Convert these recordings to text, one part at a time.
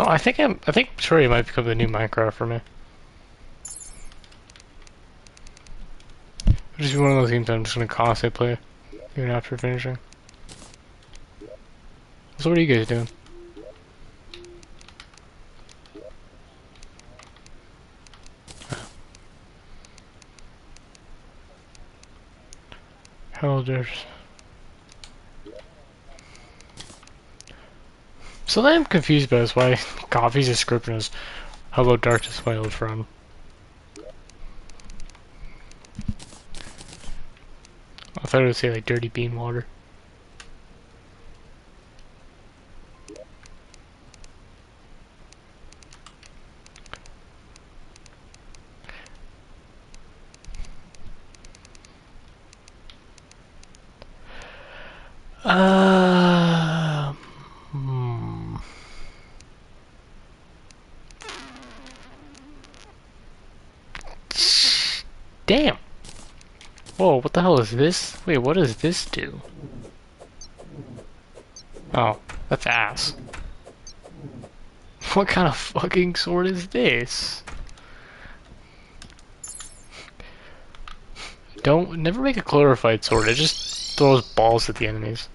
Oh, I think Terraria might become the new Minecraft for me. It'll just be one of those games I'm just gonna constantly play, even after finishing. So what are you guys doing? Hello, there's... So I'm confused about is why Coffee's description is "Hello, darkness, my old friend." I thought it would say like "dirty bean water." Uh, hmm. Damn. Whoa, what the hell is this? Wait, what does this do? Oh, that's ass. What kind of fucking sword is this? Never make a glorified sword. It just throws balls at the enemies.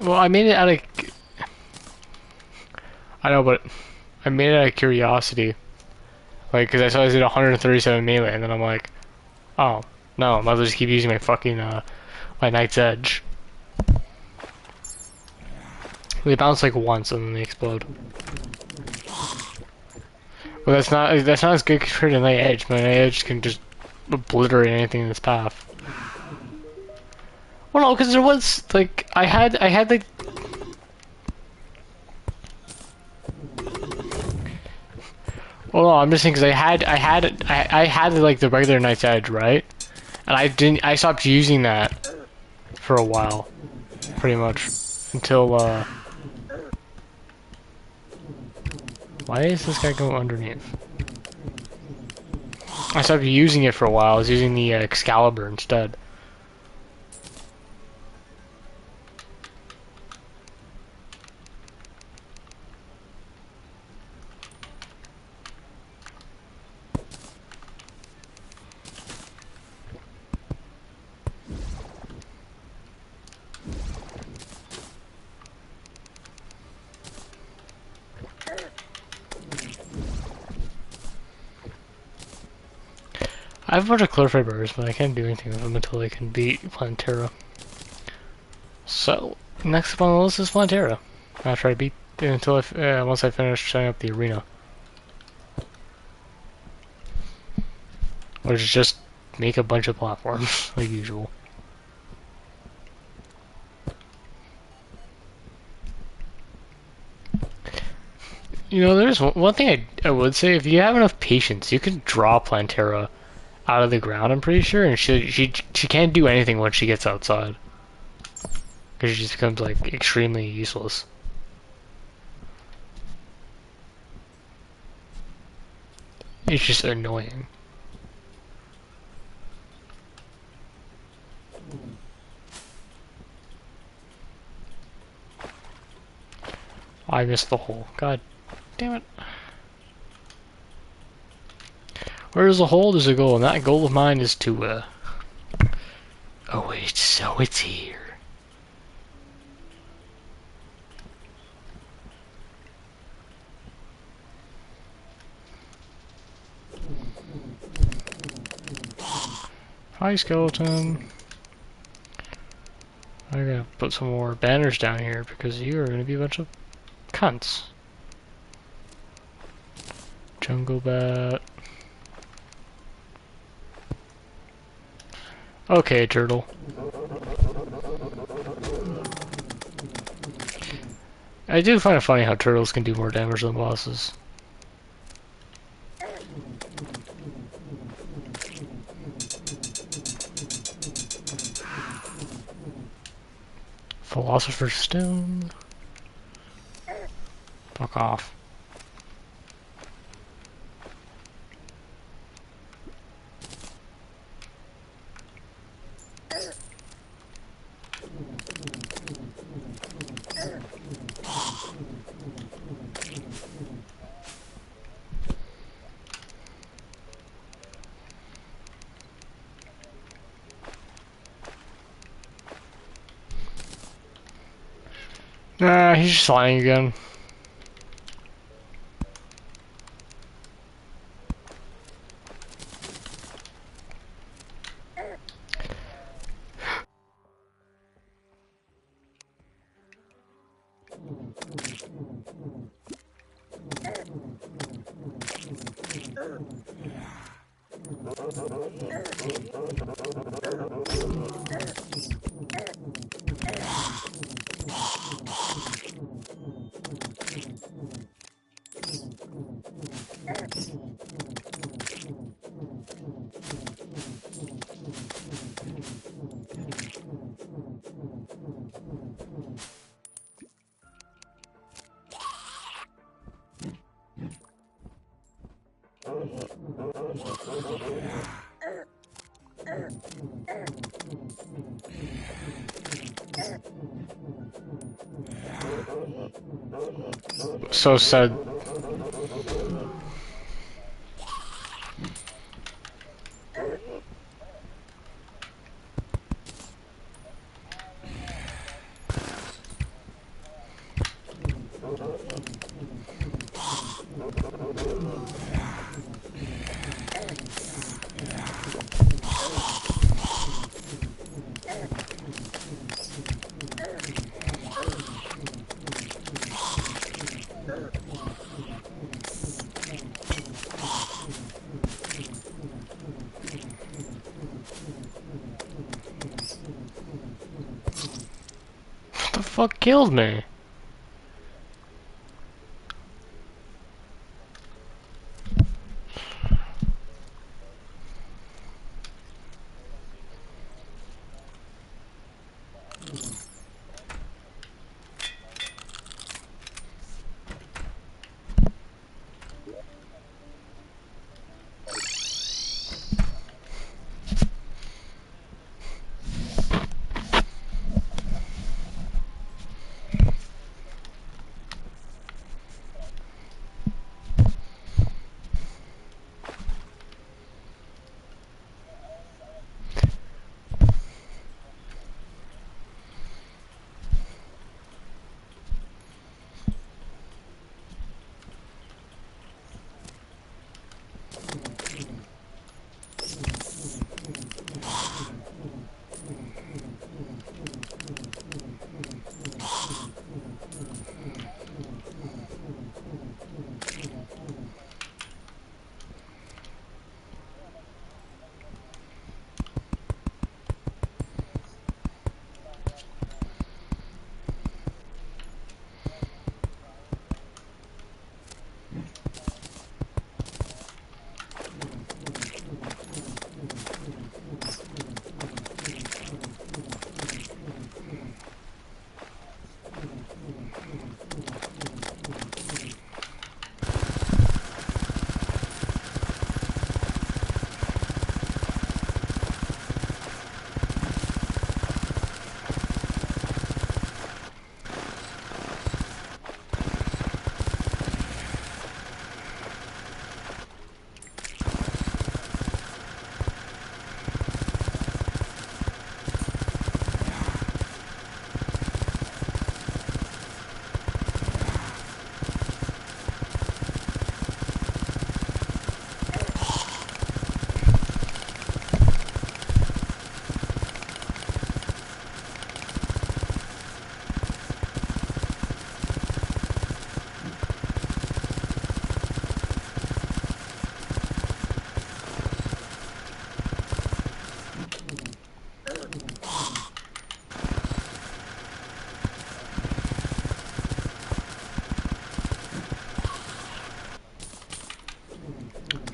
Well, I made it out of... I know, but I made it out of curiosity. Like, because I saw I did 137 melee, and then I'm like, oh, no, I might as well just keep using my fucking, my Knight's Edge. They bounce like once, and then they explode. Well, that's not as good compared to Knight Edge. My Knight Edge can just obliterate anything in its path. Well, no, because there was, like, I had, like... Well, no, I'm just saying, because I had, like, the regular Knight's Edge, right? And I stopped using that for a while, pretty much, until, why is this guy going underneath? I stopped using it for a while. I was using the Excalibur instead. I have a bunch of clarified birds, but I can't do anything with them until I can beat plantera. So, next up on the list is plantera. After I beat once I finish setting up the arena, which is just make a bunch of platforms like usual. You know, there's one thing I would say: if you have enough patience, you can draw plantera out of the ground. I'm pretty sure, and she can't do anything once she gets outside, because she just becomes like extremely useless. It's just annoying. I missed the hole. God damn it. Where there's a hole, there's a goal, and that goal of mine is to, oh wait, so it's here. Hi, skeleton. I gotta put some more banners down here because you are gonna be a bunch of cunts. Jungle bat. Okay, turtle. I do find it funny how turtles can do more damage than bosses. Philosopher's Stone. Fuck off. Nah, he's just lying again. So sad. What the fuck killed me?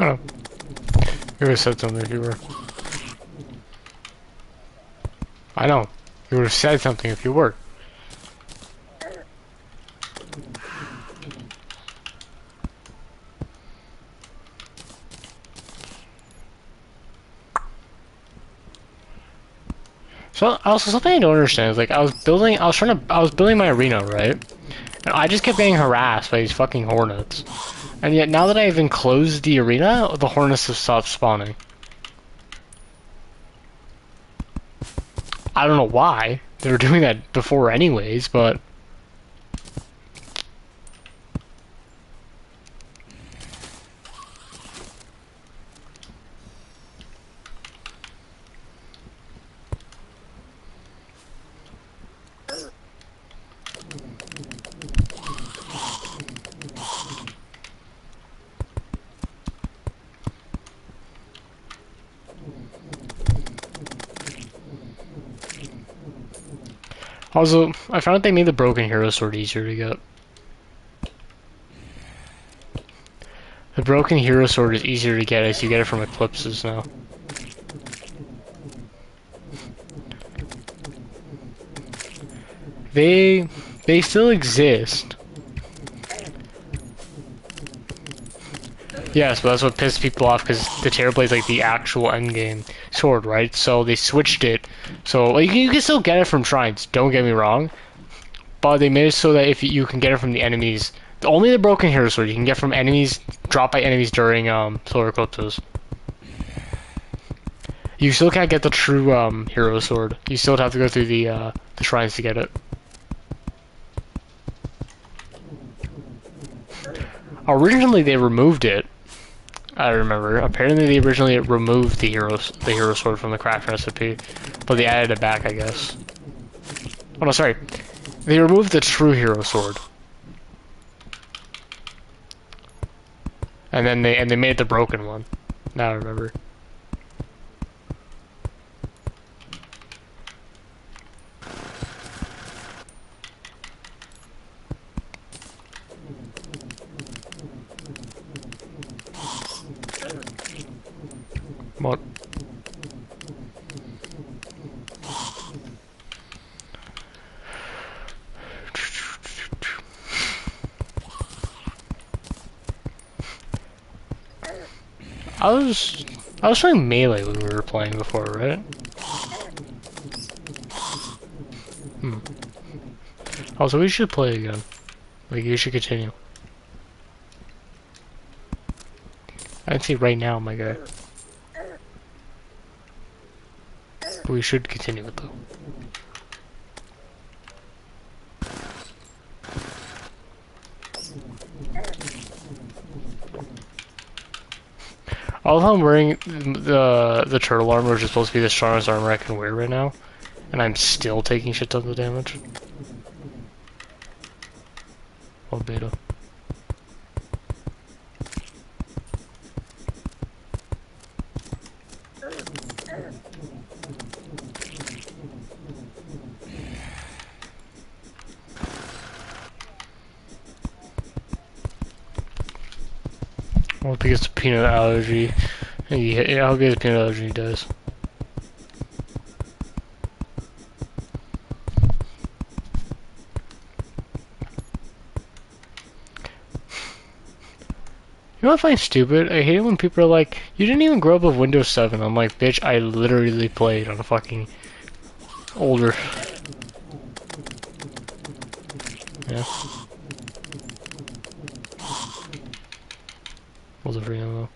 Oh, you would have said something if you were. I know. You would have said something if you were. So also something I don't understand is like I was building my arena, right? And I just kept getting harassed by these fucking hornets. And yet now that I've enclosed the arena, the hornets have stopped spawning. I don't know why. They were doing that before anyways, but Also, I found out they made the broken hero sword easier to get. The broken hero sword is easier to get as you get it from eclipses now. They still exist. Yes, but that's what pissed people off because the Terrablade's like the actual endgame sword, right? So they switched it. So like, you can still get it from shrines, don't get me wrong. But they made it so that if you can get it from the enemies, only the broken hero sword you can get from enemies, dropped by enemies during solar eclipses. You still can't get the true hero sword. You still have to go through the shrines to get it. Originally they removed it. I remember. Apparently they originally removed the hero sword from the craft recipe, but they added it back, I guess. Oh no, sorry. They removed the true hero sword. And then they made the broken one. Now I remember. What? I was playing melee when we were playing before, right? Also, we should play again. Like, you should continue. I can see right now, my guy. But we should continue it, though. Although I'm wearing the turtle armor, which is supposed to be the strongest armor I can wear right now, and I'm still taking shit tons of damage. Oh, beta. I hope he gets a peanut allergy. Yeah, I hope he gets a peanut allergy and he dies. You know what I find stupid? I hate it when people are like, you didn't even grow up with Windows 7. I'm like, bitch, I literally played on a fucking older. Yeah. Wasn't for him though.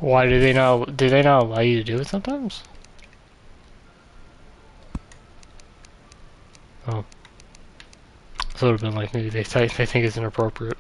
Why do they not? Do they not allow you to do it sometimes? Oh, so it would have been like maybe they think it's inappropriate.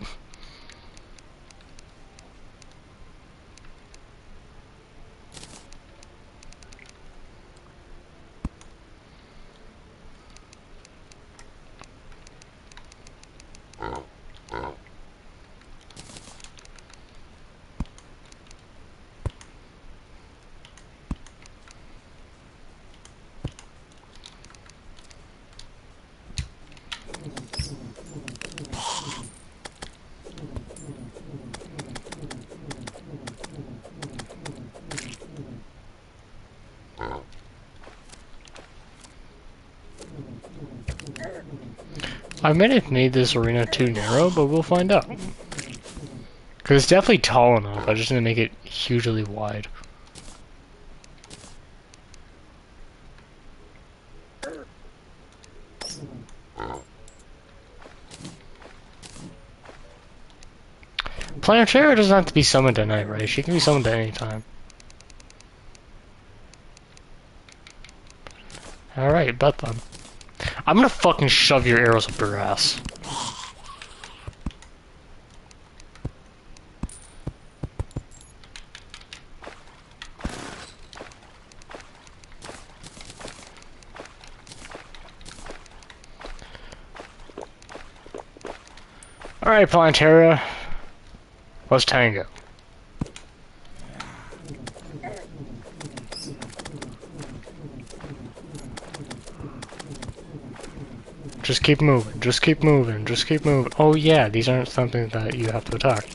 I might have made this arena too narrow, but we'll find out. Because it's definitely tall enough, I just need to make it hugely wide. Plantera doesn't have to be summoned at night, right? She can be summoned at any time. Alright, bet then. I'm gonna fucking shove your arrows up your ass. Alright, Plantera. Let's tango. Just keep moving, just keep moving, just keep moving. Oh yeah, these aren't something that you have to attack.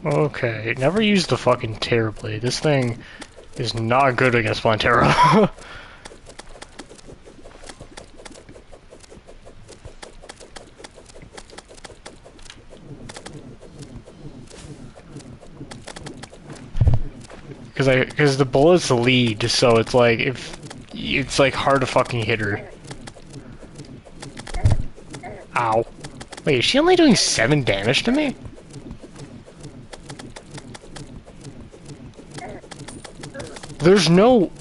Okay, never use the fucking Terror Blade. This thing is not good against Plantera. Because the bullets lead, so it's like if it's like hard to fucking hit her. Ow! Wait, is she only doing 7 damage to me? There's no.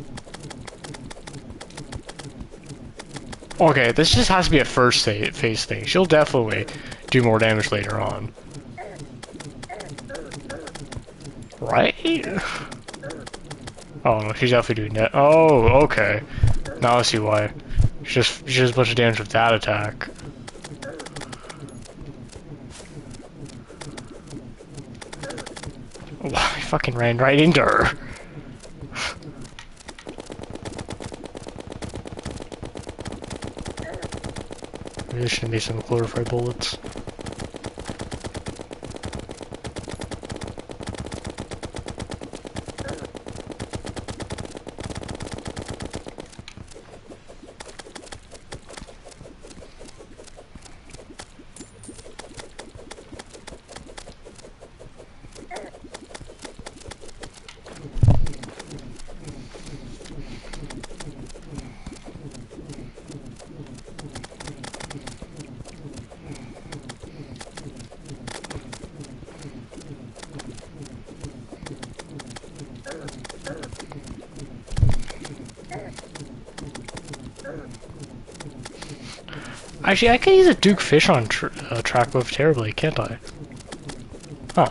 Okay, this just has to be a first phase thing. She'll definitely do more damage later on. Right? Oh no, she's definitely doing that. Oh, okay. Now I see why. She does a bunch of damage with that attack. Oh, I fucking ran right into her. Maybe there shouldn't be some glorified bullets. Actually, I could use a Duke Fish on track move terribly, can't I? Huh.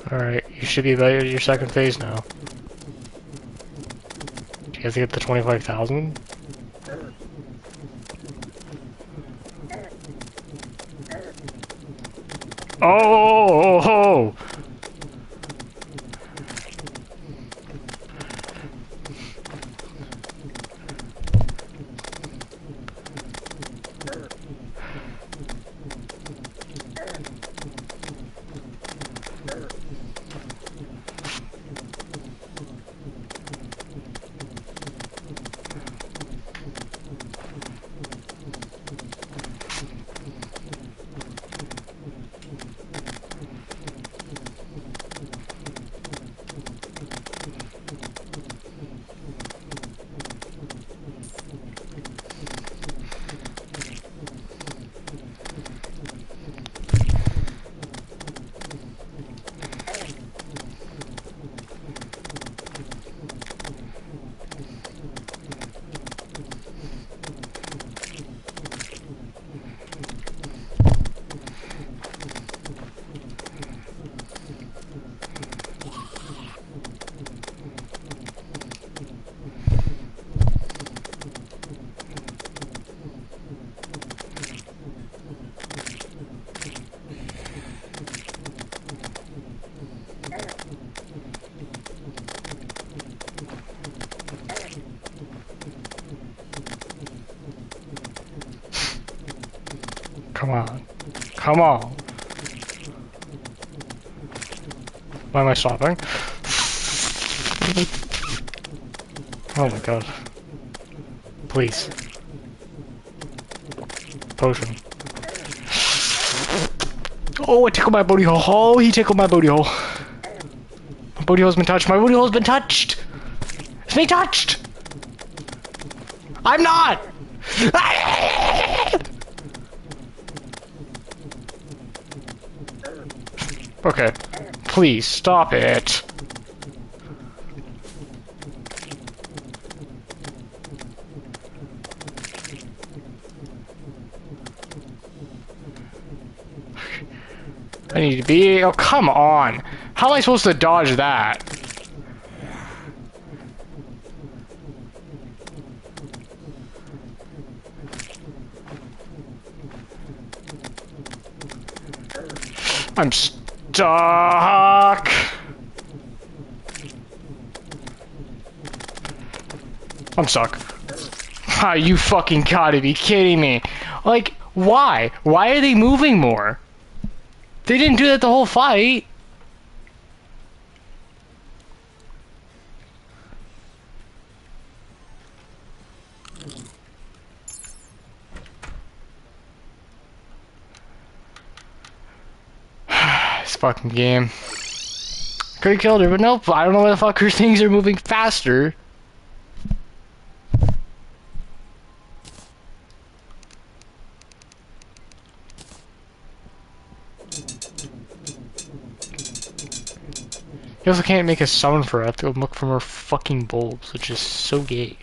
Alright, you should be about your second phase now. Do you have to get the 25,000? Oh! Come on. Come on. Why am I stopping? Oh my god. Please. Potion. Oh, it tickled my booty hole. Oh, he tickled my booty hole. My booty hole's been touched. My booty hole's been touched. It's being touched. I'm not. Okay. Please stop it. I need to be. Oh, come on. How am I supposed to dodge that? I'm stuck. I'm stuck. Ah, you fucking gotta be kidding me. Like, why? Why are they moving more? They didn't do that the whole fight. This fucking game. Could've killed her, but nope. I don't know why the fuck her things are moving faster. You also can't make a summon for her. I have to go look from her fucking bulbs, which is so gay.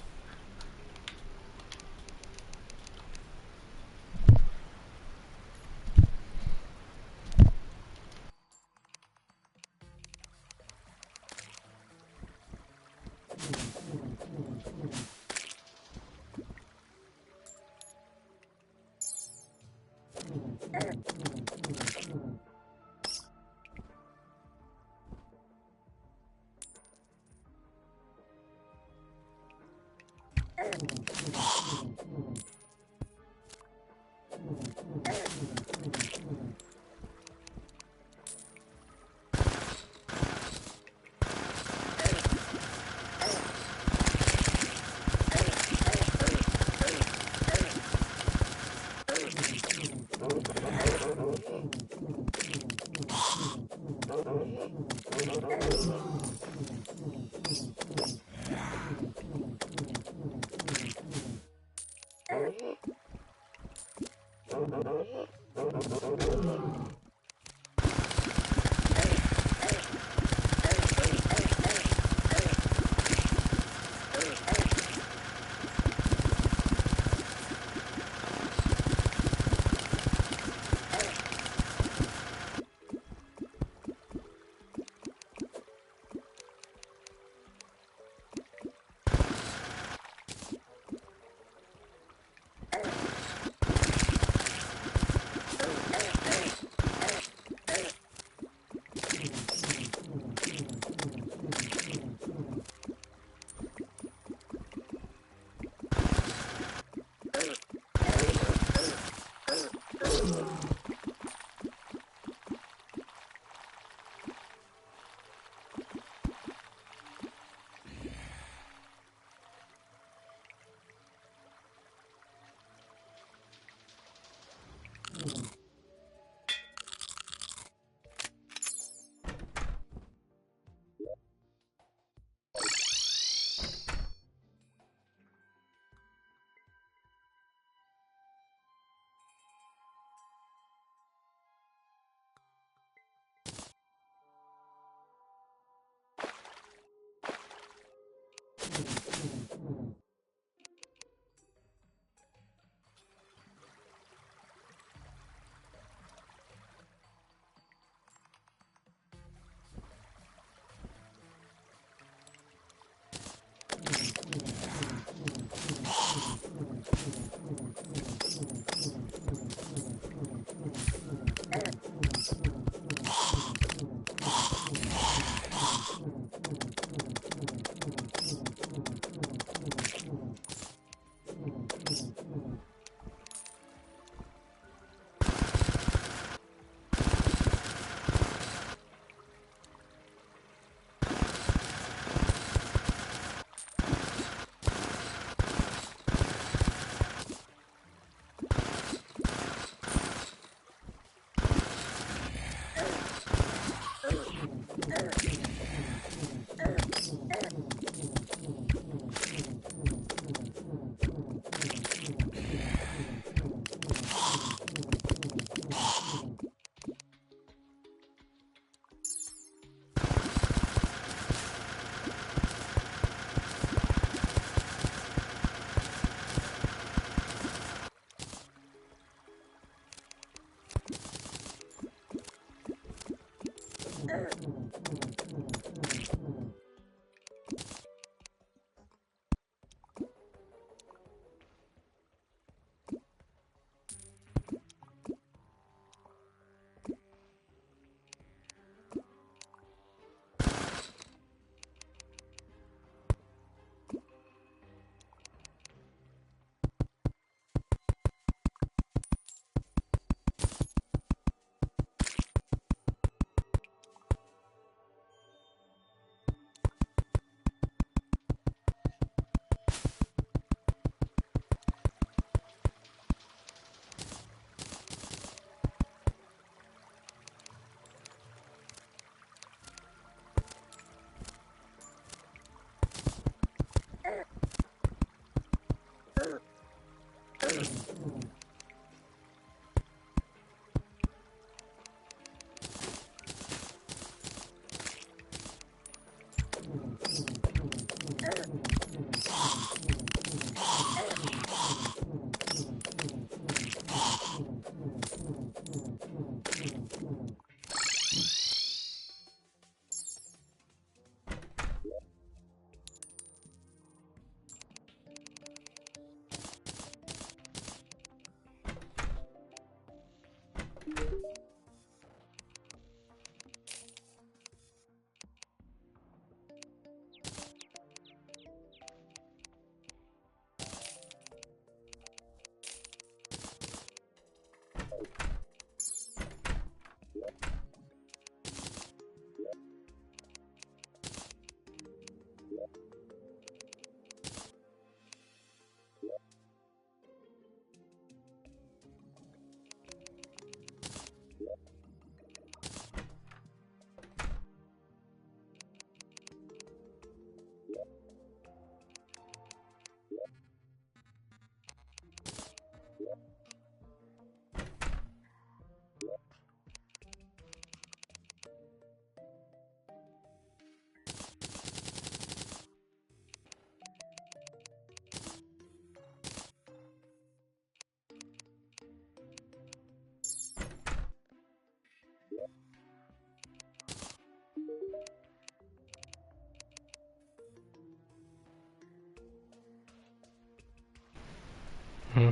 Hmm.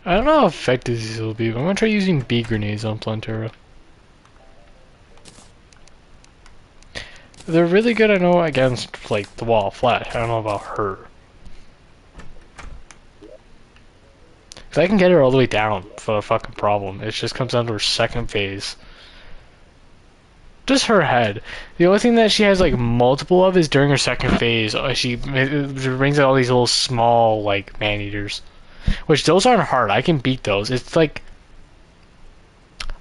I don't know how effective these will be, but I'm gonna try using bee grenades on plantera. They're really good, I know, against, like, the wall of flesh. I don't know about her. Because I can get her all the way down for a fucking problem. It just comes down to her second phase. Just her head. The only thing that she has, like, multiple of is during her second phase. She brings out all these little small, like, man-eaters. Which, those aren't hard. I can beat those. It's like...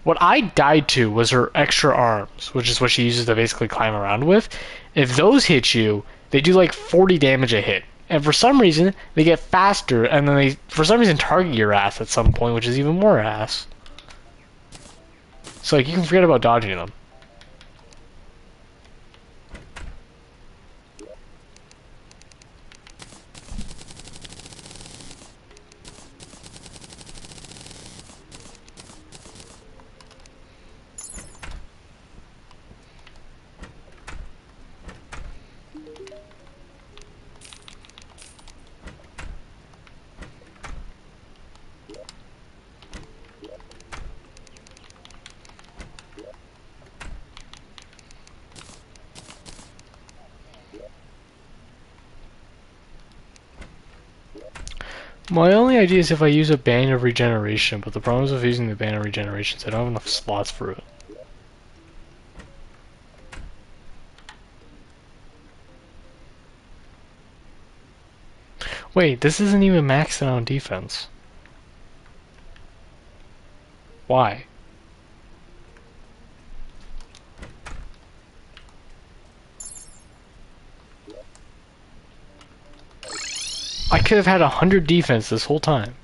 What I died to was her extra arms, which is what she uses to basically climb around with. If those hit you, they do like 40 damage a hit. And for some reason, they get faster, and then they, for some reason, target your ass at some point, which is even more ass. So like, you can forget about dodging them. My only idea is if I use a band of regeneration, but the problem is with using the band of regeneration is I don't have enough slots for it. Wait, this isn't even maxed out on defense. Why? I could have had 100 defense this whole time.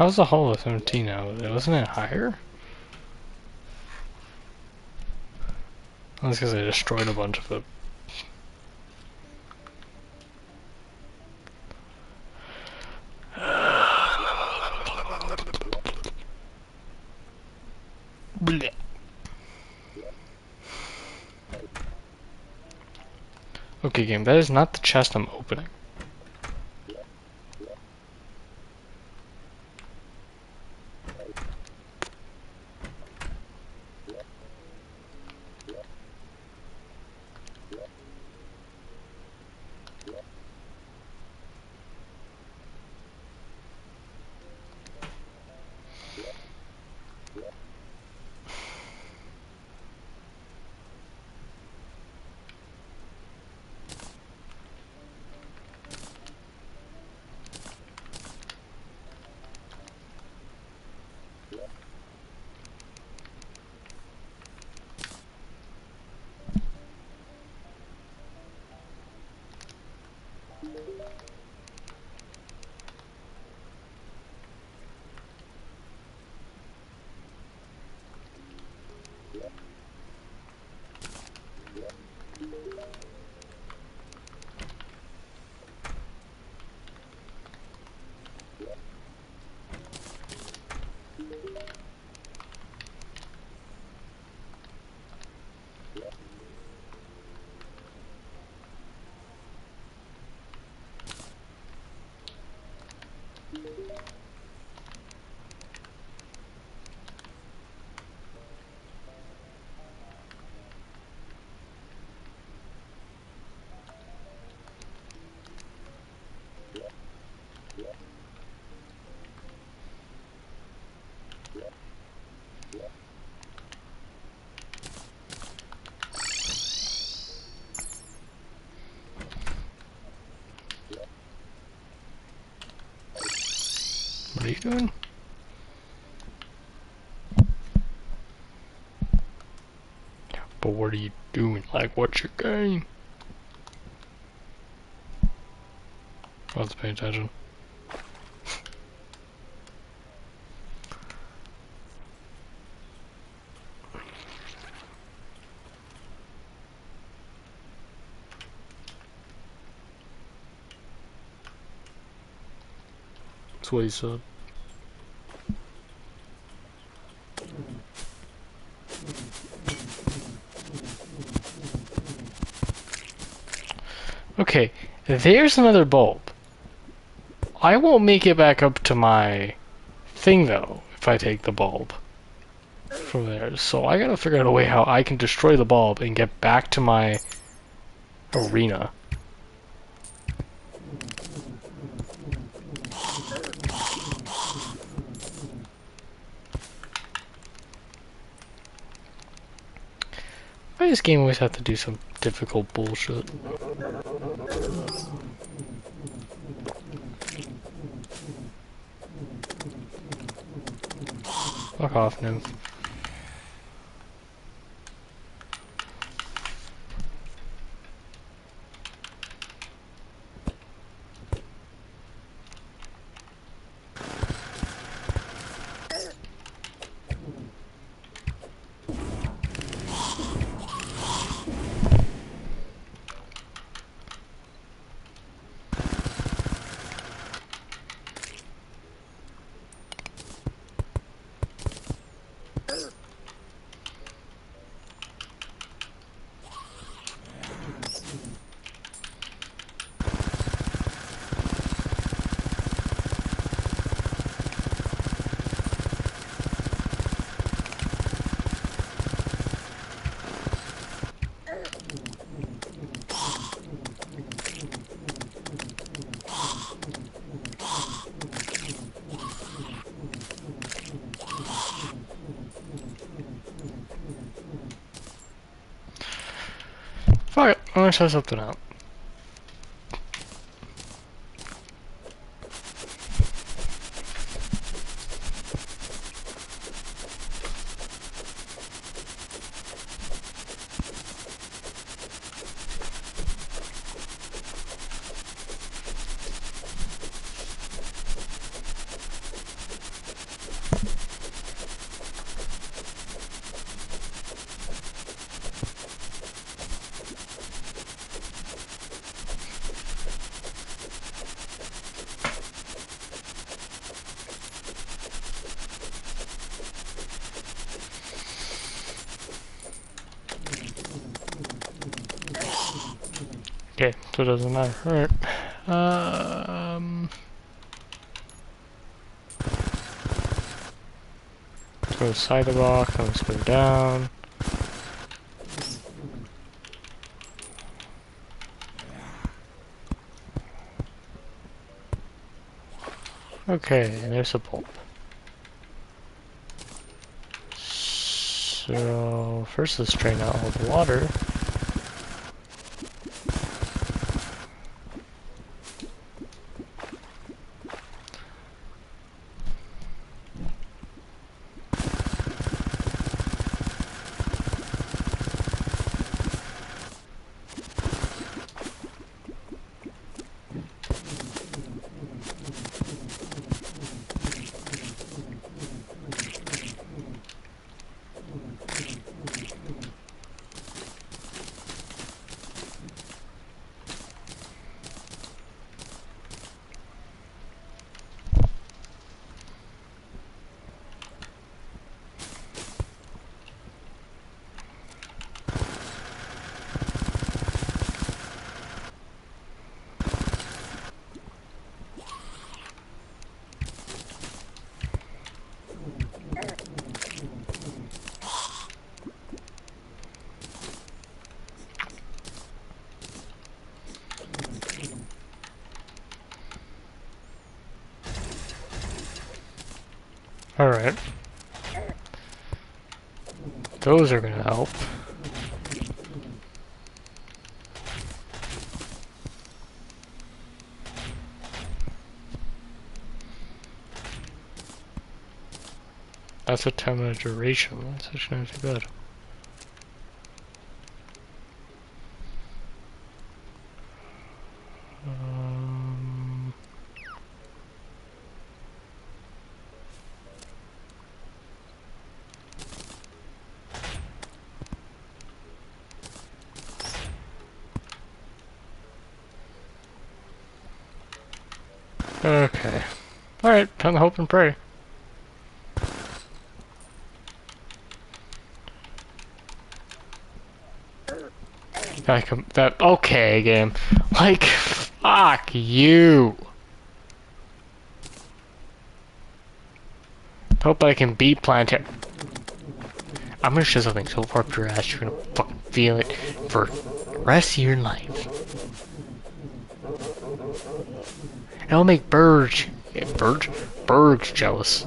How's the hull with MT now? Wasn't it higher? That's because I destroyed a bunch of it. Blech. Okay, game, that is not the chest I'm opening. What are you doing? But what are you doing? Like, what's your game? Let's pay attention. That's what he said. Okay, there's another bulb. I won't make it back up to my thing though if I take the bulb from there. So I gotta figure out a way how I can destroy the bulb and get back to my arena. Why does this game always have to do some difficult bullshit? Fuck off, nymph. Fuck it, I'm gonna try something out. So it doesn't matter. Alright. Let's go side the block, and let's go down. Okay, and there's a pulp. So first let's drain out all the water. Alright. Those are gonna help. That's a 10-minute duration. That's actually not too bad. Okay. Alright, time to hope and pray. Okay, game. Like, fuck you. Hope I can beat Plantera. I'm gonna show something so far up your ass, you're gonna fucking feel it for the rest of your life. It'll make birds jealous.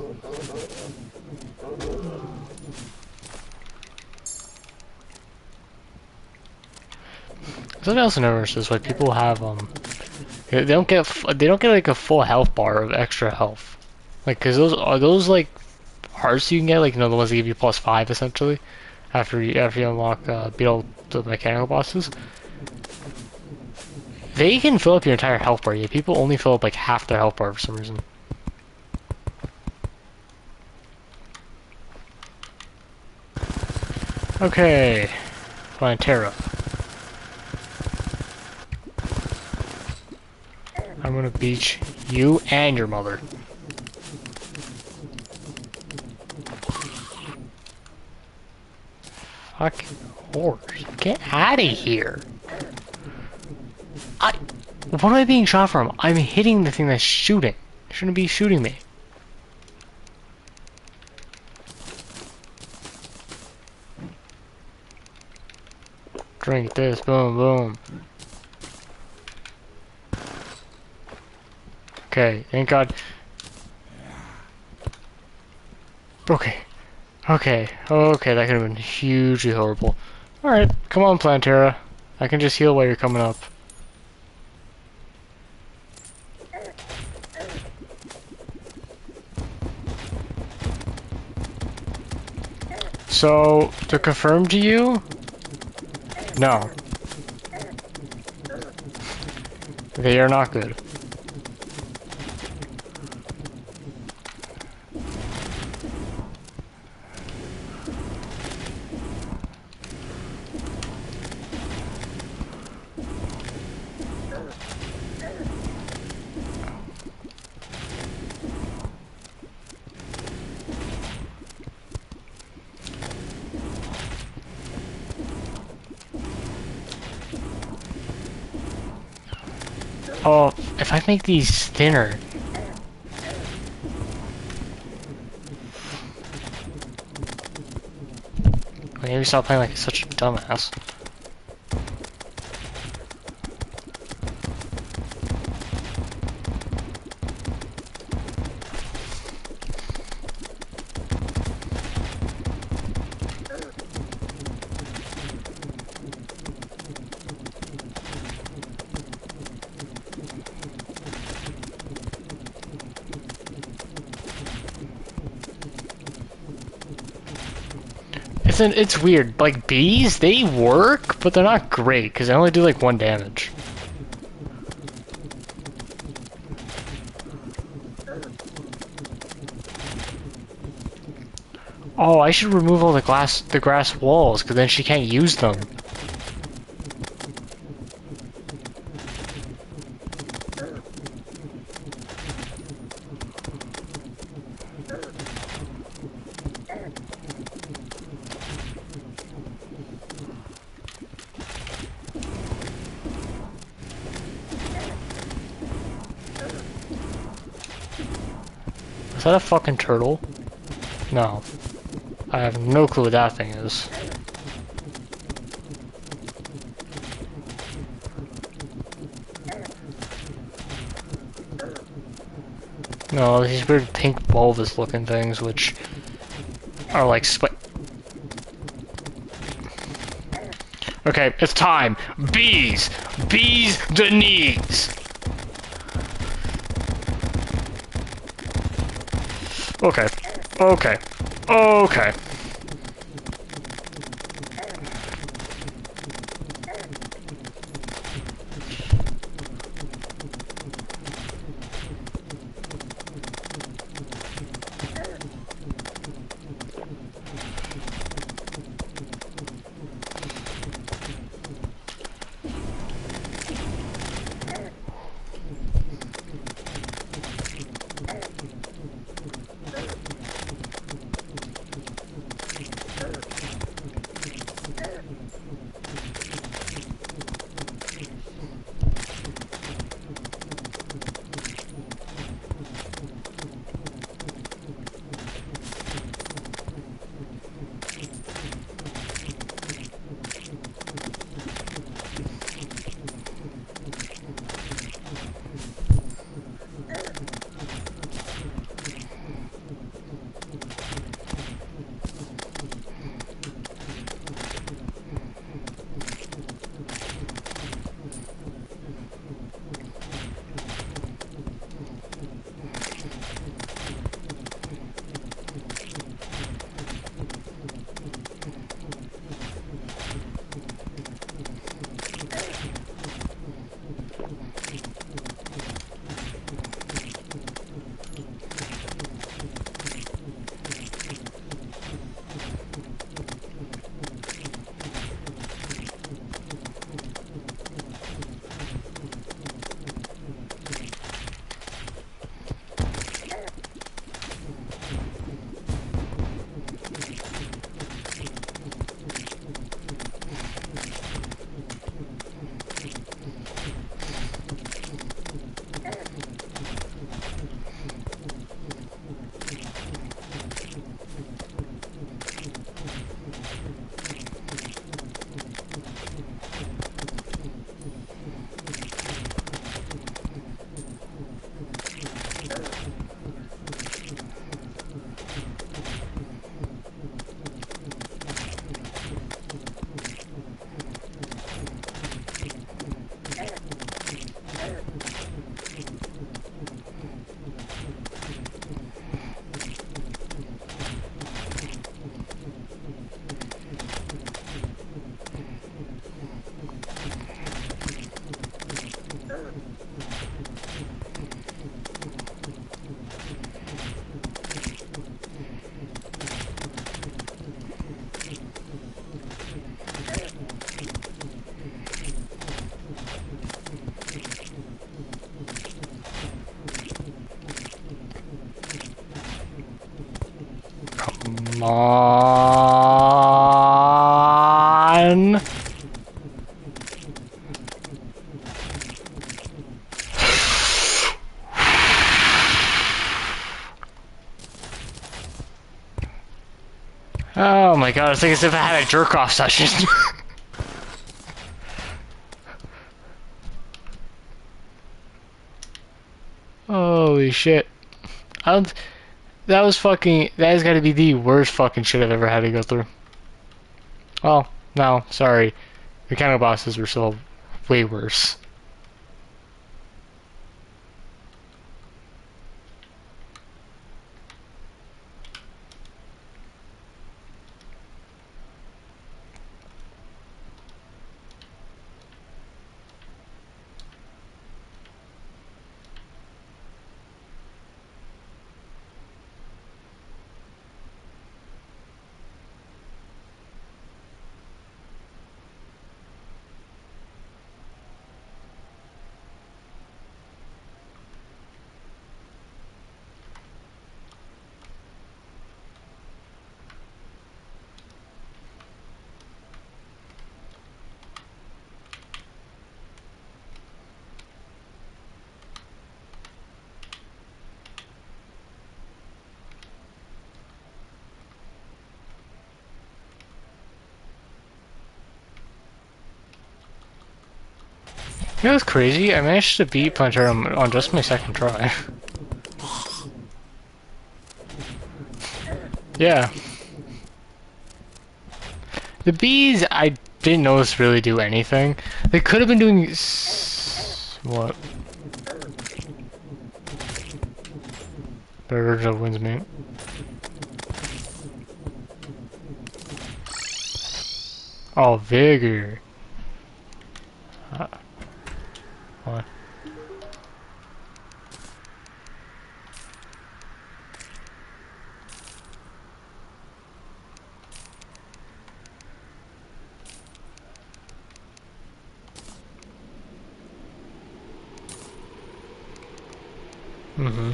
Something else I noticed is why people have they don't get like a full health bar of extra health, like because those like hearts you can get, like the ones that give you +5 essentially after you unlock beat all the mechanical bosses. They can fill up your entire health bar. Yeah, people only fill up like half their health bar for some reason. Okay, plantera. I'm gonna beat you and your mother. Fucking horse. Get out of here. What am I being shot from? I'm hitting the thing that's shooting. It shouldn't be shooting me. Drink this, boom, boom. Okay, thank God. Okay. Okay, okay, that could have been hugely horrible. Alright, come on, Plantera. I can just heal while you're coming up. So, to confirm to you, no. They are not good. Oh, if I make these thinner... Maybe stop playing like such a dumbass. It's weird. Like, bees, they work, but they're not great, because they only do, like, 1 damage. Oh, I should remove all the grass walls, because then she can't use them. Is that a fucking turtle? No. I have no clue what that thing is. No, these weird pink bulbous looking things, which are like Okay, it's time! Bees! Bees the knees! Okay. Okay. Okay. Come on. Oh my god, it's like as if I had a jerk off session. Holy shit. I don't, that was fucking, that has gotta be the worst fucking shit I've ever had to go through. Oh, no, sorry. Mechanical bosses were still way worse. You know what's crazy? I managed to beat plantera on just my second try. Yeah. The bees, I didn't notice really do anything. They could have been doing... What? The original wins me. Oh, vigor. What? Mm-hmm.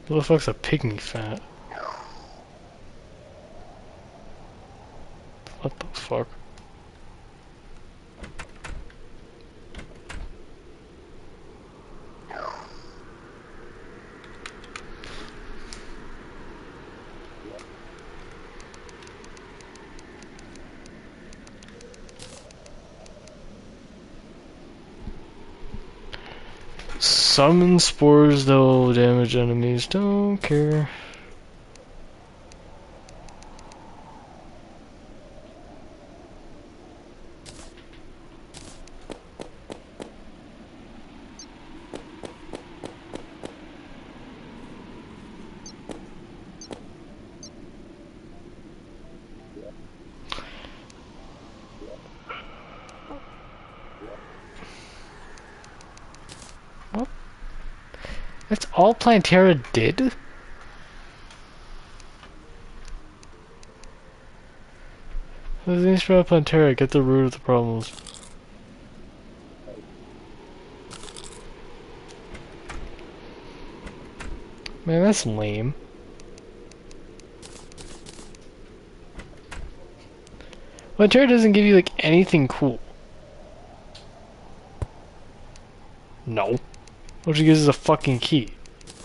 What the fuck's a pygmy fat? What the fuck? Summon spores though, damage enemies, don't care. What? That's all plantera did? Let's inspire plantera, get the root of the problems. Man, that's lame. Plantera doesn't give you like anything cool. No. What she gives is a fucking key.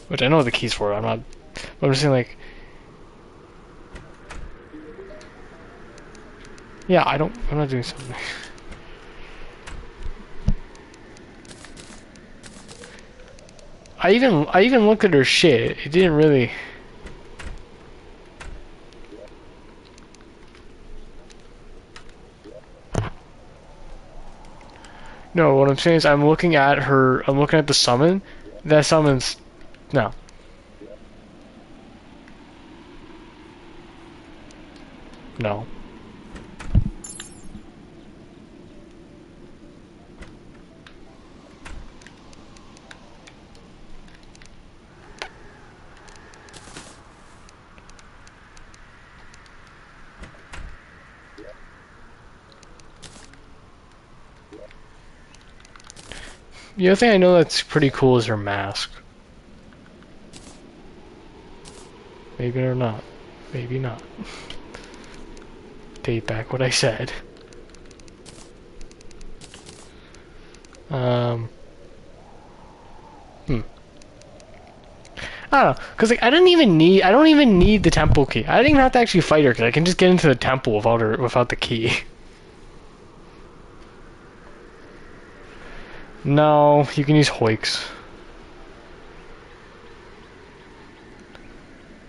Which I know what the key's for, I'm not... I'm just saying like... Yeah, I'm not doing something. I even looked at her shit, it didn't really... No, what I'm saying is I'm looking at the summon. That summons... No. No. The other thing I know that's pretty cool is her mask. Maybe or not. Maybe not. Take back what I said. Hmm. I don't know, cause like I don't even need the temple key. I didn't even have to actually fight her, cause I can just get into the temple without the key. No, you can use hoiks.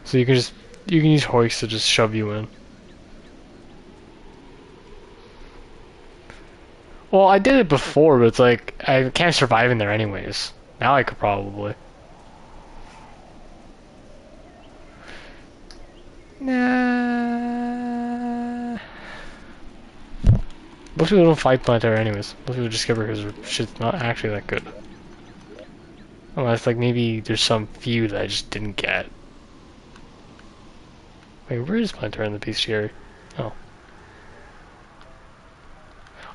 So you can use hoiks to just shove you in. Well, I did it before, but it's like I can't survive in there anyways. Now I could probably. Nah. Most people don't fight plantera anyways. Most people just give her because her shit's not actually that good. Unless like maybe there's some few that I just didn't get. Wait, where is plantera in the bestiary? Oh.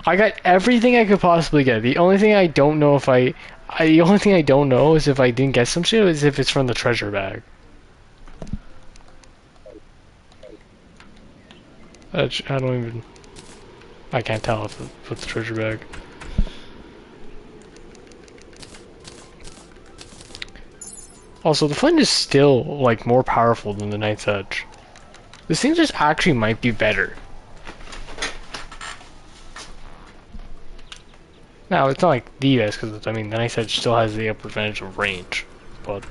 I got everything I could possibly get. The only thing I don't know if the only thing I don't know is if I didn't get some shit is if it's from the treasure bag. I don't even. I can't tell if it's the treasure bag. Also, the flint is still like more powerful than the Knight's Edge. This thing just actually might be better. Now, it's not like the best because I mean the Knight's Edge still has the upper advantage of range, but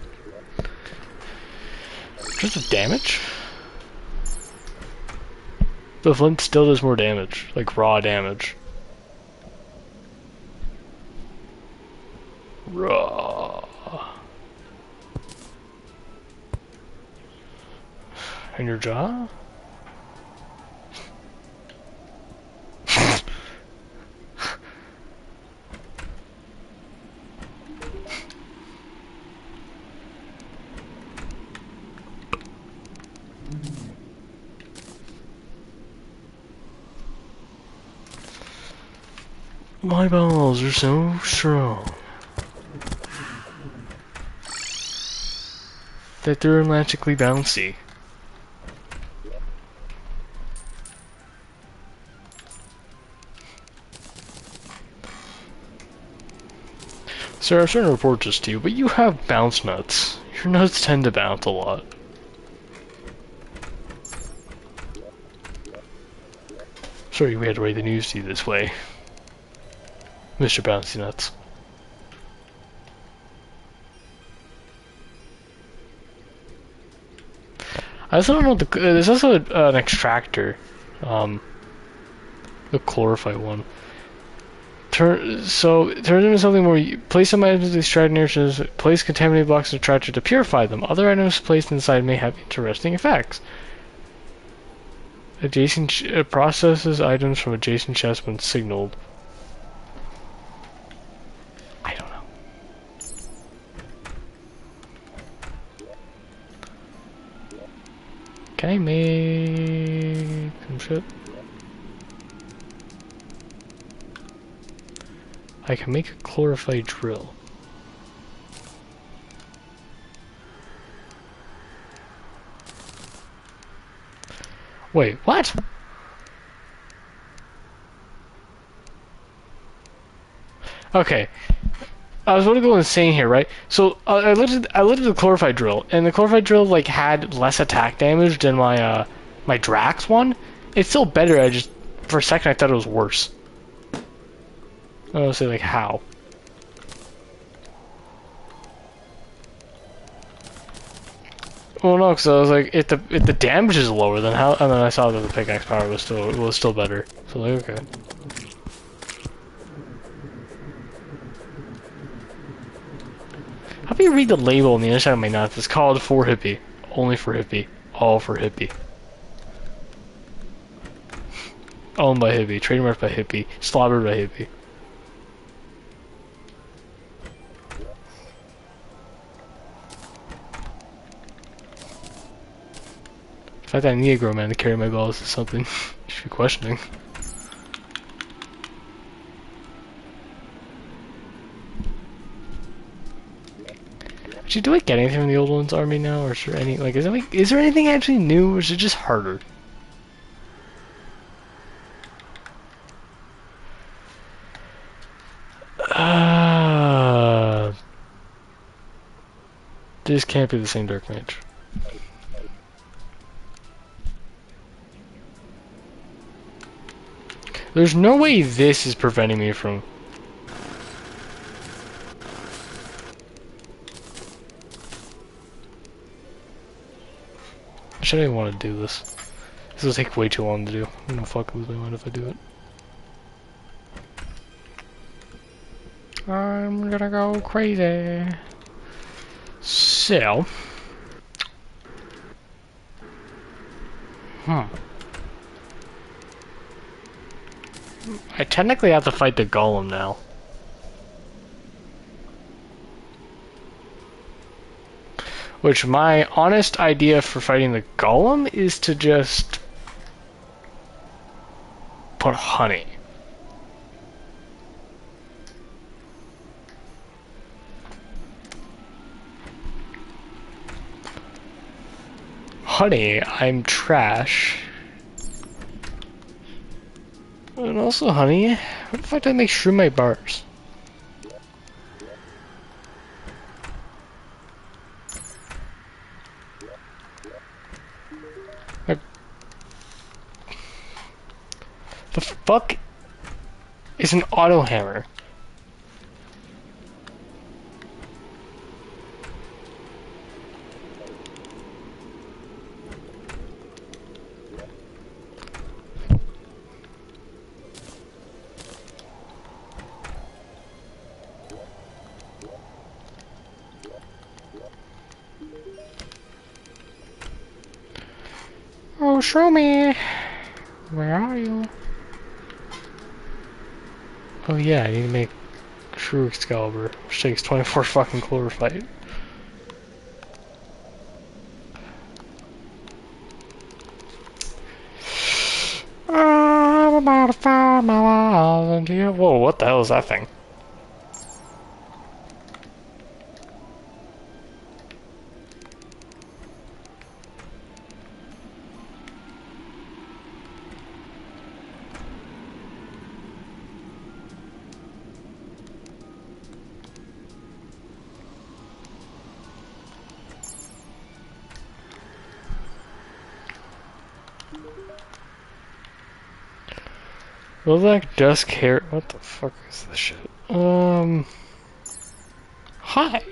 just the damage. The flint still does more damage, like raw damage. Raw. And your jaw? My balls are so strong that they're magically bouncy. Sir, I'm starting to report this to you, but you have bounce nuts. Your nuts tend to bounce a lot. Sorry we had to write the news to you this way, Mr. Bouncy Nuts. I also don't know what there's also an extractor, the chlorophyte one. So it turns into something where you place some items in the extracted nutrients, place contaminated blocks in the extractor to purify them. Other items placed inside may have interesting effects. Adjacent processes items from adjacent chests when signaled. I don't know. Can I make some shit? I can make a chlorophyte drill. Wait, what? Okay, I was going to go insane here, right? So I looked at the chlorophyte drill, and the chlorophyte drill like had less attack damage than my my Drax one. It's still better. I just for a second I thought it was worse. I was say like how. Well, no, because I was like, if the damage is lower, then how? And then I saw that the pickaxe power was still better. So like, okay. How about you read the label on the other side of my nuts? It's called for hippie, only for hippie, all for hippie. Owned by hippie, trademarked by hippie, slobbered by hippie. In fact, I need a grow man to carry my balls is something you should be questioning. Actually, do I get anything from the old one's army now, or is there any is there anything actually new, or is it just harder? This can't be the same dark mage. There's no way this is preventing me from... Should I even want to do this? This will take way too long to do. I'm gonna fuck lose my mind if I do it. I'm gonna go crazy. So... I technically have to fight the golem now. Which my honest idea for fighting the golem is to just put honey. Honey, I'm trash. And also, honey, what the fuck do I make shroomite bars? Like, the fuck is an auto hammer? Oh, show me. Where are you? Oh yeah, I need to make True Excalibur, which takes 24 fucking chlorophyte. I'm about to find my love into you. Whoa, what the hell is that thing? Will that dust care? What the fuck is this shit? Hi.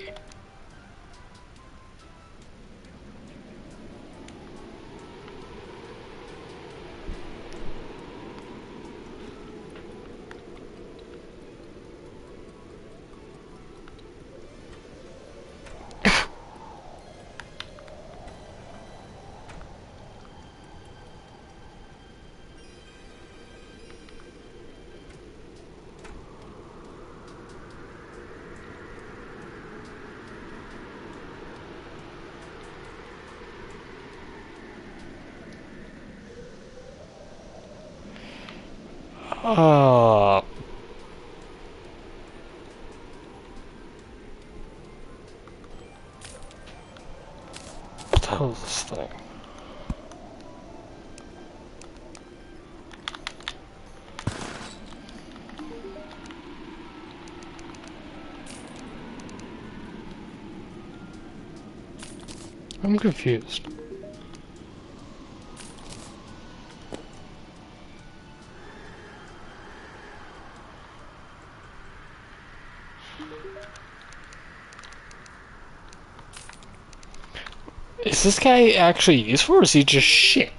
What the hell is this thing? I'm confused. Is this guy actually useful, or is he just shit?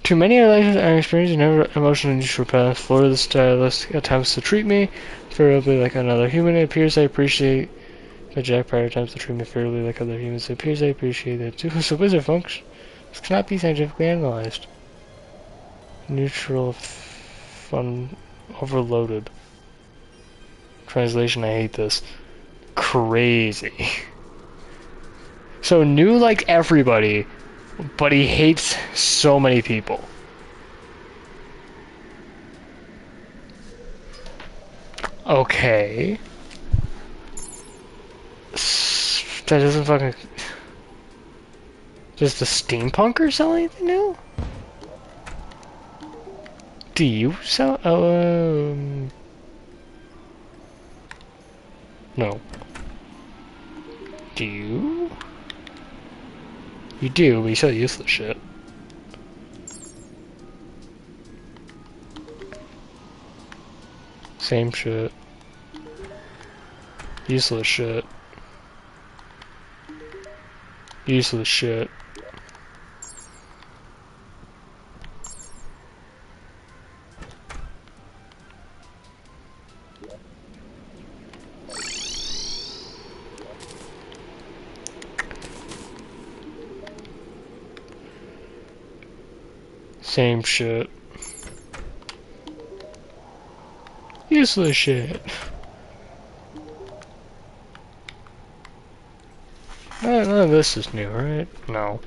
Too many are like I'm experiencing never emotional use for past. Florida stylist attempts to treat me favorably like another human. It appears I appreciate that Jack Pryor attempts to treat me fairly like other humans. It appears I appreciate that too. So wizard function. This cannot be scientifically analyzed. Neutral fun overloaded. Translation, I hate this. Crazy. So new like everybody, but he hates so many people. Okay. That doesn't fucking... Does the steampunker sell anything new? Do you sell... No. Do you? You do, but you still useless shit. Same shit. Useless shit. Useless shit. Same shit. Useless shit. None of this is new, right? No.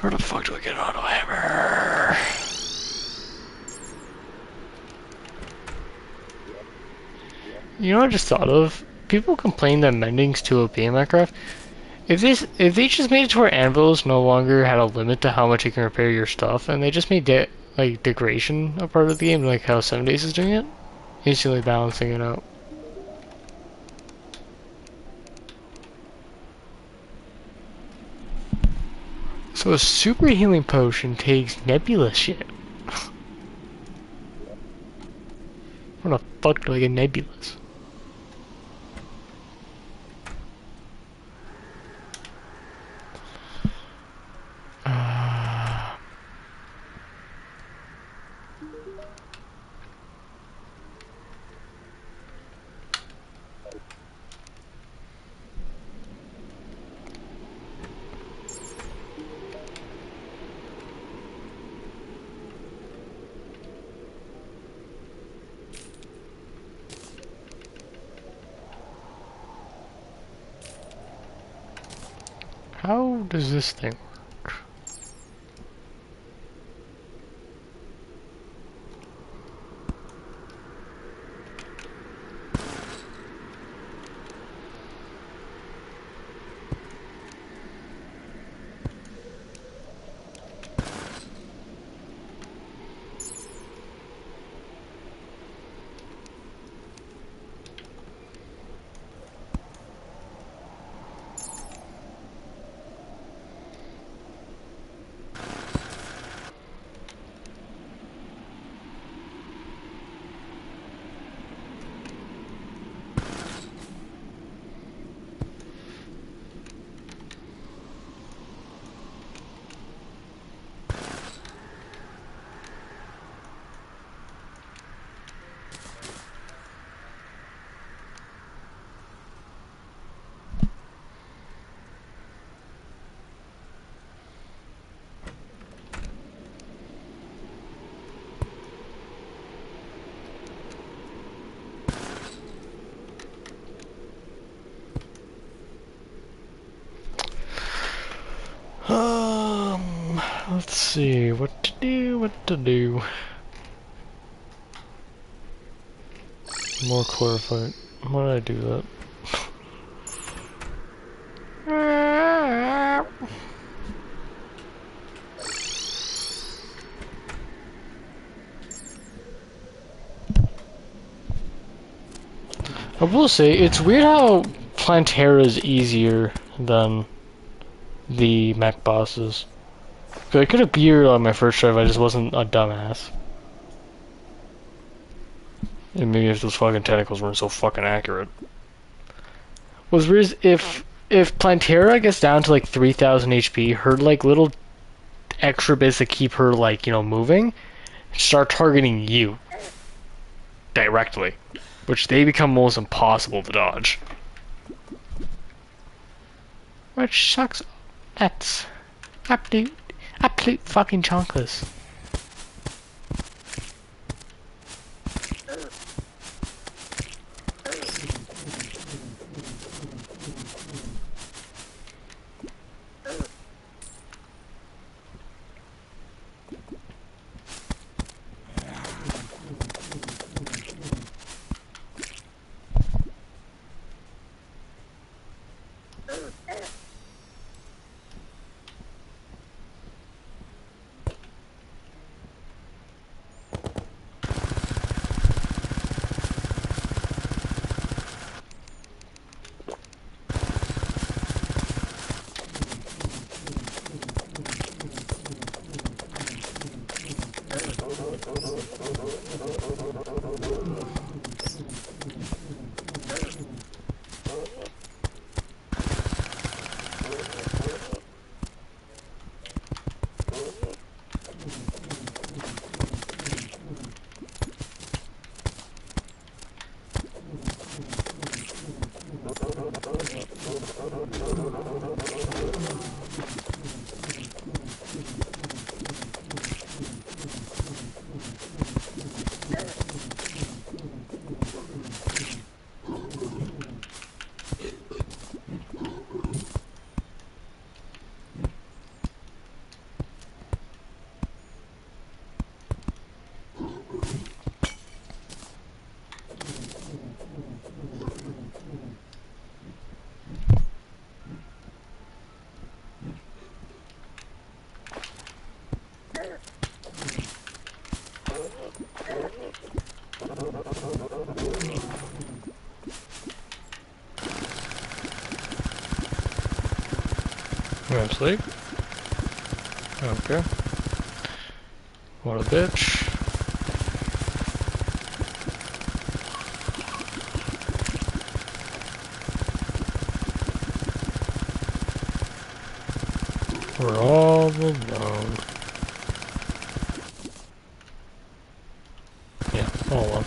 Where the fuck do I get an auto hammer? You know what I just thought of? People complain that mending's too OP in Minecraft. If they just made it to where anvils no longer had a limit to how much you can repair your stuff, and they just made like degradation a part of the game, like how 7 Days is doing it, instantly balancing it out. So a super healing potion takes nebula shit. Where the fuck do I get nebulas? How does this thing work? Let's see, what to do. More chlorophyte. Why did I do that? I will say, it's weird how plantera is easier than the mech bosses. Cause I could have beat her on my first try if I just wasn't a dumbass. And maybe if those fucking tentacles weren't so fucking accurate. What's weird is if plantera gets down to like 3,000 HP, her like little extra bits that keep her like, you know, moving, start targeting you directly, which they become almost impossible to dodge. Which sucks. That's absolute fucking chonkers. I'm asleep. Okay. What a bitch. We're all alone. Yeah, all alone.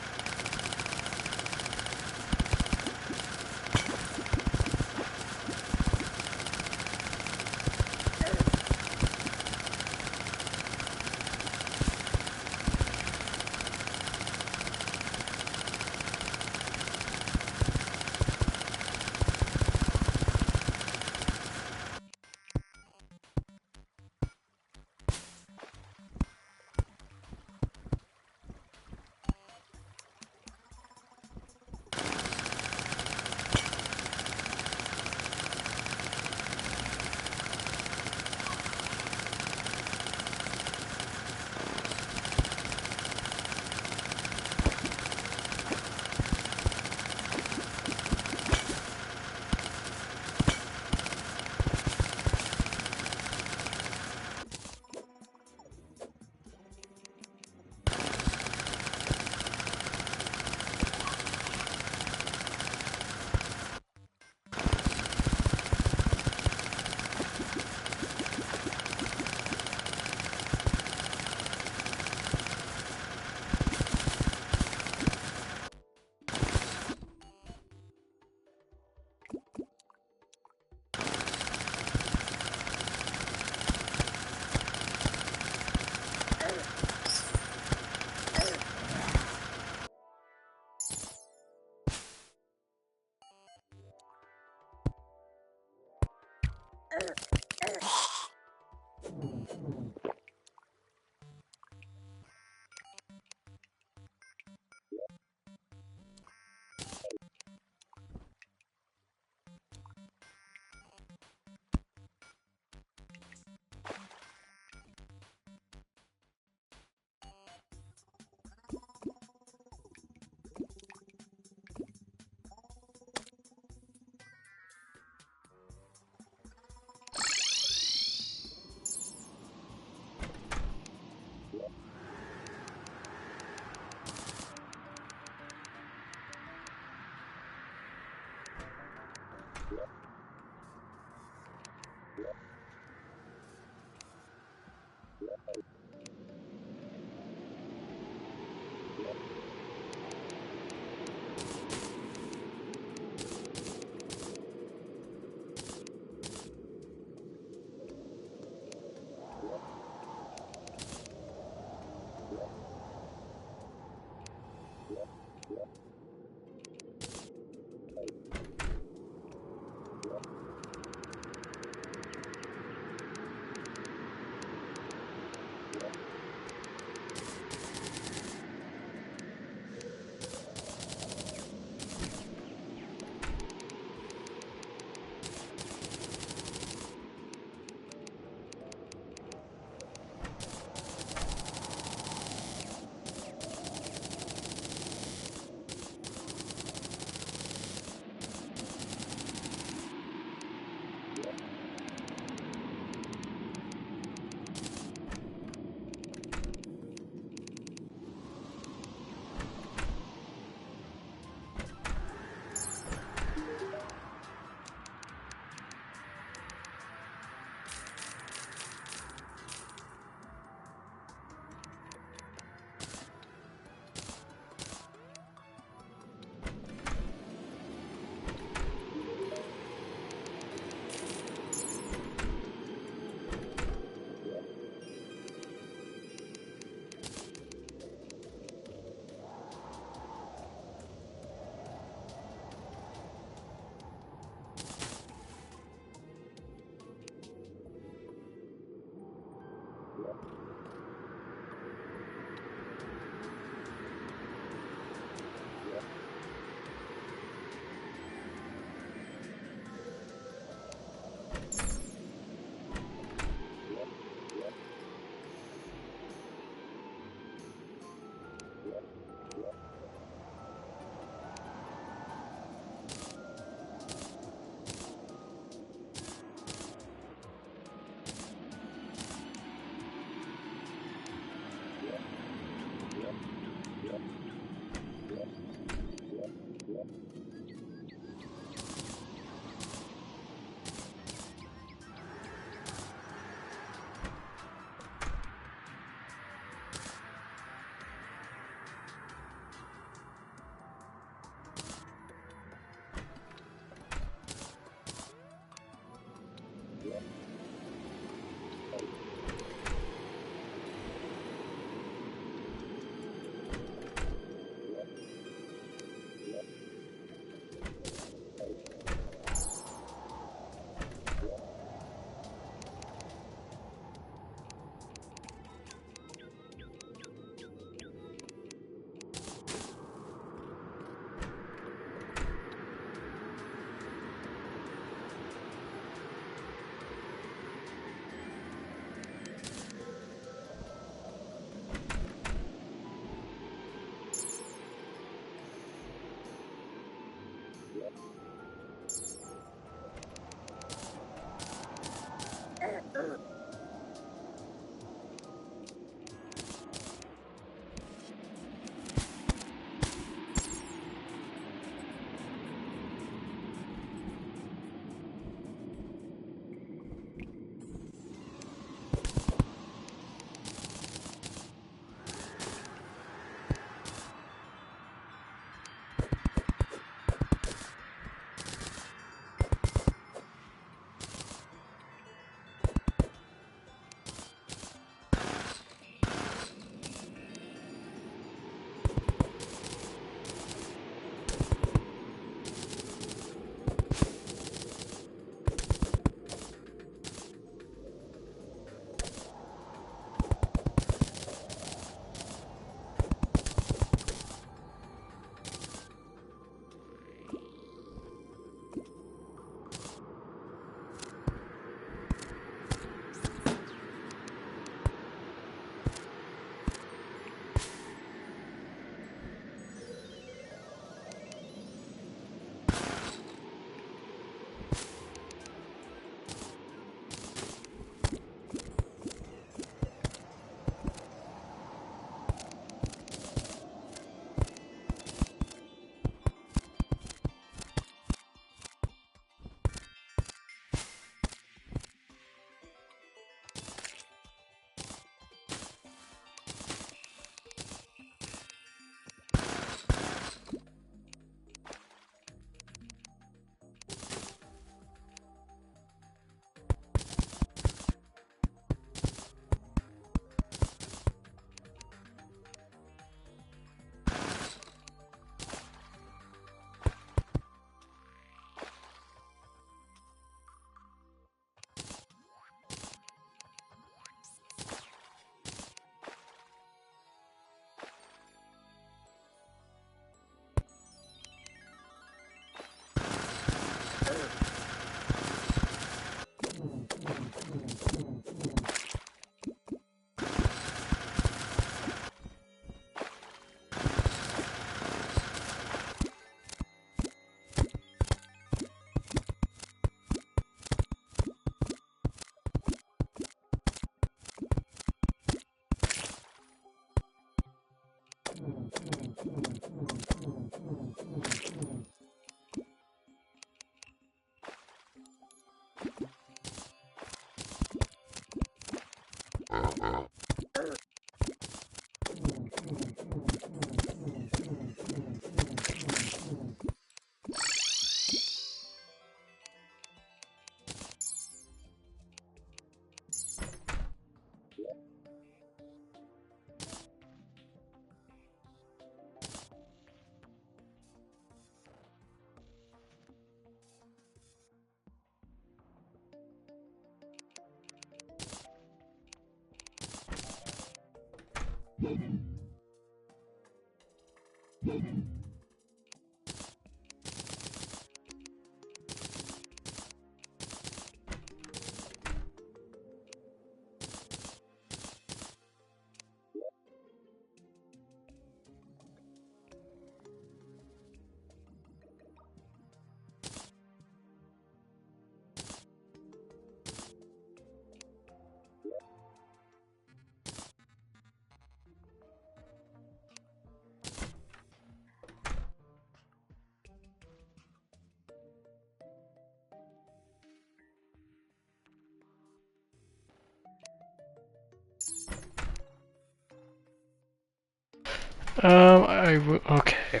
Okay.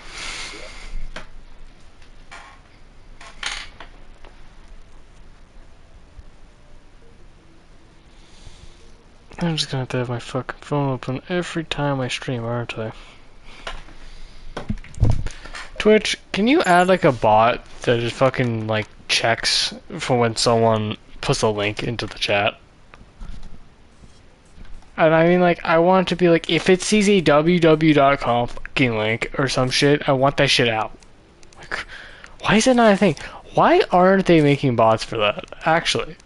I'm just gonna have to have my fucking phone open every time I stream, aren't I? Twitch, can you add like a bot that just fucking like checks for when someone puts a link into the chat? And I mean, like, I want it to be like, if it sees a www.com fucking link or some shit, I want that shit out. Like, why is it not a thing? Why aren't they making bots for that? Actually,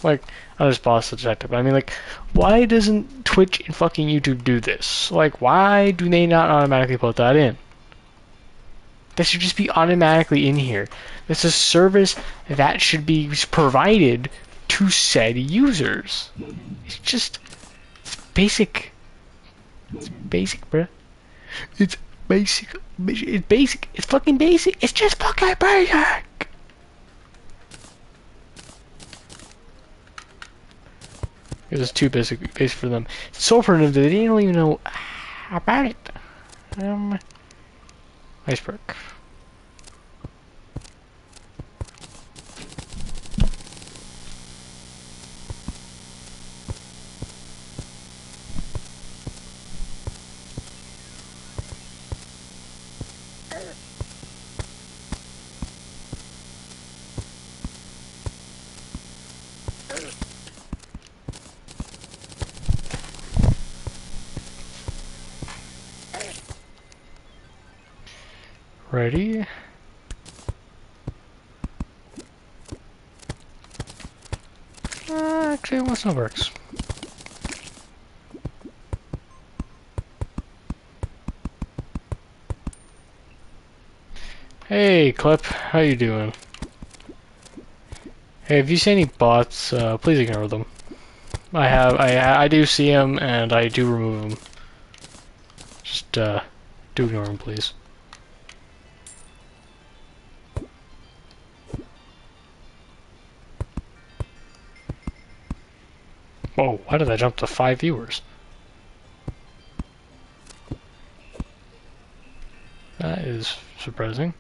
like, not just bots detective. I mean, like, why doesn't Twitch and fucking YouTube do this? Like, why do they not automatically put that in? That should just be automatically in here. It's a service that should be provided to said users. It's just basic. It's basic, bruh. It's basic. It's basic. It's fucking basic. It's just fucking basic. It was too basic for them. It's so primitive that they don't even know about it. Iceberg. Ready? Actually, what's not works? Hey, Clip, how you doing? Hey, if you see any bots, please ignore them. I do see them, and I do remove them. Just, do ignore them, please. Whoa, why did I jump to 5 viewers? That is surprising.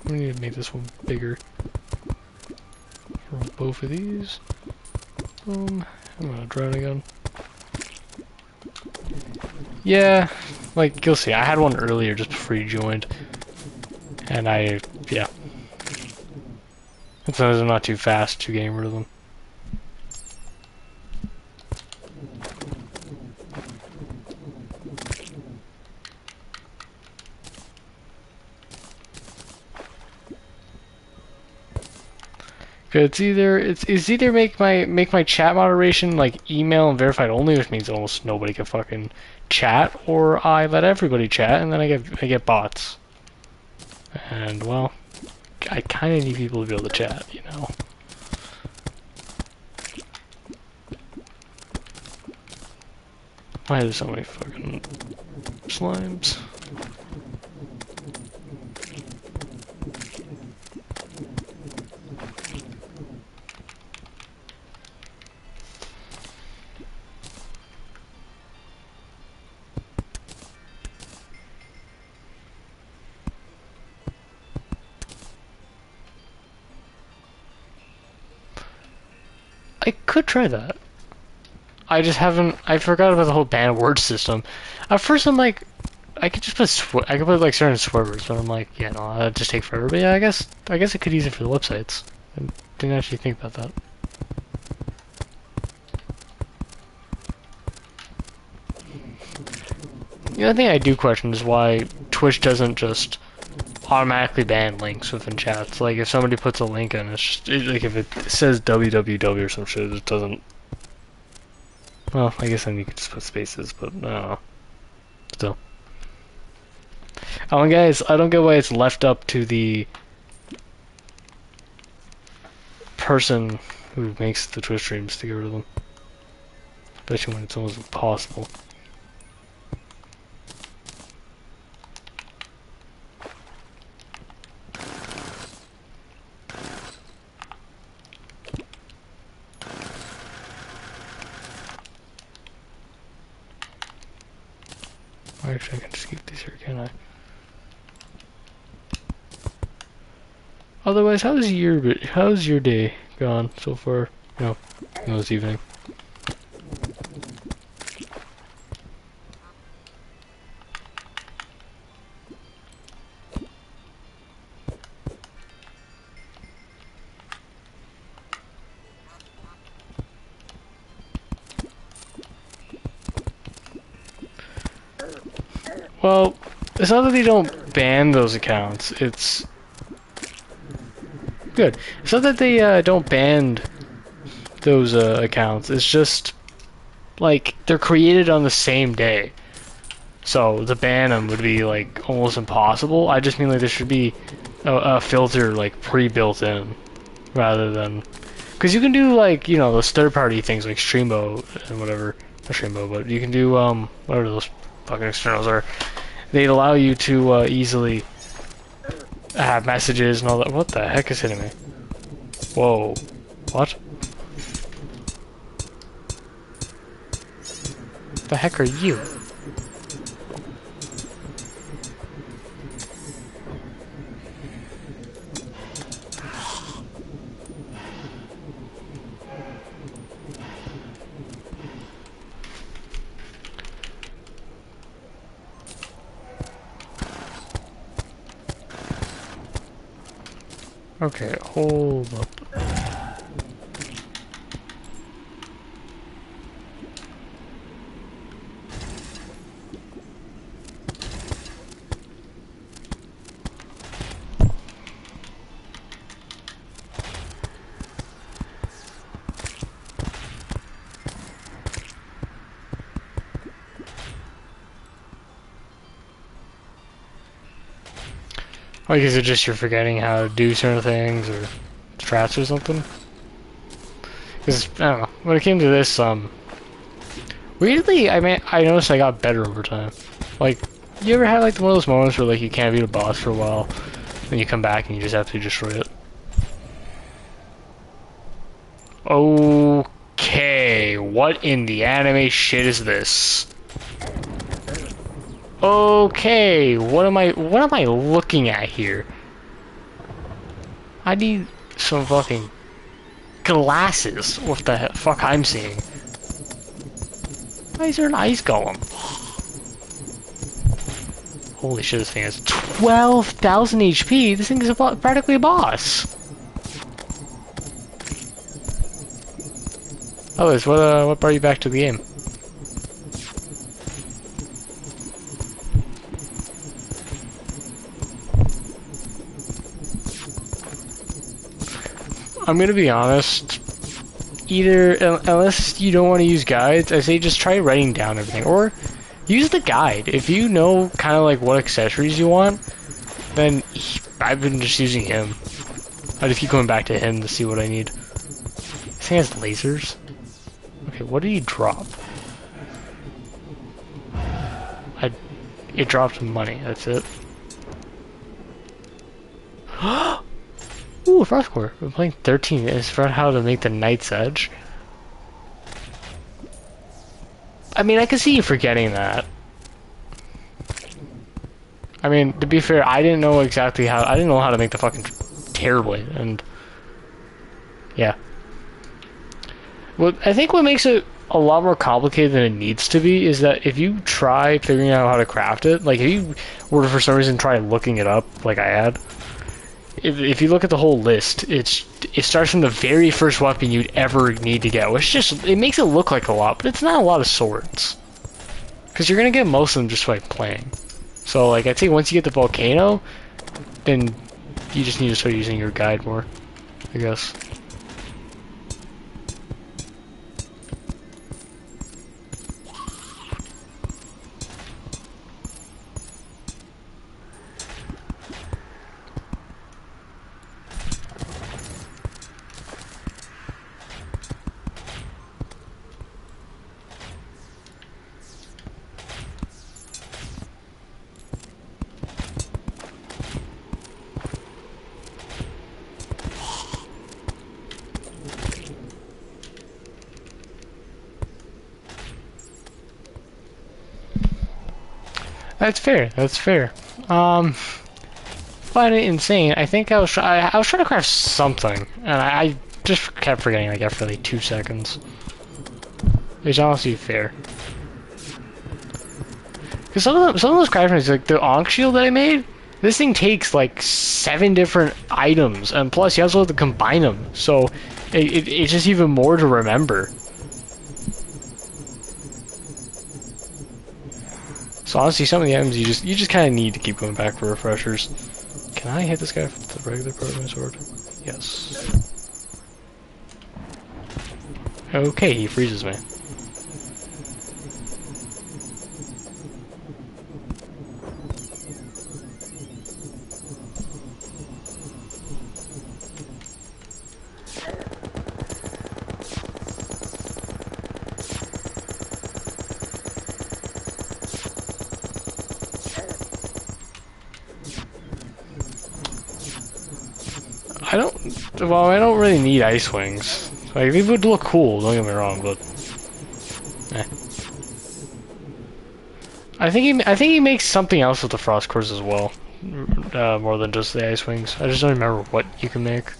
We need to make this one bigger for both of these. Boom. I'm gonna drown again. Yeah, like you'll see. I had one earlier just before you joined, and yeah. As long as I'm not too fast to getting rid of them. It's either make my chat moderation like email and verified only, which means almost nobody can fucking chat, or I let everybody chat and then I get bots. And well, I kind of need people to be able to chat, you know. Why are there so many fucking slimes? I could try that. I just haven't. I forgot about the whole ban word system. At first, I'm like, I could just put I could put like certain swear words, but I'm like, yeah, no, that'd just take forever. But yeah, I guess I could use it for the websites. I didn't actually think about that. The other thing I do question is why Twitch doesn't just automatically ban links within chats. Like if somebody puts a link in, it's just like if it says www or some shit, it doesn't. Well, I guess then you could just put spaces, but I don't know. Still. Oh, and guys, I don't get why it's left up to the person who makes the Twitch streams to get rid of them. Especially when it's almost impossible. Actually, I can just keep these here, can't I? Otherwise, how's your day gone so far? No, this evening. Well, it's not that they don't ban those accounts. It's good. It's not that they don't ban those accounts. It's just like they're created on the same day, so to ban them would be like almost impossible. I just mean like there should be a filter like pre-built in, rather than because you can do like those third-party things like Streambo and whatever. Not Streambo, but you can do whatever those fucking externals are. They allow you to easily have messages and all that. What the heck is hitting me? Whoa. What? The heck are you? Okay, hold up. Like, is it just you're forgetting how to do certain things, or strats or something? Because, I don't know, when it came to this, weirdly, I noticed I got better over time. Like, you ever had, like, one of those moments where, like, you can't beat a boss for a while, then you come back and you just absolutely destroy it? Okay, what in the anime shit is this? Okay, what am I looking at here? I need some fucking glasses. What the fuck I'm seeing? Why is there an ice golem? Holy shit, this thing has 12,000 HP. This thing is practically a boss. Oh, Liz, what brought you back to the game? I'm gonna be honest, unless you don't want to use guides, I say just try writing down everything, or use the guide. If you know kind of like what accessories you want, then I've been just using him. I just keep going back to him to see what I need. This thing has lasers? Okay, what did he drop? it dropped money. That's it. Ooh, frost core. We're playing 13. It's for how to make the Night's Edge. I mean, I can see you forgetting that. I mean, to be fair, I didn't know exactly how. I didn't know how to make the fucking Terror Blade, and yeah. Well, I think what makes it a lot more complicated than it needs to be is that if you try figuring out how to craft it, like if you were to for some reason try looking it up, like I had, if you look at the whole list, it starts from the very first weapon you'd ever need to get, which just it makes it look like a lot, but it's not a lot of swords, because you're gonna get most of them just by playing. So like I'd say once you get the volcano, then you just need to start using your guide more, I guess. That's fair. That's fair. Find it insane. I think I was trying to craft something, and I just kept forgetting like after like 2 seconds. It's honestly fair. Because some of those crafting, like the Ankh shield that I made, this thing takes like 7 different items, and plus you also have to combine them. So it's just even more to remember. So honestly, some of the items you just kind of need to keep going back for refreshers. Can I hit this guy with the regular program sword? Yes. Okay, he freezes me. I don't really need ice wings. Like, these would look cool, don't get me wrong, but eh. I think he makes something else with the frost cores as well, more than just the ice wings. I just don't remember what you can make.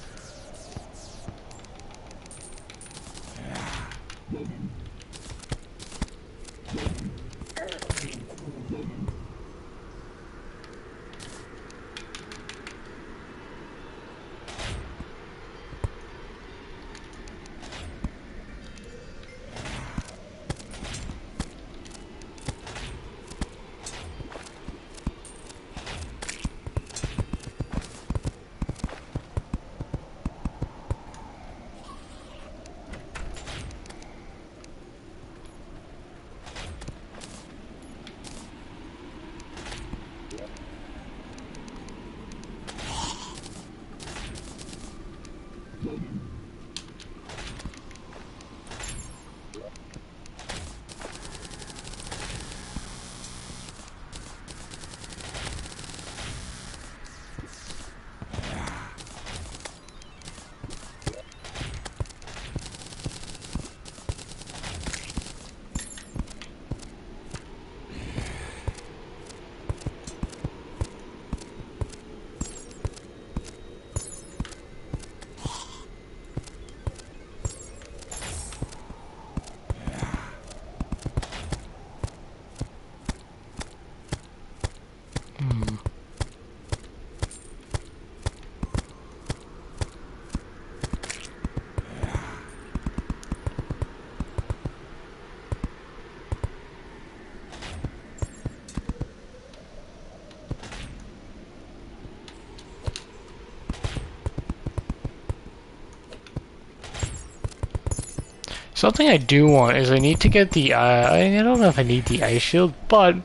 Something I do want is I need to get the, I don't know if I need the ice shield, but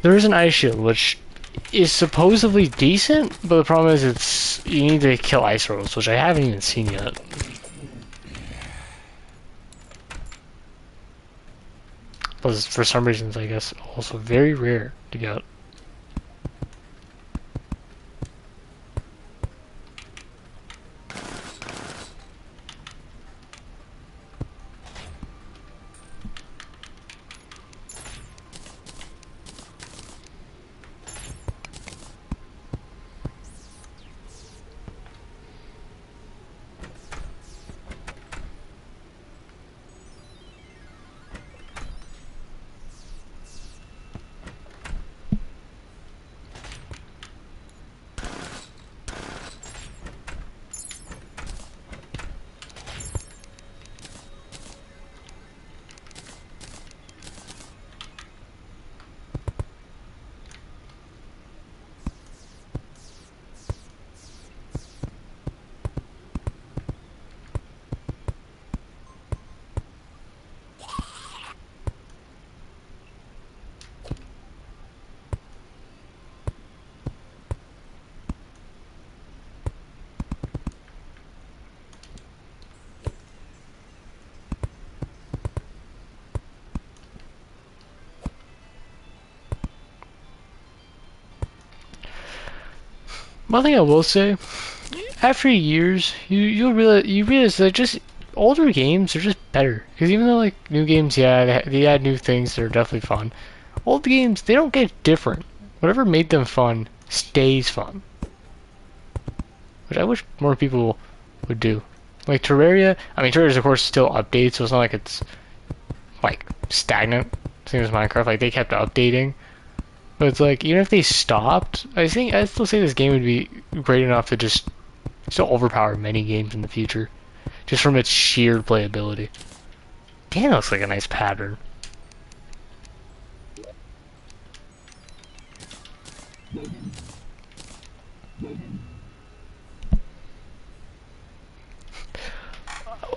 there is an ice shield which is supposedly decent, but the problem is you need to kill ice rolls, which I haven't even seen yet. was for some reasons, I guess, also very rare to get. One thing I will say, after years, you realize that just older games are just better. Because even though like new games, yeah, they add new things that are definitely fun. Old games, they don't get different. Whatever made them fun stays fun, which I wish more people would do. Like Terraria, I mean Terraria's of course still updates, so it's not like it's like stagnant. Same as Minecraft, like they kept updating. But it's like, even if they stopped, I still say this game would be great enough to just still overpower many games in the future. Just from its sheer playability. Damn, that looks like a nice pattern.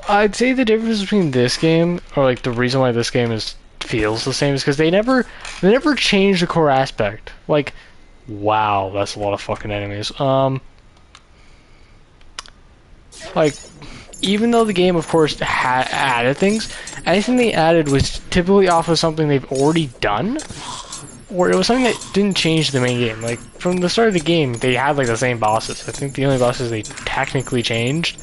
I'd say the difference between this game, or like the reason why this game feels the same, is because they never changed the core aspect. Like, wow, that's a lot of fucking enemies. Like, even though the game, of course, had added things, anything they added was typically off of something they've already done, or it was something that didn't change the main game. Like, from the start of the game, they had like the same bosses. I think the only bosses they technically changed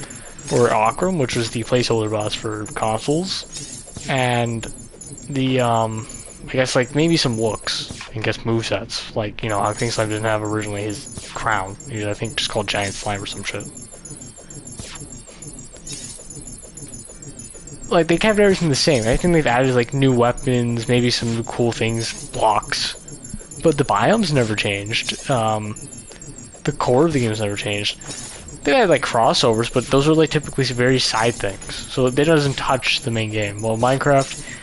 were Akram, which was the placeholder boss for consoles, and the I guess like maybe some looks, I guess movesets, like, you know, how King Slime didn't have originally his crown. He was, I think, just called Giant Slime or some shit. Like, they kept everything the same. I think they've added like new weapons, maybe some new cool things, blocks, but the biomes never changed. The core of the game's never changed. They had like crossovers, but those are like typically very side things, so it doesn't touch the main game. Well, Minecraft,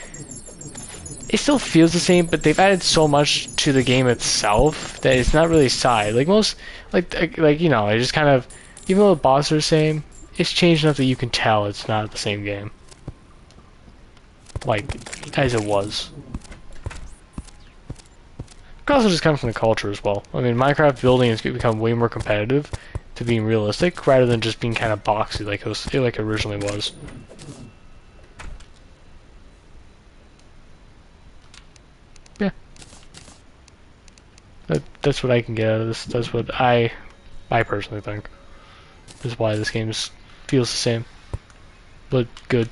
it still feels the same, but they've added so much to the game itself that it's not really side. Like most, like you know, it just kind of, even though the bosses are the same, it's changed enough that you can tell it's not the same game, like as it was. It could also just come from the culture as well. I mean, Minecraft building has become way more competitive to being realistic, rather than just being kind of boxy like it originally was. Yeah, that's what I can get out of this. That's what I personally think is why this game feels the same, but good.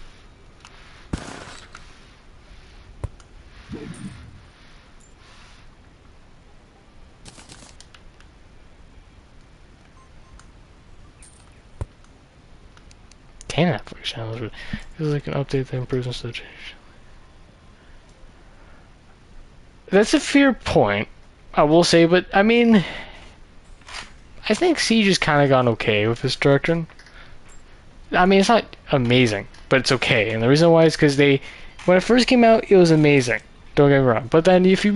Can Netflix channels? It feels like an update that improves instead of change. That's a fair point, I will say, but I mean, I think Siege has kind of gone okay with this direction. I mean, it's not amazing, but it's okay, and the reason why is because when it first came out, it was amazing. Don't get me wrong, but then if you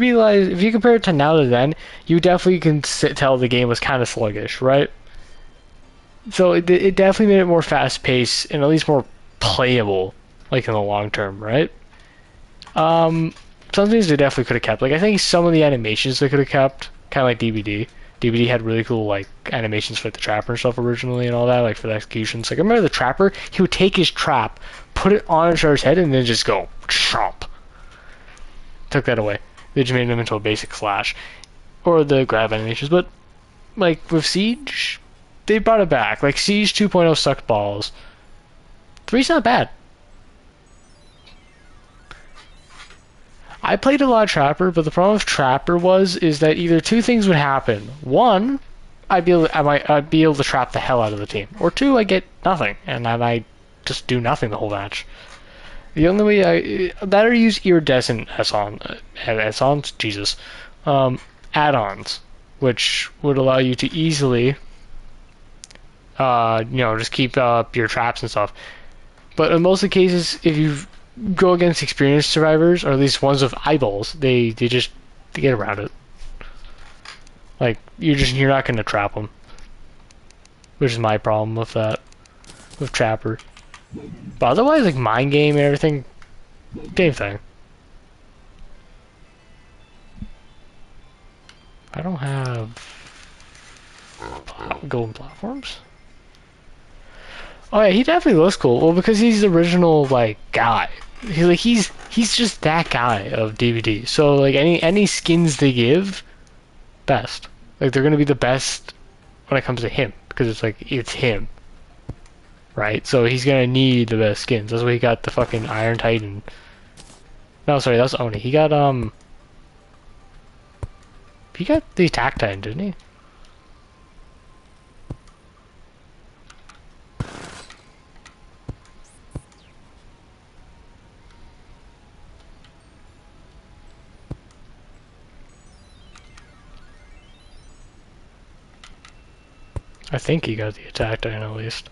compare it to now to then, you definitely can tell the game was kind of sluggish, right? So it definitely made it more fast-paced and at least more playable, like in the long term, right? Some things they definitely could have kept. Like, I think some of the animations they could have kept, kind of like DBD. DBD had really cool like animations for like, the trapper and stuff originally and all that, like for the executions. Like, I remember the trapper, he would take his trap, put it on Uncharted's head, and then just go chomp. took that away. They just made them into a basic slash or the grab animations. But like with Siege, they brought it back. Like Siege 2.0 sucked balls. 3's not bad. I played a lot of Trapper, but the problem with Trapper is that either two things would happen. One, I'd be able to trap the hell out of the team, or two, I get nothing, and I might just do nothing the whole match. The only way I better use iridescent add-ons, Jesus, add-ons, which would allow you to easily, just keep up your traps and stuff. But in most of the cases, if you go against experienced survivors, or at least ones with eyeballs, they get around it. Like you're not gonna trap them, which is my problem with that, with Trapper. But otherwise, like mind game and everything, same thing. I don't have golden platforms. Oh yeah, he definitely looks cool. Well, because he's the original like guy. He's just that guy of DVD. So like any skins they give, best. Like they're gonna be the best when it comes to him because it's him, right? So he's gonna need the best skins. That's why he got the fucking Iron Titan. No, sorry, that's Oni. He got the Attack Titan, didn't he? I think he got the Attack Titan at least.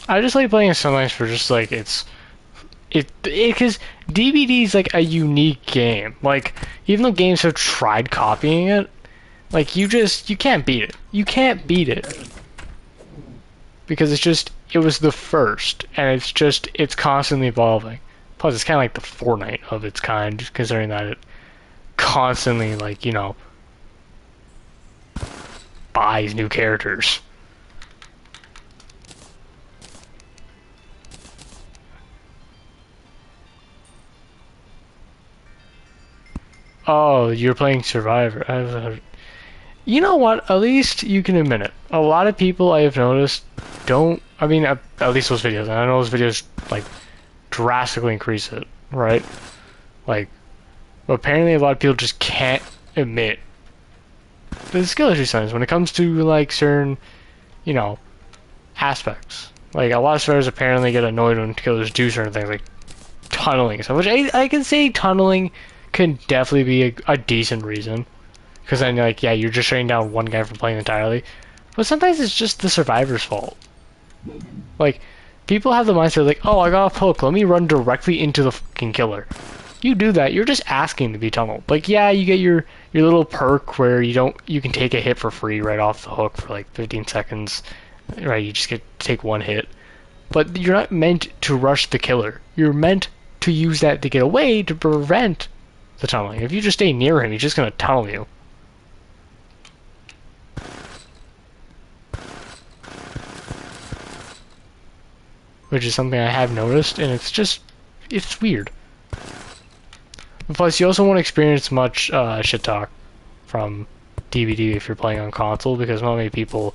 I just like playing it sometimes for just like because DBD is like a unique game. Like even though games have tried copying it, like you can't beat it. You can't beat it because it was the first, and it's constantly evolving. Plus, it's kind of like the Fortnite of its kind, considering that it constantly buys new characters. Oh, you're playing Survivor. You know what? At least you can admit it. A lot of people I have noticed don't. I mean, at least those videos. And I know those videos like drastically increase it, right? Like, apparently a lot of people just can't admit the skill issue sometimes when it comes to like certain, aspects. Like a lot of survivors apparently get annoyed when killers do certain things, like tunneling and stuff. Which I can say tunneling can definitely be a decent reason. Because then, like, yeah, you're just shutting down one guy from playing entirely. But sometimes it's just the survivor's fault. Like, people have the mindset like, oh, I got a hook, let me run directly into the fucking killer. You do that, you're just asking to be tunneled. Like, yeah, you get your little perk where you can take a hit for free right off the hook for like 15 seconds. Right, you just get to take one hit. But you're not meant to rush the killer. You're meant to use that to get away to prevent the tunneling. If you just stay near him, he's just gonna tunnel you. Which is something I have noticed, and it's weird. Plus, you also won't experience much shit talk from DVD if you're playing on console, because not many people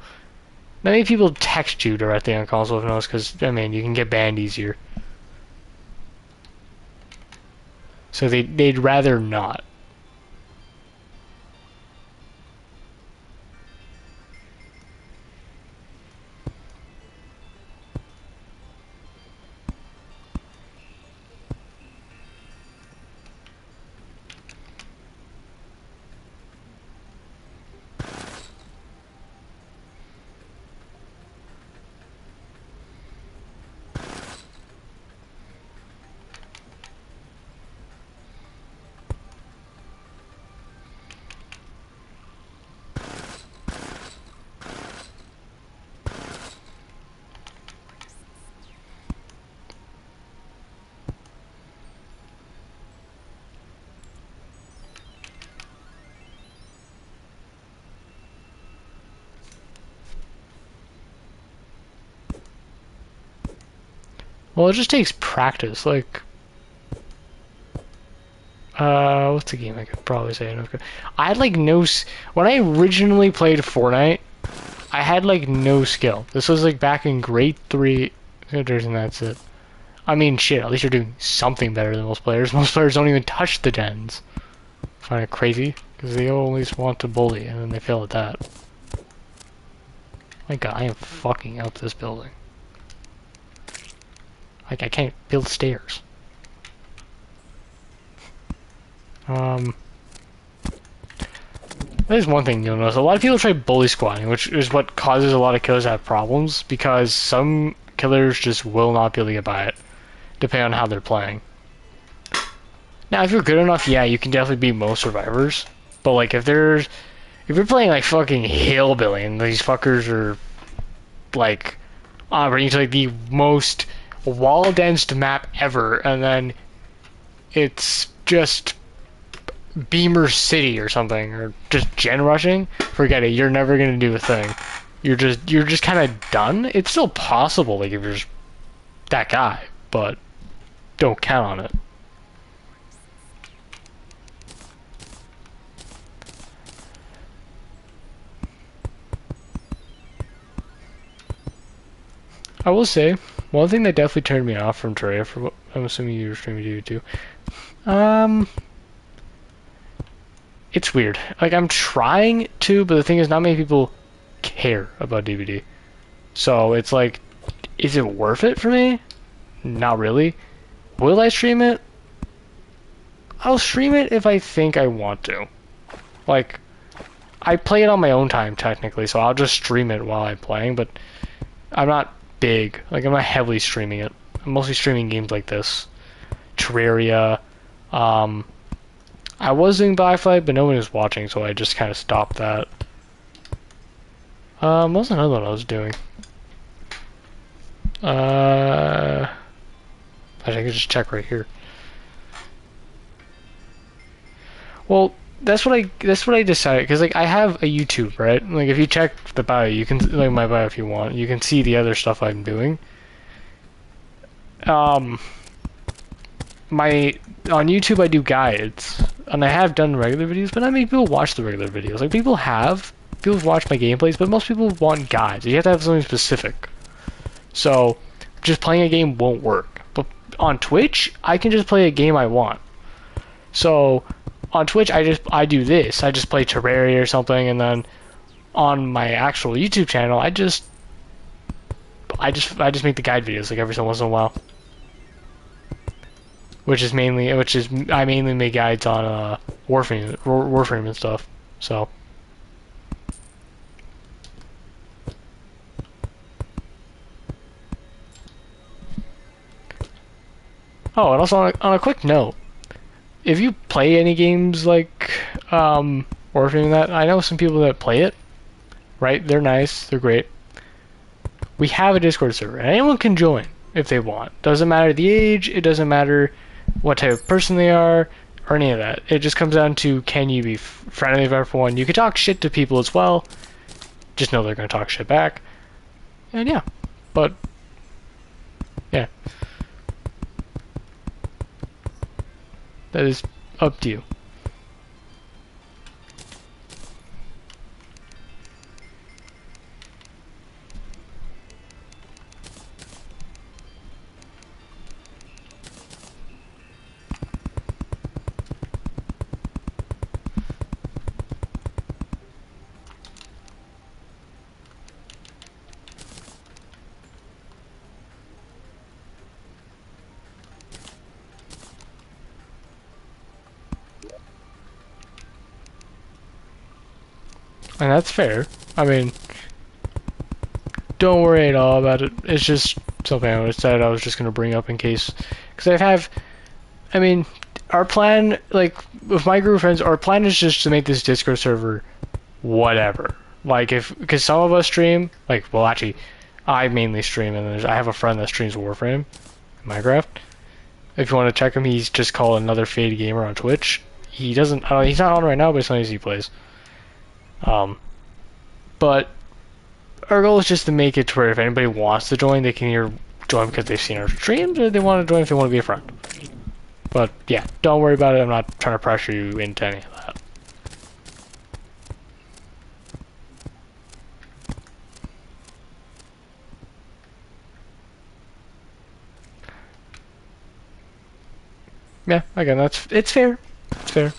text you directly on console, if you notice, because, I mean, you can get banned easier. So they'd rather not. Well, it just takes practice. Like, what's a game I could probably say? I had like no. When I originally played Fortnite, I had like no skill. This was like back in grade 3. And that's it. I mean, shit. At least you're doing something better than most players. Most players don't even touch the gens. I find it crazy because they always want to bully, and then they fail at that. My God, I am fucking up this building. Like, I can't build stairs. There's one thing you'll notice. A lot of people try bully squatting, which is what causes a lot of killers to have problems, because some killers just will not be able to get by it, depending on how they're playing. Now, if you're good enough, yeah, you can definitely beat most survivors. But, like, if you're playing, like, fucking Hillbilly, and these fuckers are, like, operating to, like, the most wall-densed map ever, and then it's just Beamer City or something, or just gen rushing, forget it. You're never gonna do a thing. You're just kind of done. It's still possible, like if you're just that guy, but don't count on it. I will say one thing that definitely turned me off from Terraria, for what I'm assuming you were streaming to too. It's weird. Like, I'm trying to, but the thing is, not many people care about DVD. So it's like, is it worth it for me? Not really. Will I stream it? I'll stream it if I think I want to. Like, I play it on my own time, technically, so I'll just stream it while I'm playing, but I'm not big. Like, I'm not heavily streaming it. I'm mostly streaming games like this. Terraria, I was doing Firefly, but no one was watching, so I just kind of stopped that. What was another one I was doing? I could just check right here. Well, that's what I decided, because like I have a YouTube, right? Like if you check the bio, you can like my bio if you want. You can see the other stuff I'm doing. My on YouTube I do guides, and I have done regular videos, but not many people watch the regular videos. Like people watch my gameplays, but most people want guides. You have to have something specific. So just playing a game won't work. But on Twitch, I can just play a game I want. So on Twitch, I do this. I just play Terraria or something, and then on my actual YouTube channel, I just make the guide videos like every so once in a while. I mainly make guides on Warframe and stuff. So. Oh, and also on a quick note, if you play any games like Warframe and that, I know some people that play it. Right? They're nice. They're great. We have a Discord server, and anyone can join if they want. Doesn't matter the age. It doesn't matter what type of person they are, or any of that. It just comes down to, can you be friendly with everyone? You can talk shit to people as well. Just know they're going to talk shit back. And yeah. But, yeah. That is up to you. And that's fair. I mean, don't worry at all about it. It's just something I decided I was just going to bring up in case. Because I mean, our plan, like, with my group of friends, our plan is just to make this Discord server whatever. Like, because some of us stream, like, well, actually, I mainly stream, and I have a friend that streams Warframe, Minecraft. If you want to check him, he's just called Another Fade Gamer on Twitch. He's not on right now, but sometimes he plays. But our goal is just to make it to where if anybody wants to join, they can either join because they've seen our streams, or they want to join if they want to be a friend. But yeah, don't worry about it. I'm not trying to pressure you into any of that. Yeah, again, it's fair. It's fair.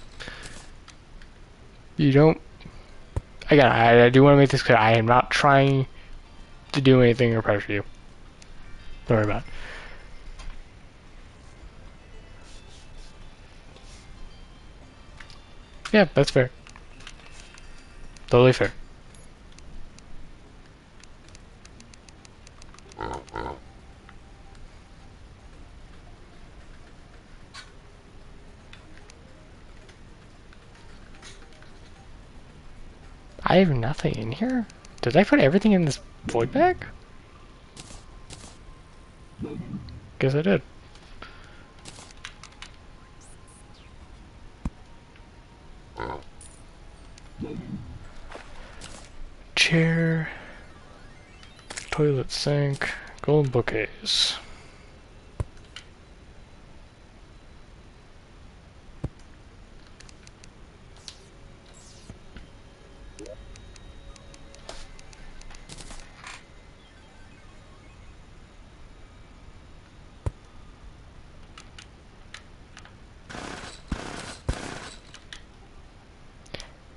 You don't. Again, I do want to make this clear. I am not trying to do anything or pressure you. Don't worry about it. Yeah, that's fair. Totally fair. I have nothing in here? Did I put everything in this void bag? Guess I did. Chair. Toilet sink. Golden bookcase.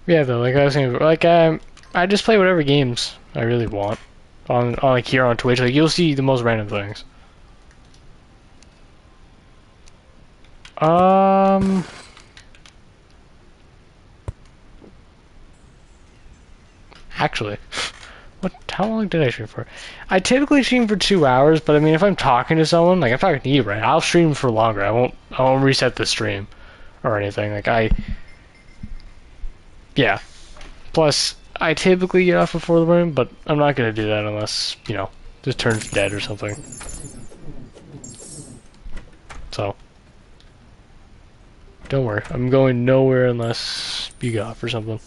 Yeah, though, like I was saying, like I just play whatever games I really want on like here on Twitch. Like you'll see the most random things. Um, actually, what? How long did I stream for? I typically stream for 2 hours, but I mean, if I'm talking to someone, like I'm talking to you, right? I'll stream for longer. I won't reset the stream or anything. Yeah. Plus, I typically get off before the room, but I'm not gonna do that unless, you know, just turns dead or something. So, don't worry. I'm going nowhere unless you get off or something.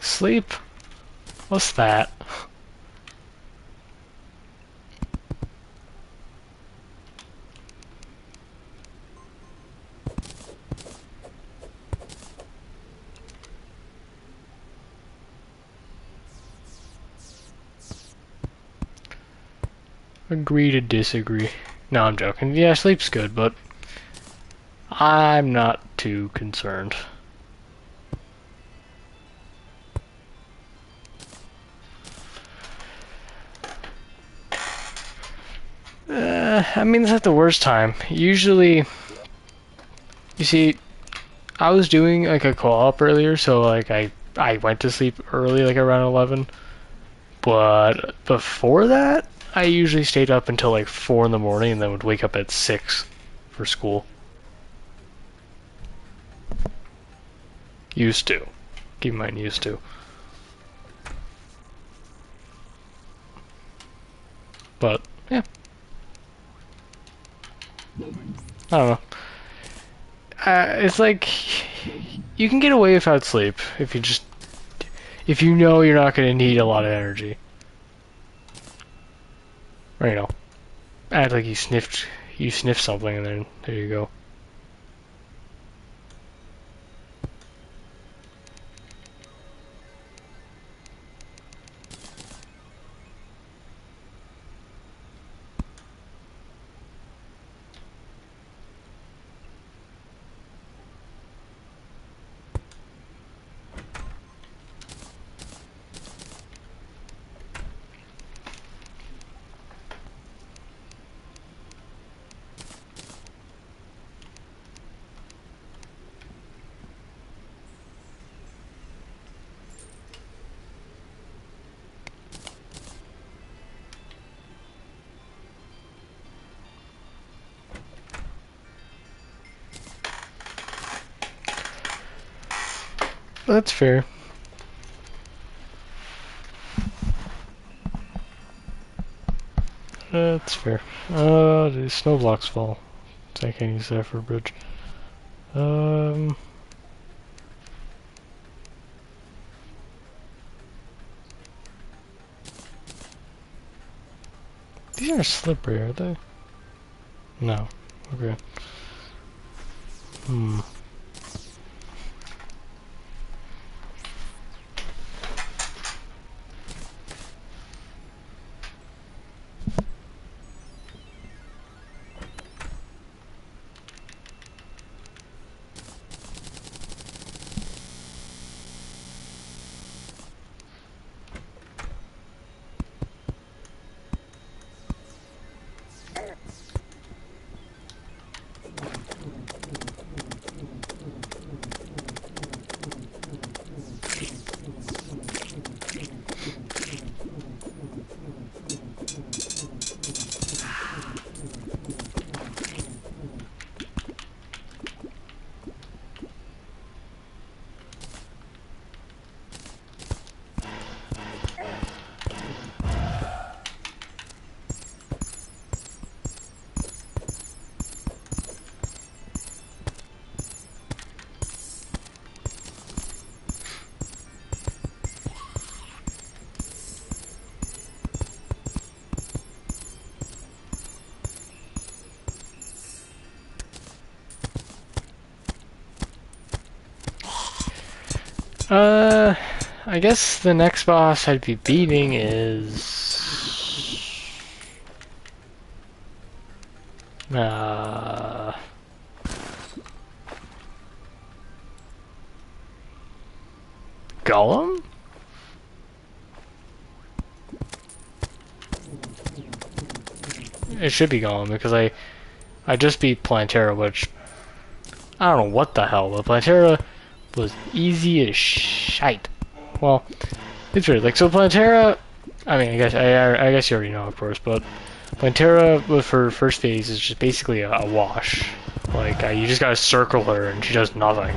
Sleep? What's that? Agree to disagree. No, I'm joking. Yeah, sleep's good, but I'm not too concerned. I mean, it's not the worst time. Usually, you see, I was doing like a co-op earlier, so like I went to sleep early, like around 11. But before that, I usually stayed up until like 4 in the morning, and then would wake up at 6 for school. Used to. Keep in mind, used to. But yeah, I don't know. It's like you can get away without sleep if you know you're not going to need a lot of energy. Or, you know, act like you sniffed something and then there you go. That's fair. That's fair. The snow blocks fall. So I can't use that for a bridge. These aren't slippery, are they? No. Okay. Hmm. I guess the next boss I'd be beating is... Golem? It should be Golem, because I just beat Plantera, which... I don't know what the hell, but Plantera was easy as shite. Well, it's weird. Like, so Plantera, I mean, I guess you already know, of course, but Plantera with her first phase is just basically a wash. Like, you just gotta circle her and she does nothing.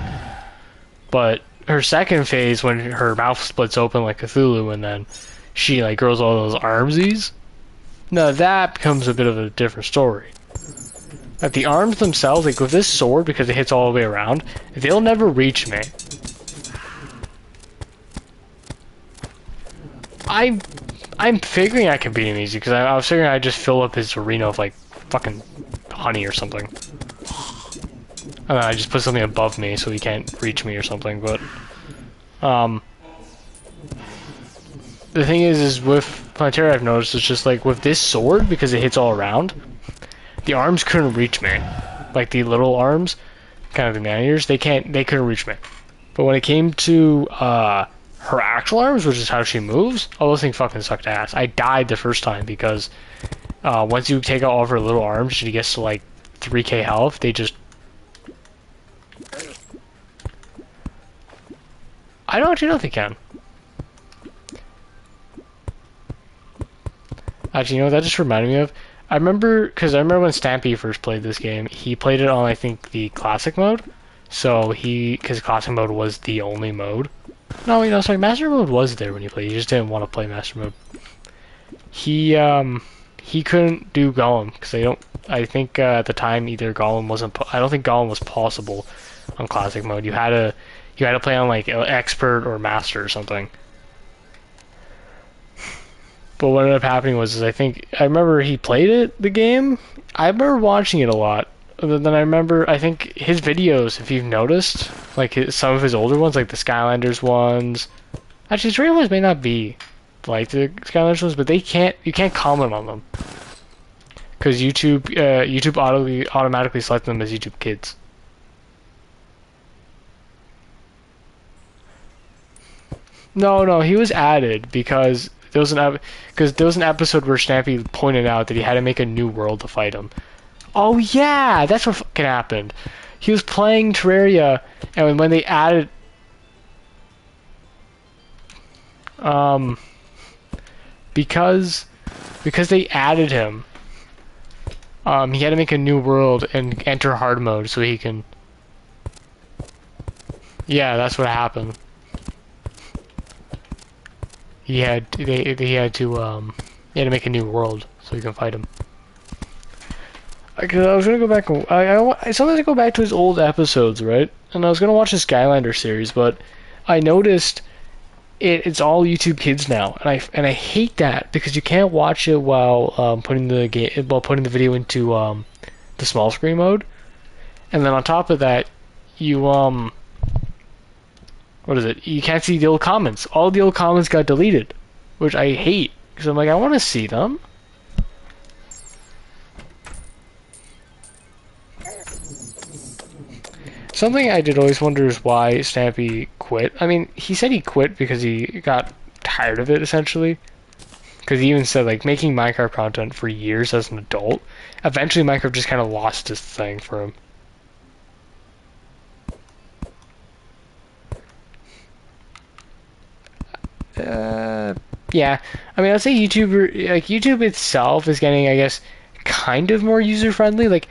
But her second phase, when her mouth splits open like Cthulhu and then she, like, grows all those armsies, now that becomes a bit of a different story. Like, the arms themselves, like, with this sword, because it hits all the way around, they'll never reach me. I'm figuring I can beat him easy, because I was figuring I'd just fill up his arena with, like, fucking honey or something. I don't know, I just put something above me so he can't reach me or something, but... the thing is with Plantera I've noticed, it's just, like, with this sword, because it hits all around, the arms couldn't reach me. Like, the little arms, kind of the man-eaters, they couldn't reach me. But when it came to, her actual arms, which is how she moves, oh, those things fucking sucked ass. I died the first time because once you take out all of her little arms, she gets to like 3k health, they just... I don't actually know if they can. Actually, you know what that just reminded me of? I remember when Stampy first played this game, he played it on, I think, the classic mode. So because classic mode was the only mode. No, you know, sorry, Master Mode was there when you played. You just didn't want to play Master Mode. He couldn't do Golem because I think at the time either Golem wasn't. I don't think Golem was possible on Classic Mode. You had to play on like Expert or Master or something. But what ended up happening was I remember he played the game. I remember watching it a lot. But then I think his videos, if you've noticed, like some of his older ones, like the Skylanders ones. Actually, his ones may not be like the Skylanders ones, but you can't comment on them because YouTube automatically select them as YouTube Kids. No, he was added because there was an episode where Stampy pointed out that he had to make a new world to fight him. Oh yeah, that's what fucking happened. He was playing Terraria, and when they added, because they added him, he had to make a new world and enter hard mode so he can. Yeah, that's what happened. he had to make a new world so you can fight him. Cause I was gonna go back. I sometimes go back to his old episodes, right? And I was gonna watch the Skylander series, but I noticed it's all YouTube Kids now, and I hate that because you can't watch it while putting the video into the small screen mode, and then on top of that, you what is it? You can't see the old comments. All the old comments got deleted, which I hate because I'm like I want to see them. Something I did always wonder is why Stampy quit. I mean, he said he quit because he got tired of it, essentially. Because he even said, like, making Minecraft content for years as an adult, eventually Minecraft just kind of lost its thing for him. Yeah. I mean, I'd say YouTube itself is getting, I guess, kind of more user-friendly. Like,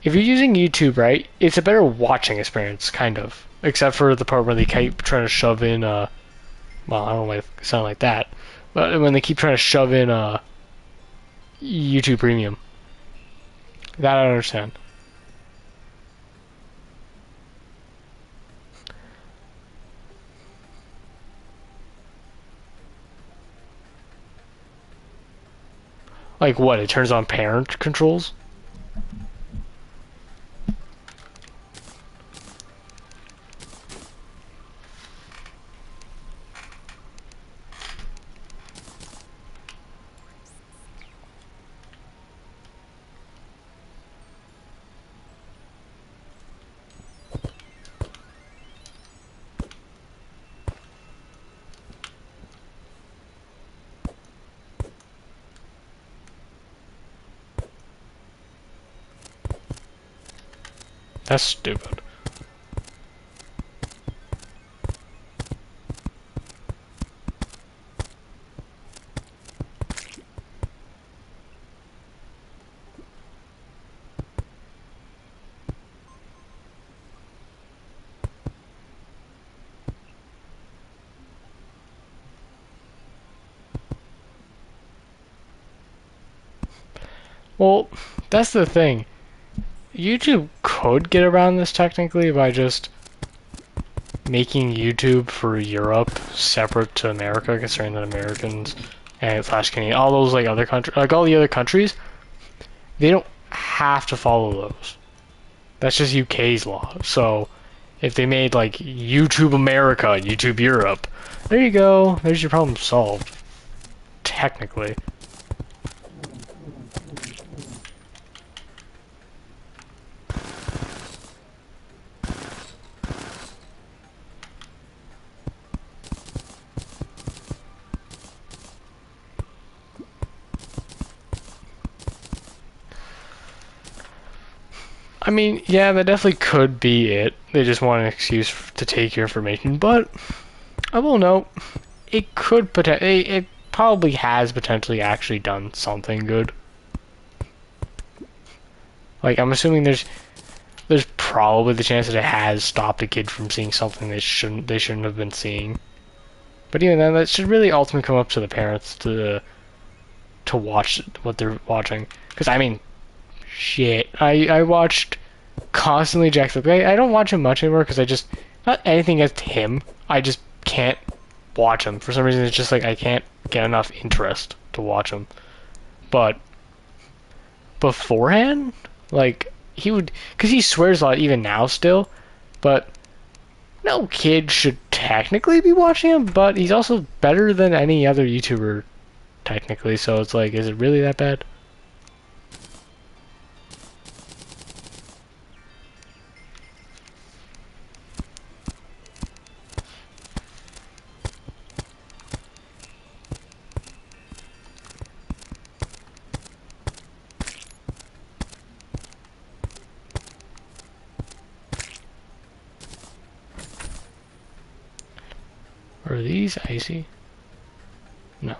if you're using YouTube, right, it's a better watching experience, kind of. Except for the part where they keep trying to shove in, well, I don't know why it sound like that. But when they keep trying to shove in, YouTube Premium. That I don't understand. Like what, it turns on parent controls? That's stupid. Well, that's the thing. YouTube could get around this technically by just making YouTube for Europe separate to America, considering that Americans and slash Canadian, all those like other countries, like all the other countries, they don't have to follow those. That's just UK's law. So if they made like YouTube America, YouTube Europe, there you go. There's your problem solved. Technically. I mean, yeah, that definitely could be it. They just want an excuse to take your information, but I will note it could potentially, it probably has potentially actually done something good. Like, I'm assuming there's probably the chance that it has stopped a kid from seeing something they shouldn't have been seeing. But even then, that should really ultimately come up to the parents to watch what they're watching. Because I mean, shit, I watched constantly Jacksepticeye. I don't watch him much anymore because I just not anything against him. I just can't watch him for some reason. It's just like I can't get enough interest to watch him. But beforehand, like he would, because he swears a lot even now still. But no kid should technically be watching him. But he's also better than any other YouTuber technically. So it's like, is it really that bad? Are these icy? No.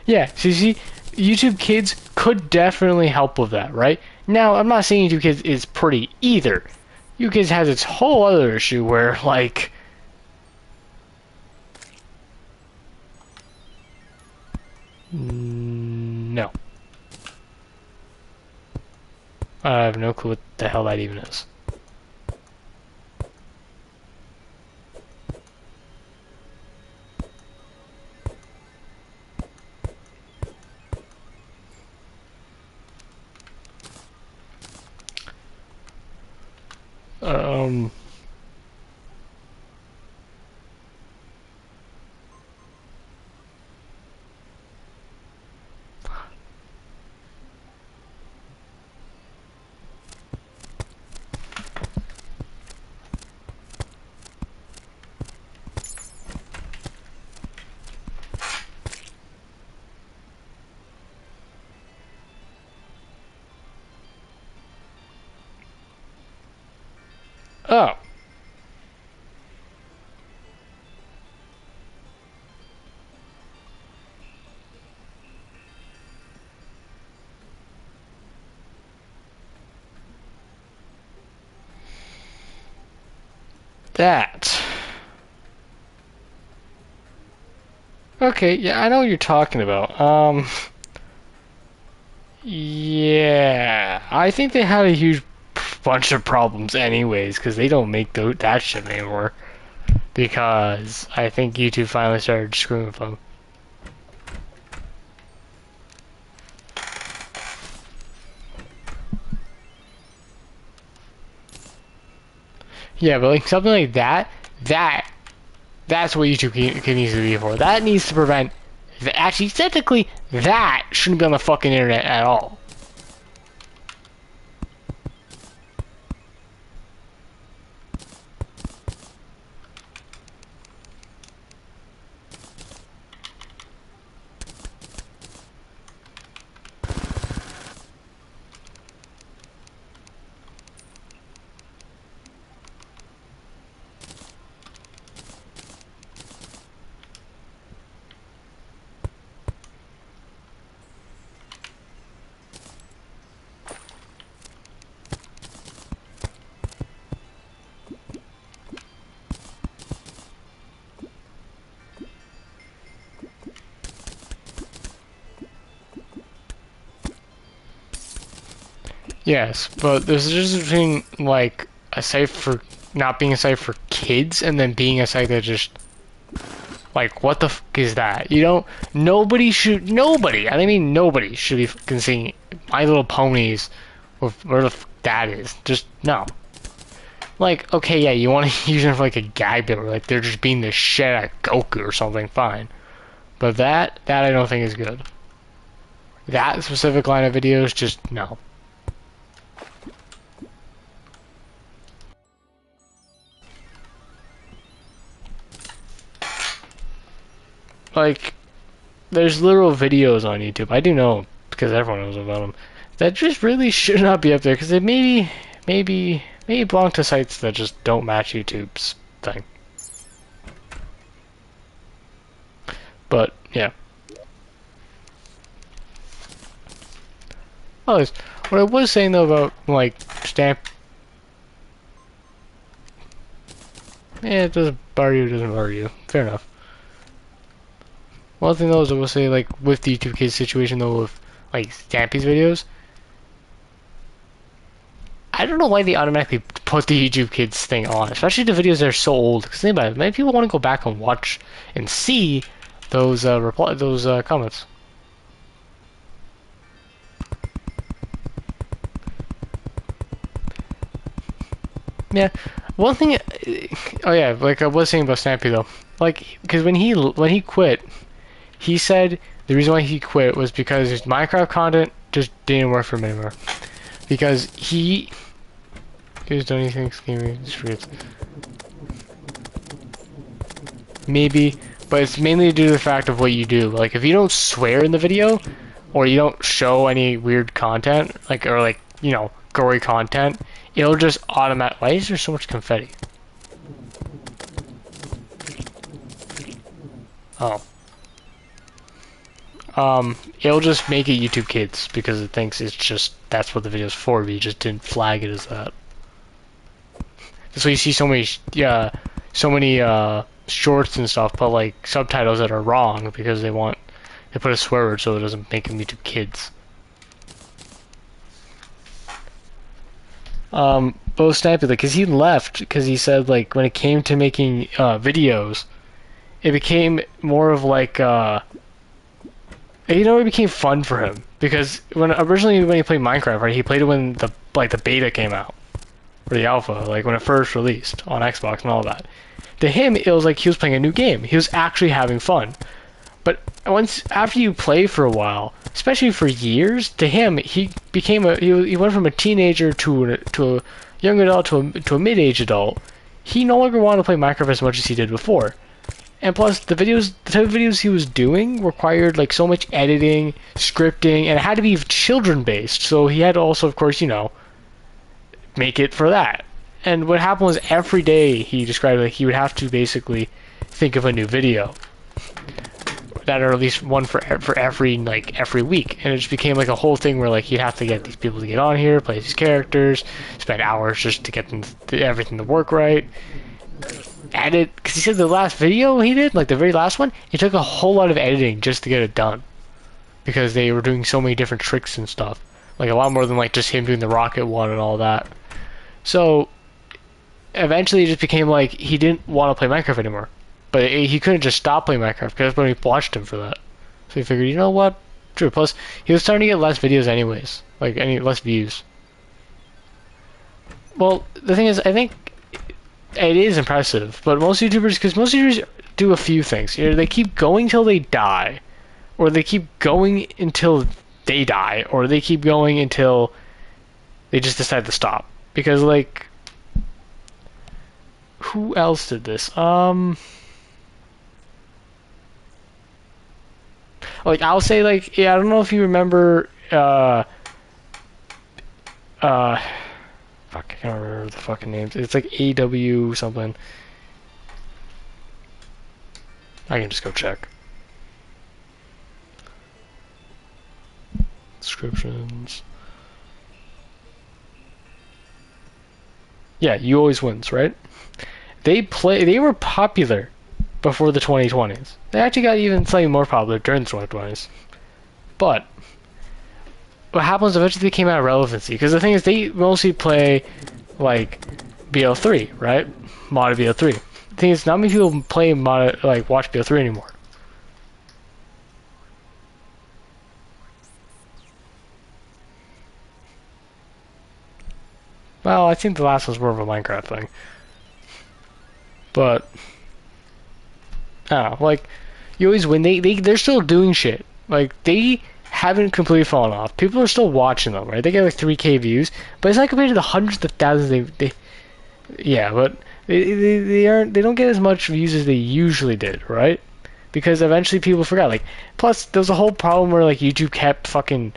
Yeah, so you see, YouTube Kids could definitely help with that, right? Now, I'm not saying YouTube Kids is pretty either, UK's has its whole other issue where, like, no. I have no clue what the hell that even is. Um, oh. That. Okay, yeah, I know what you're talking about. Yeah, I think they had a huge bunch of problems anyways, because they don't make that shit anymore. Because I think YouTube finally started screwing with them. Yeah, but like something like that's what YouTube needs to be for. That needs to prevent. Actually, technically, that shouldn't be on the fucking internet at all. Yes, but there's a difference between like a site for not being a site for kids and then being a site that just like what the fuck is that? You don't. Nobody. I mean nobody should be fucking seeing My Little Ponies with where the fuck that is. Just no. Like okay, yeah, you want to use it for like a gag bit, where like they're just being the shit at Goku or something. Fine, but that I don't think is good. That specific line of videos, just no. Like, there's literal videos on YouTube. I do know because everyone knows about them. That just really should not be up there because they maybe belong to sites that just don't match YouTube's thing. But yeah. Oh, what I was saying though about like stamp. Yeah, it doesn't bar you. It doesn't bar you. Fair enough. One thing though is I will say like with the YouTube Kids situation though with like Stampy's videos. I don't know why they automatically put the YouTube Kids thing on, especially the videos that are so old. Because think about it, many people want to go back and watch and see those comments. Yeah, one thing. Oh yeah, like I was saying about Snappy though, like because when he quit, he said the reason why he quit was because his Minecraft content just didn't work for him anymore. Because he was doing anything gaming streets. Maybe, but it's mainly due to the fact of what you do. Like if you don't swear in the video, or you don't show any weird content, like or like gory content, it'll just automatic. Why is there so much confetti? Oh. It'll just make it YouTube Kids because it thinks it's just that's what the video's for. But you just didn't flag it as that. That's why you see so many shorts and stuff, but like subtitles that are wrong because they put a swear word so it doesn't make them YouTube kids. Bo Snappy, like, cause he left because he said like when it came to making videos, it became more of like it became fun for him because when he played Minecraft, right, he played it when the beta came out or the alpha, like when it first released on Xbox and all that. To him, it was like he was playing a new game. He was actually having fun. But after you play for a while, especially for years, to him he went from a teenager to a young adult to a mid-age adult. He no longer wanted to play Minecraft as much as he did before. And plus, the type of videos he was doing required like so much editing, scripting, and it had to be children-based. So he had to also, of course, make it for that. And what happened was every day he described like he would have to basically think of a new video. That or at least one for every week, and it just became like a whole thing where like he'd have to get these people to get on here, play these characters, spend hours just to get everything to work right. Edit, because he said the last video he did, like the very last one, it took a whole lot of editing just to get it done, because they were doing so many different tricks and stuff, like a lot more than like just him doing the rocket one and all that. So eventually it just became like he didn't want to play Minecraft anymore. But he couldn't just stop playing Minecraft because everybody watched him for that. So he figured, you know what? True. Plus, he was starting to get less videos anyways. Like, less views. Well, the thing is, I think it is impressive. But most YouTubers do a few things. Either they keep going till they die. Or they keep going until they die. Or they keep going until they just decide to stop. Because, like... Who else did this? Like, I'll say, like, yeah, I don't know if you remember, fuck, I can't remember the fucking names. It's like AW something. I can just go check. Descriptions. Yeah, You Always Wins, right? They were popular before the 2020s. They actually got even slightly more popular during the 2020s. But what happens eventually they came out of relevancy, because the thing is they mostly play like BO3, right? Modded BO3. The thing is, not many people play modded, like watch BO3 anymore. Well, I think the last one's more of a Minecraft thing. But I don't know, like, You Always Win, they're still doing shit. Like, they haven't completely fallen off. People are still watching them, right? They get like 3K views, but it's not compared to the hundreds of thousands yeah, but they don't get as much views as they usually did, right? Because eventually people forgot. Like, plus there was a whole problem where like YouTube kept fucking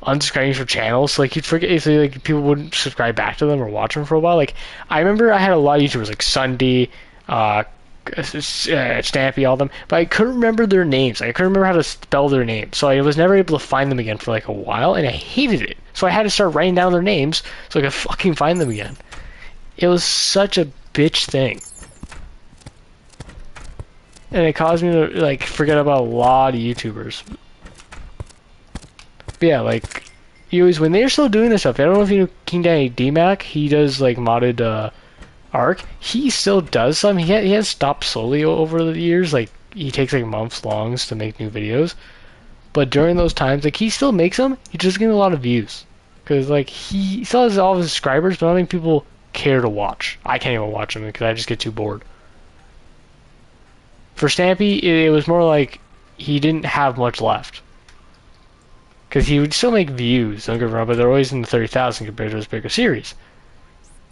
unsubscribing from channels, so like you'd forget, so like people wouldn't subscribe back to them or watch them for a while. Like, I remember I had a lot of YouTubers like Sunday, Stampy, all of them, but I couldn't remember their names. I couldn't remember how to spell their names, so I was never able to find them again for like a while, and I hated it. So I had to start writing down their names so I could fucking find them again. It was such a bitch thing, and it caused me to like forget about a lot of YouTubers. But yeah, like, You Always Win, they're still doing this stuff. I don't know if you know King Daddy DMAC. He does like modded Ark. He still does some. He has stopped slowly over the years. Like, he takes like months longs to make new videos. But during those times, like, he still makes them. He just gets a lot of views. Because like he still has all of his subscribers, but I don't think people care to watch. I can't even watch them because I just get too bored. For Stampy, it was more like he didn't have much left. Because he would still make views, don't get me wrong, but they're always in the 30,000 compared to his bigger series.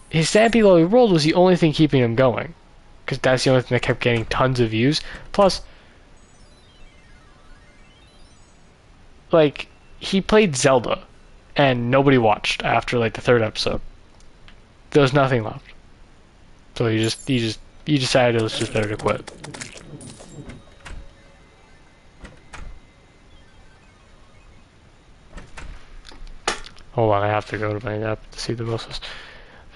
His Stampy Lolly World was the only thing keeping him going. Because that's the only thing that kept getting tons of views. Plus, like, he played Zelda, and nobody watched after, like, the third episode. There was nothing left. So he decided it was just better to quit. Hold on, I have to go to my app to see the bosses.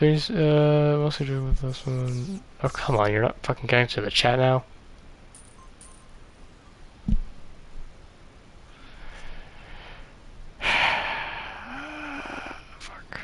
There's mostly doing with this one. Oh come on, you're not fucking getting to the chat now. Fuck.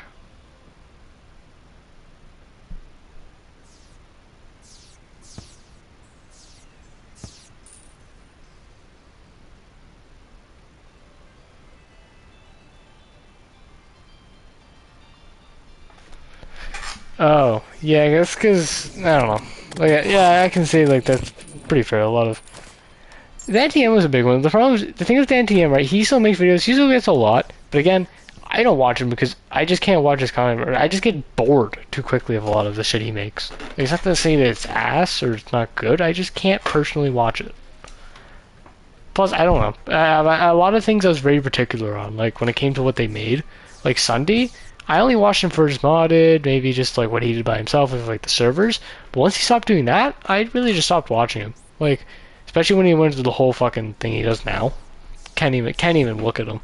Oh, yeah, I guess because I don't know. Like, yeah, I can say like that's pretty fair. A lot of the NTM was a big one. The problem is, the thing with the NTM, right? He still makes videos. He still gets a lot, but again, I don't watch him because I just can't watch his content. I just get bored too quickly of a lot of the shit he makes. It's not to say that it's ass or it's not good. I just can't personally watch it. Plus, I don't know. A lot of things I was very particular on, like when it came to what they made, like Sunday. I only watched him for his modded, maybe just like what he did by himself with like the servers. But once he stopped doing that, I really just stopped watching him. Like, especially when he went into the whole fucking thing he does now. Can't even look at him.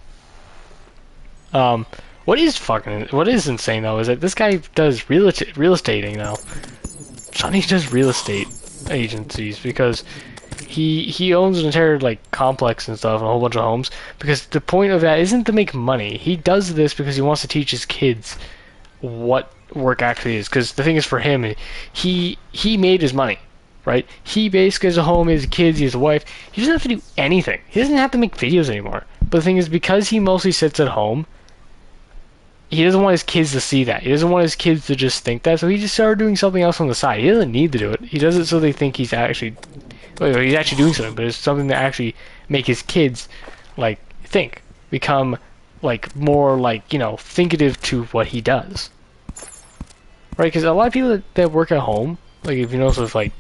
Um, what is insane though is that this guy does real estating now. Sonny does real estate agencies because he owns an entire like complex and stuff and a whole bunch of homes because the point of that isn't to make money. He does this because he wants to teach his kids what work actually is, because the thing is for him, he made his money, right? He basically has a home, he has kids, he has a wife. He doesn't have to do anything. He doesn't have to make videos anymore. But the thing is, because he mostly sits at home, he doesn't want his kids to see that. He doesn't want his kids to just think that, so he just started doing something else on the side. He doesn't need to do it. He does it so they think he's actually doing something, but it's something that actually make his kids like think, become like more like thinkative to what he does, right? Because a lot of people that work at home, like if you notice with like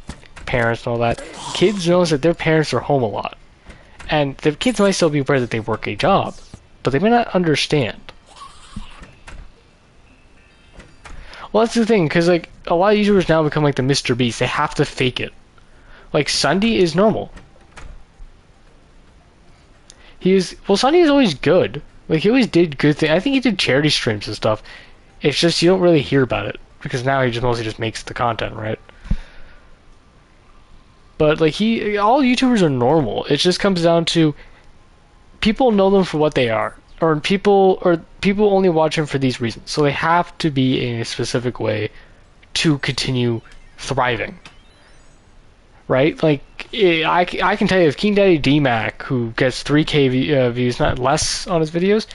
parents and all that, kids notice that their parents are home a lot, and the kids might still be aware that they work a job, but they may not understand. Well, that's the thing, because like a lot of YouTubers now become like the Mr. Beast. They have to fake it. Like Sunday is normal. Sunday is always good. Like he always did good things. I think he did charity streams and stuff. It's just you don't really hear about it because now he just mostly just makes the content, right? But like all YouTubers are normal. It just comes down to people know them for what they are, or people only watch them for these reasons. So they have to be in a specific way to continue thriving, right? Like I can tell you, if King Daddy DMac, who gets 3K views, not less, on his videos,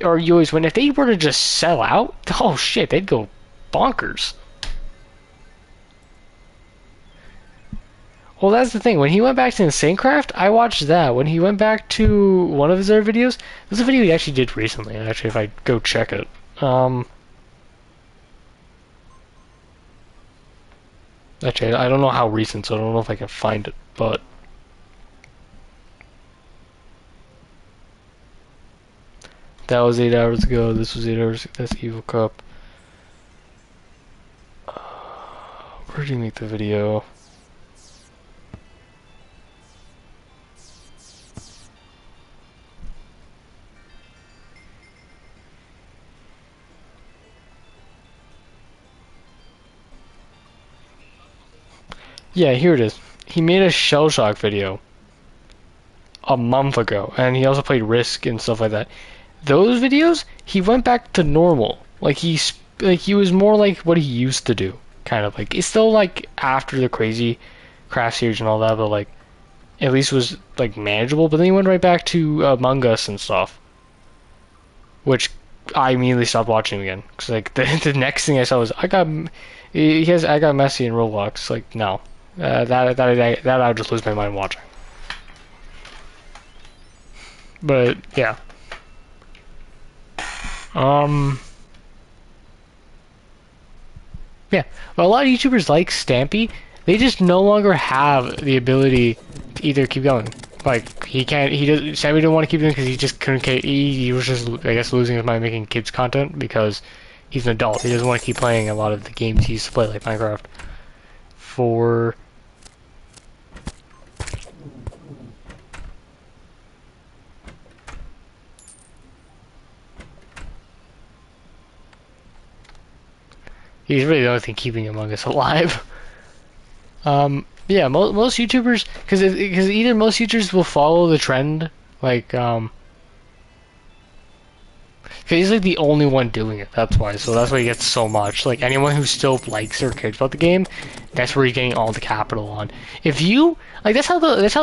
or you always win, if they were to just sell out, oh shit, they'd go bonkers. Well, that's the thing. When he went back to InsaneCraft, I watched that. When he went back to one of his other videos, this is a video he actually did recently. Actually, if I go check it, actually, I don't know how recent, so I don't know if I can find it, but that was 8 hours ago. This was 8 hours. That's Evil Cup. Where did he make the video? Yeah, here it is. He made a Shell Shock video a month ago, and he also played Risk and stuff like that. Those videos, he went back to normal. He was more like what he used to do, kind of like it's still like after the crazy craft series and all that, but like at least was like manageable. But then he went right back to Among Us and stuff, which I immediately stopped watching again because like the next thing I saw was I got Messi in Roblox. Like no, that I would just lose my mind watching. But yeah. Yeah, but a lot of YouTubers like Stampy, they just no longer have the ability to either keep going. Like he can't, he does. Stampy didn't want to keep doing because he just couldn't. He was just, I guess, losing his mind making kids content because he's an adult. He doesn't want to keep playing a lot of the games he used to play, like Minecraft. For He's really the only thing keeping Among Us alive. Yeah, most YouTubers, because either most YouTubers will follow the trend, like, because he's like the only one doing it. That's why. So that's why he gets so much. Like anyone who still likes or cares about the game, that's where you're getting all the capital on. If you like, that's how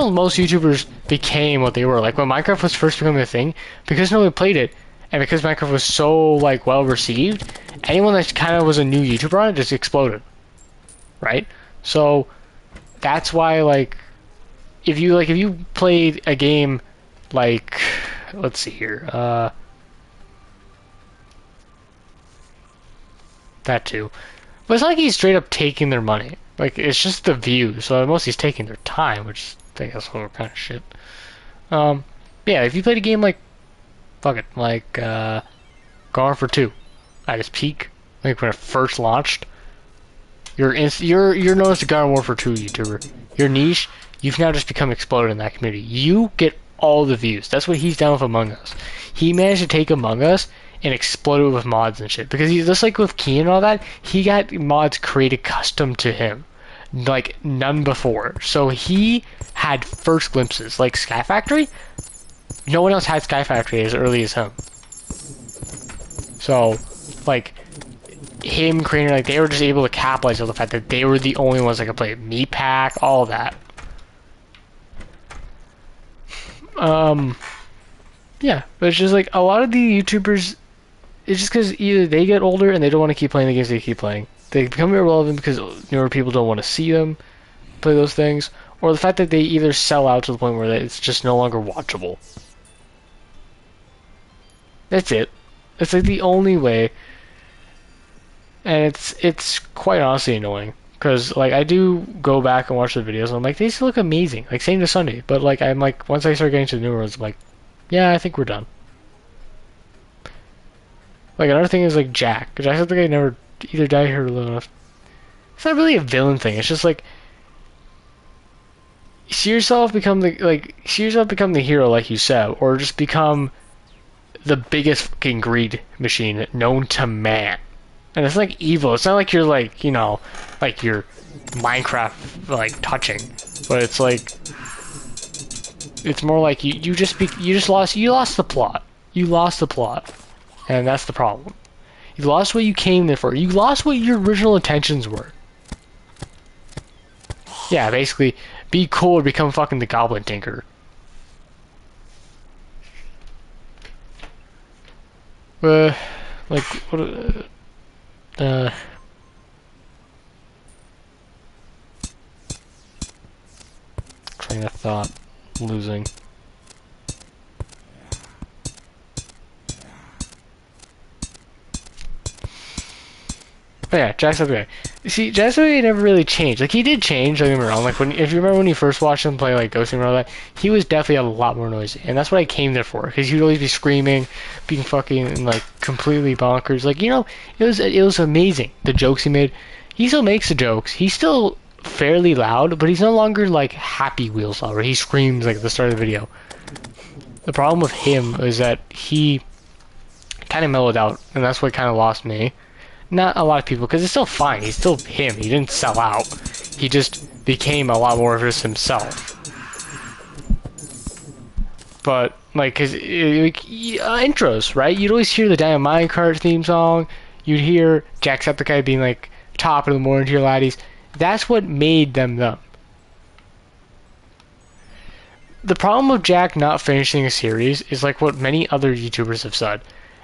most YouTubers became what they were. Like when Minecraft was first becoming a thing, because nobody played it, and because Minecraft was so like well received, anyone that kind of was a new YouTuber on it just exploded, right? So that's why if you played a game like, let's see here, that too. But it's not like he's straight up taking their money. Like, it's just the views. So most he's taking their time, which I guess is kind of shit. Yeah, if you played a game like, fuck it, like, Gone for 2 at its peak, like when it first launched, you're known as the Garden Warfare 2 YouTuber. Your niche, you've now just become exploded in that community. You get all the views. That's what he's done with Among Us. He managed to take Among Us and explode it with mods and shit. Because he's just like with Key and all that, he got mods created custom to him. Like none before. So he had first glimpses. Like Sky Factory, no one else had Sky Factory as early as him. So, like, him creating, like, they were just able to capitalize on the fact that they were the only ones that could play it. Meat Pack, all that. Yeah, but it's just like a lot of the YouTubers, it's just because either they get older and they don't want to keep playing the games they keep playing. They become irrelevant because newer people don't want to see them play those things, or the fact that they either sell out to the point where it's just no longer watchable. That's it. It's like the only way, and it's quite honestly annoying because like I do go back and watch the videos and I'm like, they still look amazing. Like same to Sunday, but like I'm like once I start getting to the newer ones, I'm like, yeah, I think we're done. Like another thing is like Jack. Jack, I think I never either died or live enough. It's not really a villain thing. It's just like see yourself become the hero, like you said, or just become the biggest fucking greed machine known to man. And it's like evil. It's not like you're like, you know, like you're Minecraft like touching, but it's like it's more like you just lost the plot. You lost the plot, and that's the problem. You lost what you came there for. You lost what your original intentions were. Yeah, basically, be cool or become fucking the Goblin Tinker. Like what? Train of thought, losing. But yeah, Jacksepticeye. See, Jacksepticeye never really changed. Like, he did change, don't get me wrong. Like, if you remember when you first watched him play, like, Ghosting and all that, he was definitely a lot more noisy. And that's what I came there for. Because he'd always be screaming, being fucking, like, completely bonkers. Like, you know, it was amazing, the jokes he made. He still makes the jokes. He's still fairly loud, but he's no longer, like, Happy Wheels loud, where he screams, like, at the start of the video. The problem with him is that he kind of mellowed out, and that's what kind of lost me. Not a lot of people, because it's still fine. He's still him. He didn't sell out. He just became a lot more of just himself. But, like, cause intros, right? You'd always hear the damn Minecraft theme song. You'd hear Jacksepticeye being, like, top of the morning to your laddies. That's what made them them. The problem with Jack not finishing a series is like what many other YouTubers have said.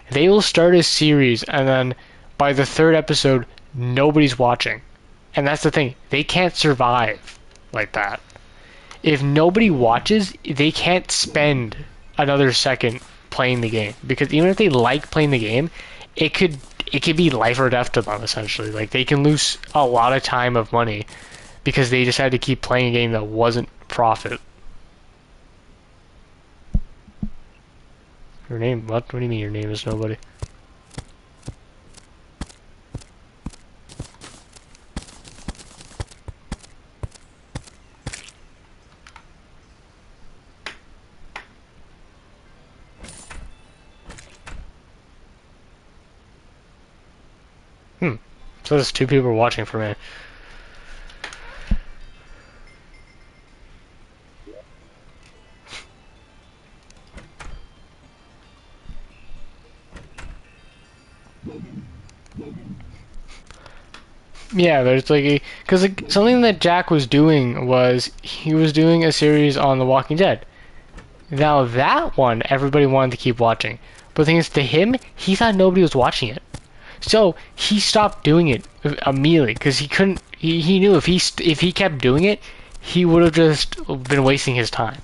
They will start a series and then by the third episode, nobody's watching. And that's the thing. They can't survive like that. If nobody watches, they can't spend another second playing the game. Because even if they like playing the game, it could be life or death to them, essentially. Like, they can lose a lot of time of money because they decided to keep playing a game that wasn't profit. Your name? What do you mean your name is nobody? So there's 2 people watching for me. Yeah, there's like because like, something that Jack was doing was he was doing a series on The Walking Dead. Now that one everybody wanted to keep watching, but the thing is, to him, he thought nobody was watching it, so he stopped doing it immediately because he couldn't. He knew if he kept doing it, he would have just been wasting his time.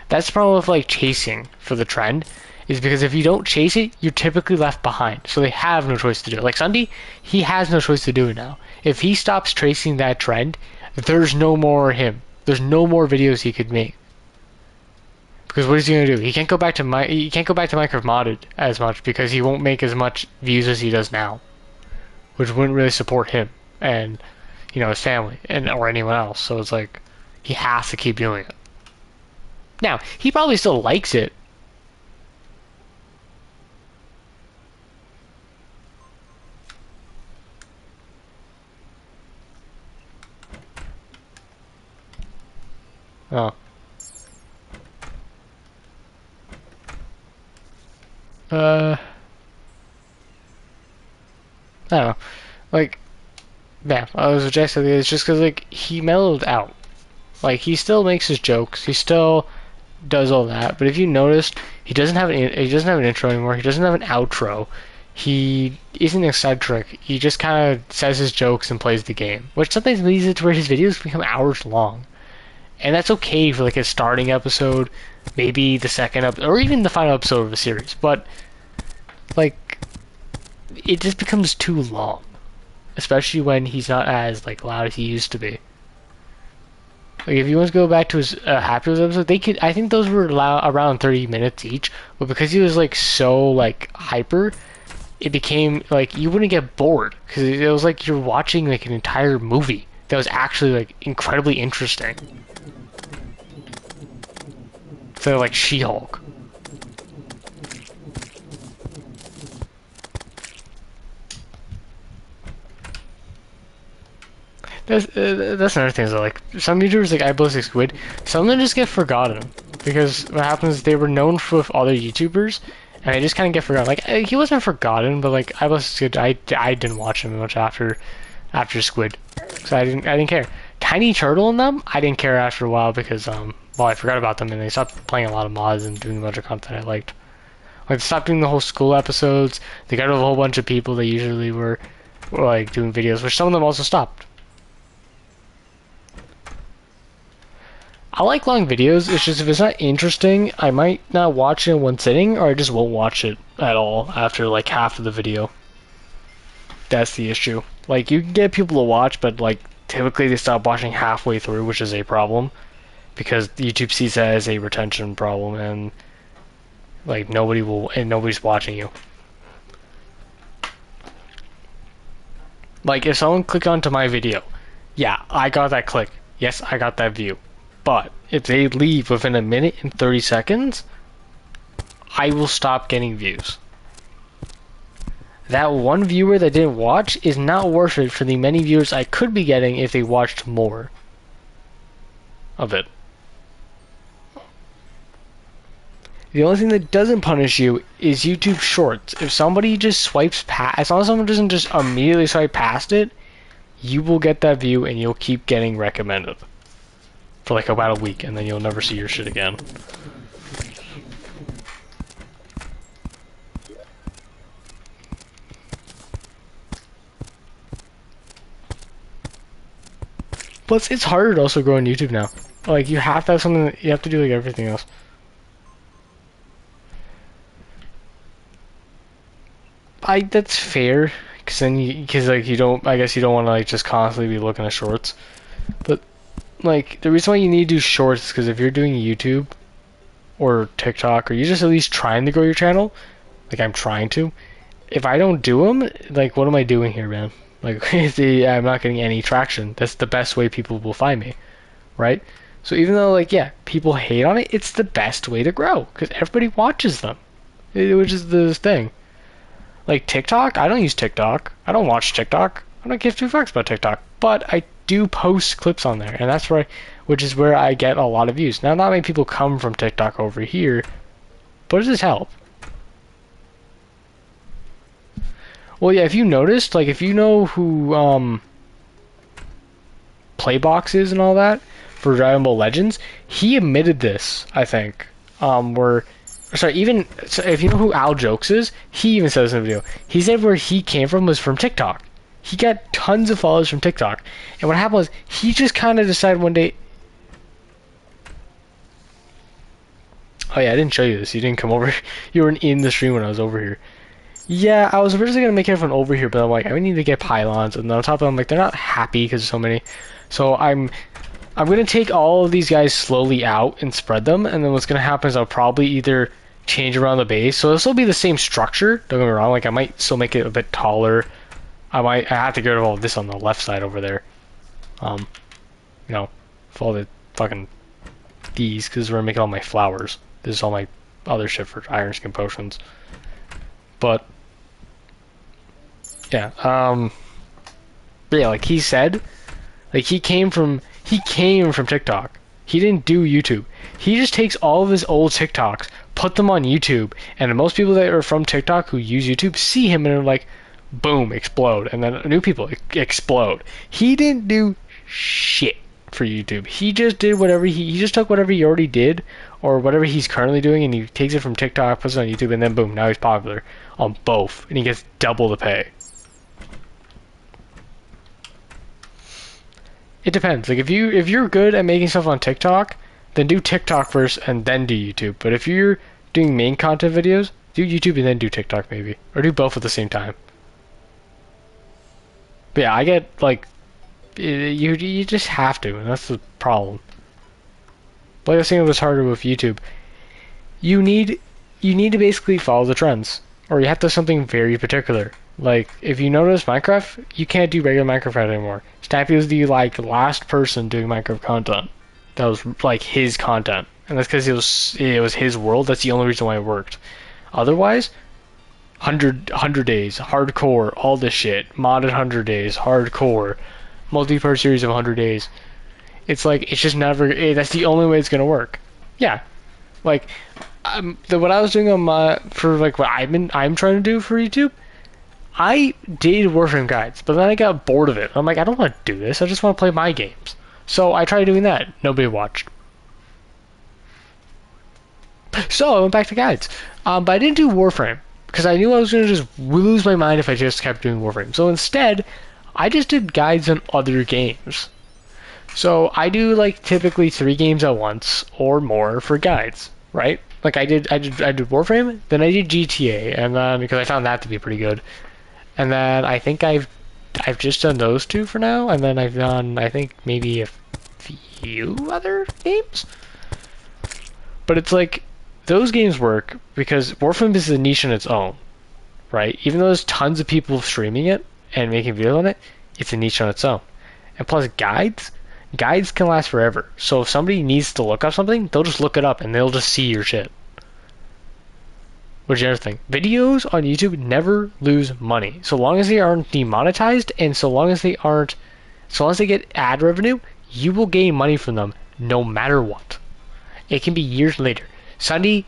That's the problem with like chasing for the trend, is because if you don't chase it, you're typically left behind. So they have no choice to do it. Like Sunday, he has no choice to do it now. If he stops tracing that trend, there's no more him. There's no more videos he could make. Because what is he gonna do? He can't go back to Minecraft modded as much because he won't make as much views as he does now, which wouldn't really support him and his family and or anyone else. So it's like he has to keep doing it. Now, he probably still likes it. Oh. I don't know. Like, yeah, I was rejecting it. It's just because, like, he mellowed out. Like, he still makes his jokes. He still does all that. But if you noticed, he doesn't have an intro anymore. He doesn't have an outro. He isn't eccentric. He just kind of says his jokes and plays the game, which sometimes leads it to where his videos become hours long. And that's okay for like a starting episode, maybe the second episode, or even the final episode of a series. But like, it just becomes too long, especially when he's not as like loud as he used to be. Like if you want to go back to his Happy Wheels episode, they could. I think those were around 30 minutes each. But because he was like so like hyper, it became like you wouldn't get bored because it was like you're watching like an entire movie that was actually like incredibly interesting. So like She-Hulk. That's another thing. Is that, like some YouTubers like iBallistic Squid, some of them just get forgotten because what happens is they were known with other YouTubers, and they just kind of get forgotten. Like he wasn't forgotten, but like iBallistic Squid, I didn't watch him much after Squid, so I didn't care. Tiny Turtle and them, I didn't care after a while because well I forgot about them and they stopped playing a lot of mods and doing a bunch of content I liked. Like they stopped doing the whole school episodes. They got rid of a whole bunch of people that usually were like doing videos, which some of them also stopped. I like long videos, it's just if it's not interesting, I might not watch it in one sitting, or I just won't watch it at all after like half of the video. That's the issue. Like, you can get people to watch, but like, typically they stop watching halfway through, which is a problem. Because YouTube sees that as a retention problem, and like, nobody's watching you. Like, if someone clicked onto my video, yeah, I got that click. Yes, I got that view. But if they leave within a minute and 30 seconds, I will stop getting views. That one viewer that didn't watch is not worth it for the many viewers I could be getting if they watched more of it. The only thing that doesn't punish you is YouTube Shorts. If somebody just swipes past, as long as someone doesn't just immediately swipe past it, you will get that view and you'll keep getting recommended. For like about a week, and then you'll never see your shit again. Plus, it's harder to also grow on YouTube now. Like, you have to have something, you have to do like everything else. That's fair, because like you don't, I guess you don't want to like just constantly be looking at shorts. But like, the reason why you need to do shorts is because if you're doing YouTube or TikTok, or you're just at least trying to grow your channel, like I'm trying to, if I don't do them, like what am I doing here, man? Like, I'm not getting any traction. That's the best way people will find me, right? So even though, like, yeah, people hate on it, it's the best way to grow because everybody watches them, which is the thing. Like TikTok, I don't use TikTok. I don't watch TikTok. I don't give two fucks about TikTok. But I do post clips on there, and that's where, which is where I get a lot of views. Now, not many people come from TikTok over here, but it does help. Well, yeah, if you noticed, like, if you know who, Playbox is and all that, for Dragon Ball Legends, he admitted this, I think, even, so if you know who Al Jokes is, he even says in the video, he said where he came from was from TikTok. He got tons of followers from TikTok, and what happened was, he just kind of decided one day, oh yeah, I didn't show you this, you didn't come over, you weren't in the stream when I was over here. Yeah, I was originally gonna make everyone over here, but I'm like, I need to get pylons, and on top of them, I'm like, they're not happy because there's so many. So I'm gonna take all of these guys slowly out and spread them, and then what's gonna happen is I'll probably either change around the base. So it'll still be the same structure. Don't get me wrong. Like I might still make it a bit taller. I have to get rid of all of this on the left side over there. You know, for all the fucking these, because we're making all my flowers. This is all my other shit for iron skin potions. But yeah, but yeah, like he said, like he came from TikTok. He didn't do YouTube. He just takes all of his old TikToks, put them on YouTube, and most people that are from TikTok who use YouTube see him and are like, boom, explode, and then new people explode. He didn't do shit for YouTube. He just did whatever he just took whatever he already did or whatever he's currently doing, and he takes it from TikTok, puts it on YouTube, and then boom, now he's popular on both, and he gets double the pay. It depends. Like if you're good at making stuff on TikTok, then do TikTok first and then do YouTube. But if you're doing main content videos, do YouTube and then do TikTok maybe, or do both at the same time. But yeah, I get like you just have to, and that's the problem. Like I was saying, it was harder with YouTube. You need to basically follow the trends, or you have to have something very particular. Like if you notice Minecraft, you can't do regular Minecraft anymore. Snappy was the like last person doing Minecraft content. That was like his content, and that's because it was his world. That's the only reason why it worked. Otherwise, 100 days, hardcore, all this shit, modded 100 days, hardcore, multi-part series of 100 days. It's like it's just never. That's the only way it's gonna work. Yeah, like what I was doing on my for like what I'm trying to do for YouTube. I did Warframe guides, but then I got bored of it. I'm like, I don't want to do this. I just want to play my games. So I tried doing that. Nobody watched. So I went back to guides. But I didn't do Warframe because I knew I was going to just lose my mind if I just kept doing Warframe. So instead, I just did guides on other games. So I do like typically 3 games at once or more for guides, right? Like I did Warframe, then I did GTA, and then because I found that to be pretty good. And then I think I've just done those 2 for now, and then I've done I think maybe a few other games. But it's like those games work because Warframe is a niche in its own, right? Even though there's tons of people streaming it and making videos on it, it's a niche on its own. And plus guides can last forever. So if somebody needs to look up something, they'll just look it up and they'll just see your shit. Which is the other thing. Videos on YouTube never lose money. So long as they aren't demonetized and so long as they get ad revenue, you will gain money from them no matter what. It can be years later. Sunday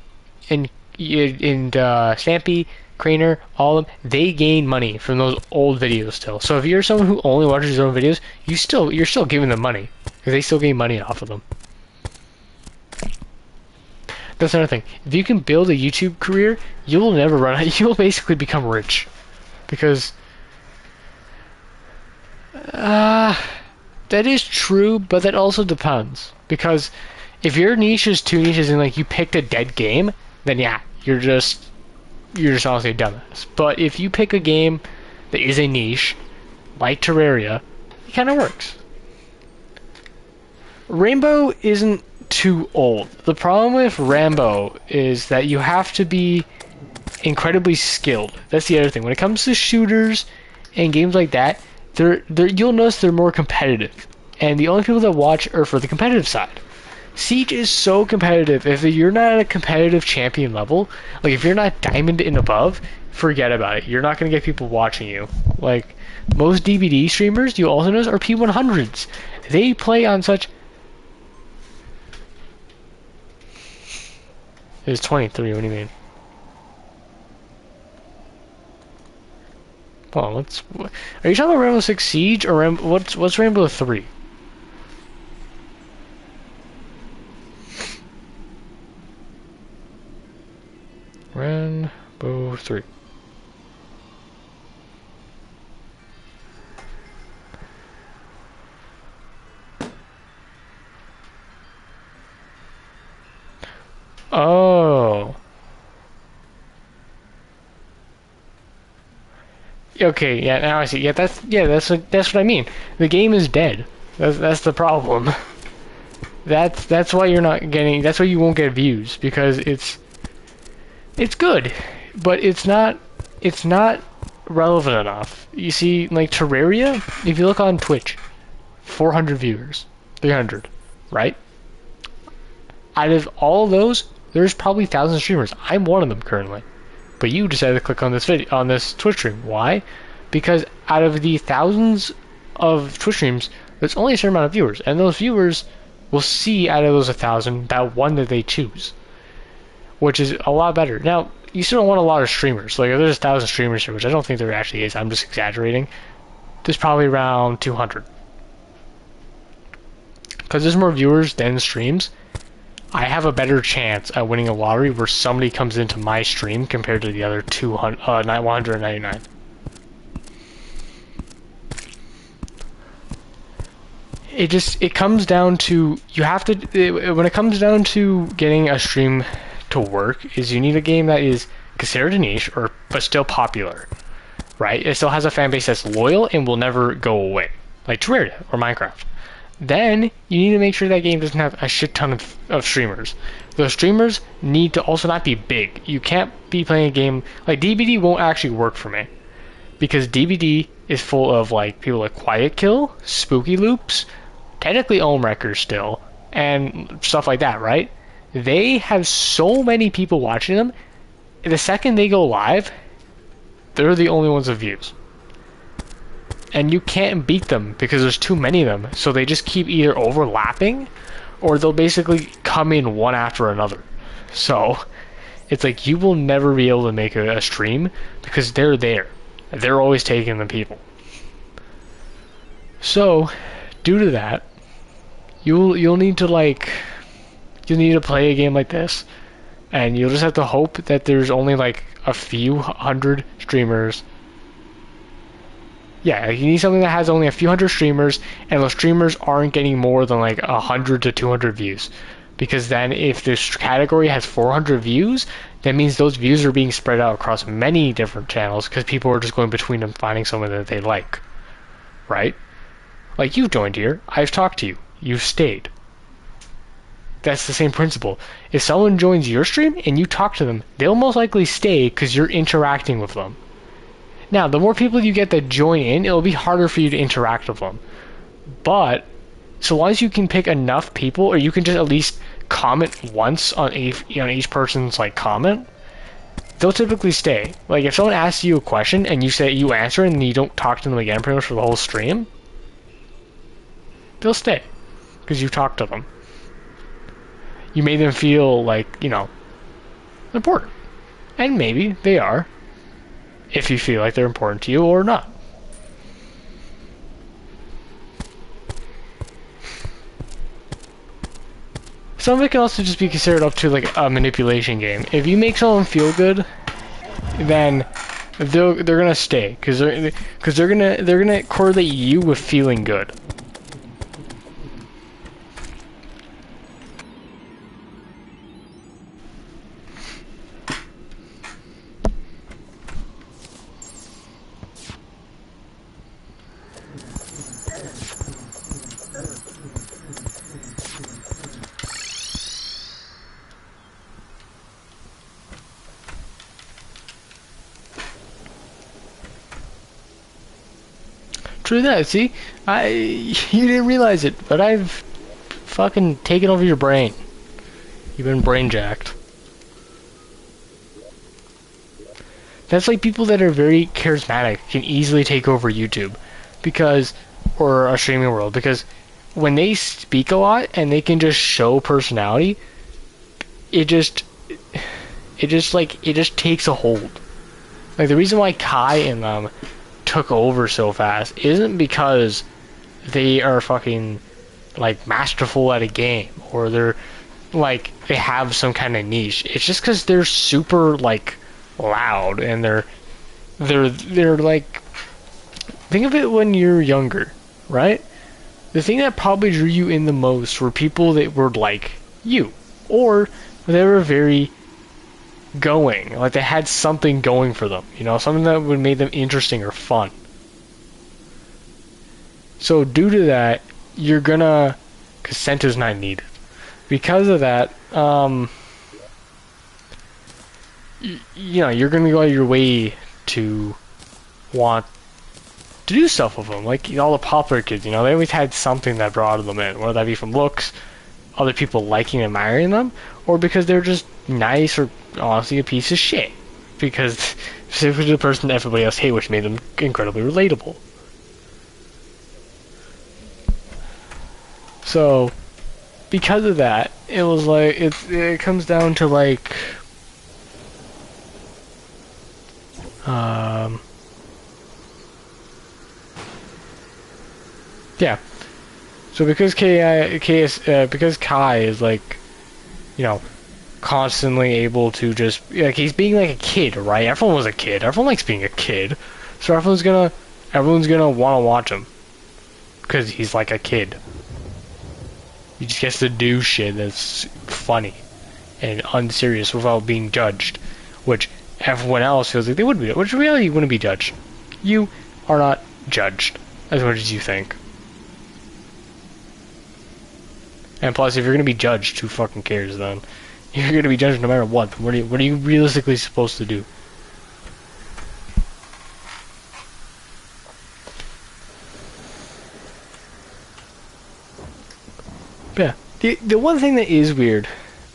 and Stampy, Craner, all of them, they gain money from those old videos still. So if you're someone who only watches his own videos, you're still giving them money because they still gain money off of them. That's another thing. If you can build a YouTube career, you will never run out. You will basically become rich. Because that is true, but that also depends. Because if your niche is 2 niches and like you picked a dead game, then yeah, you're just honestly a dumbass. But if you pick a game that is a niche, like Terraria, it kind of works. Rainbow isn't too old. The problem with Rambo is that you have to be incredibly skilled. That's the other thing. When it comes to shooters and games like that, you'll notice they're more competitive. And the only people that watch are for the competitive side. Siege is so competitive. If you're not at a competitive champion level, like if you're not diamond and above, forget about it. You're not gonna get people watching you. Like most DBD streamers, you also notice, are P100s. They play on such. It's 23. What do you mean? Hold on. What's? Are you talking about Rainbow Six Siege or what's Rainbow 3? Rainbow 3. Oh. Okay, yeah, now I see. That's what I mean. The game is dead. That's the problem. That's why you're not getting. That's why you won't get views because it's good, but it's not relevant enough. You see, like Terraria, if you look on Twitch, 400 viewers, 300, right? Out of all of those, there's probably 1,000 streamers. I'm one of them currently. But you decided to click on this video, on this Twitch stream. Why? Because out of the thousands of Twitch streams, there's only a certain amount of viewers, and those viewers will see out of those 1,000 that one that they choose, which is a lot better. Now, you still don't want a lot of streamers. Like if there's 1,000 streamers here, which I don't think there actually is. I'm just exaggerating. There's probably around 200. Because there's more viewers than streams, I have a better chance at winning a lottery where somebody comes into my stream compared to the other 199. It comes down to, you have to, when it comes down to getting a stream to work, is you need a game that is considered a niche, but still popular, right? It still has a fan base that's loyal and will never go away, like Terraria or Minecraft. Then you need to make sure that game doesn't have a shit ton of streamers. Those streamers need to also not be big. You can't be playing a game like DBD won't actually work for me because DBD is full of like people like Quiet Kill, Spooky Loops, technically Ohm Wreckers still, and stuff like that, right? They have so many people watching them. The second they go live, they're the only ones with views. And you can't beat them because there's too many of them. So they just keep either overlapping or they'll basically come in one after another. So it's like you will never be able to make a stream because they're there. They're always taking the people. So due to that, you'll need to play a game like this, and you'll just have to hope that there's only like a few hundred streamers. Yeah, you need something that has only a few hundred streamers, and those streamers aren't getting more than like 100 to 200 views. Because then if this category has 400 views, that means those views are being spread out across many different channels because people are just going between them finding someone that they like. Right? Like you've joined here, I've talked to you, you've stayed. That's the same principle. If someone joins your stream and you talk to them, they'll most likely stay because you're interacting with them. Now, the more people you get that join in, it'll be harder for you to interact with them. But, so long as you can pick enough people, or you can just at least comment once on each person's like comment, they'll typically stay. Like, if someone asks you a question and you answer and you don't talk to them again pretty much for the whole stream, they'll stay. Because you talked to them. You made them feel like, important. And maybe they are. If you feel like they're important to you or not. Some of it can also just be considered up to like a manipulation game. If you make someone feel good, then they're gonna stay because they're gonna correlate you with feeling good. True that. See, you didn't realize it, but I've fucking taken over your brain. You've been brain jacked. That's like people that are very charismatic can easily take over YouTube or a streaming world because when they speak a lot and they can just show personality, it just takes a hold. Like the reason why Kai and them took over so fast isn't because they are fucking like masterful at a game or they're like they have some kind of niche. It's just because they're super like loud and they're like, think of it when you're younger, right? The thing that probably drew you in the most were people that were like you, or they were very going, like they had something going for them, you know, something that would make them interesting or fun. So due to that, you're gonna, consent is not needed. Because of that, you know, you're gonna go out of your way to want to do stuff with them. Like, you know, all the popular kids, you know, they always had something that brought them in, whether that be from looks, other people liking and admiring them, or because they're just nice or honestly a piece of shit. Because specifically the person that everybody else hated, which made them incredibly relatable. So, because of that, it was like, it comes down to like, yeah. So because because Kai is like, you know, constantly able to just, like, he's being like a kid, right? Everyone was a kid. Everyone likes being a kid. So everyone's gonna want to watch him. Because he's like a kid. He just gets to do shit that's funny and unserious without being judged. Which everyone else feels like they would be. Which really you wouldn't be judged. You are not judged as much as you think. And plus, if you're gonna be judged, who fucking cares then? You're gonna be judged no matter what. What are you realistically supposed to do? Yeah. The one thing that is weird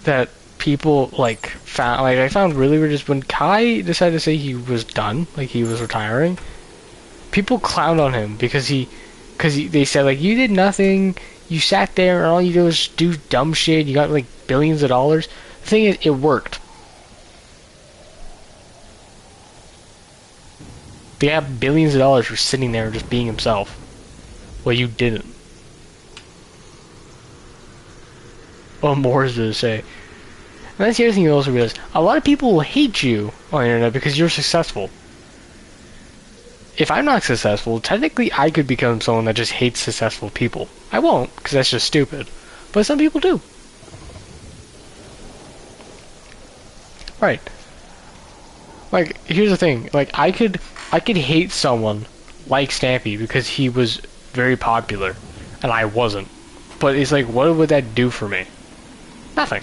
that people like found, like I found really weird, is when Kai decided to say he was done, like he was retiring. People clowned on him because they said like, you did nothing. You sat there and all you did was do dumb shit. You got like billions of dollars. The thing is, it worked. They got billions of dollars for sitting there and just being himself. Well, you didn't. What more is there to say? And that's the other thing you also realize. A lot of people will hate you on the internet because you're successful. If I'm not successful, technically I could become someone that just hates successful people. I won't, because that's just stupid. But some people do. Right. Like, here's the thing. Like, I could hate someone like Stampy because he was very popular, and I wasn't. But it's like, what would that do for me? Nothing.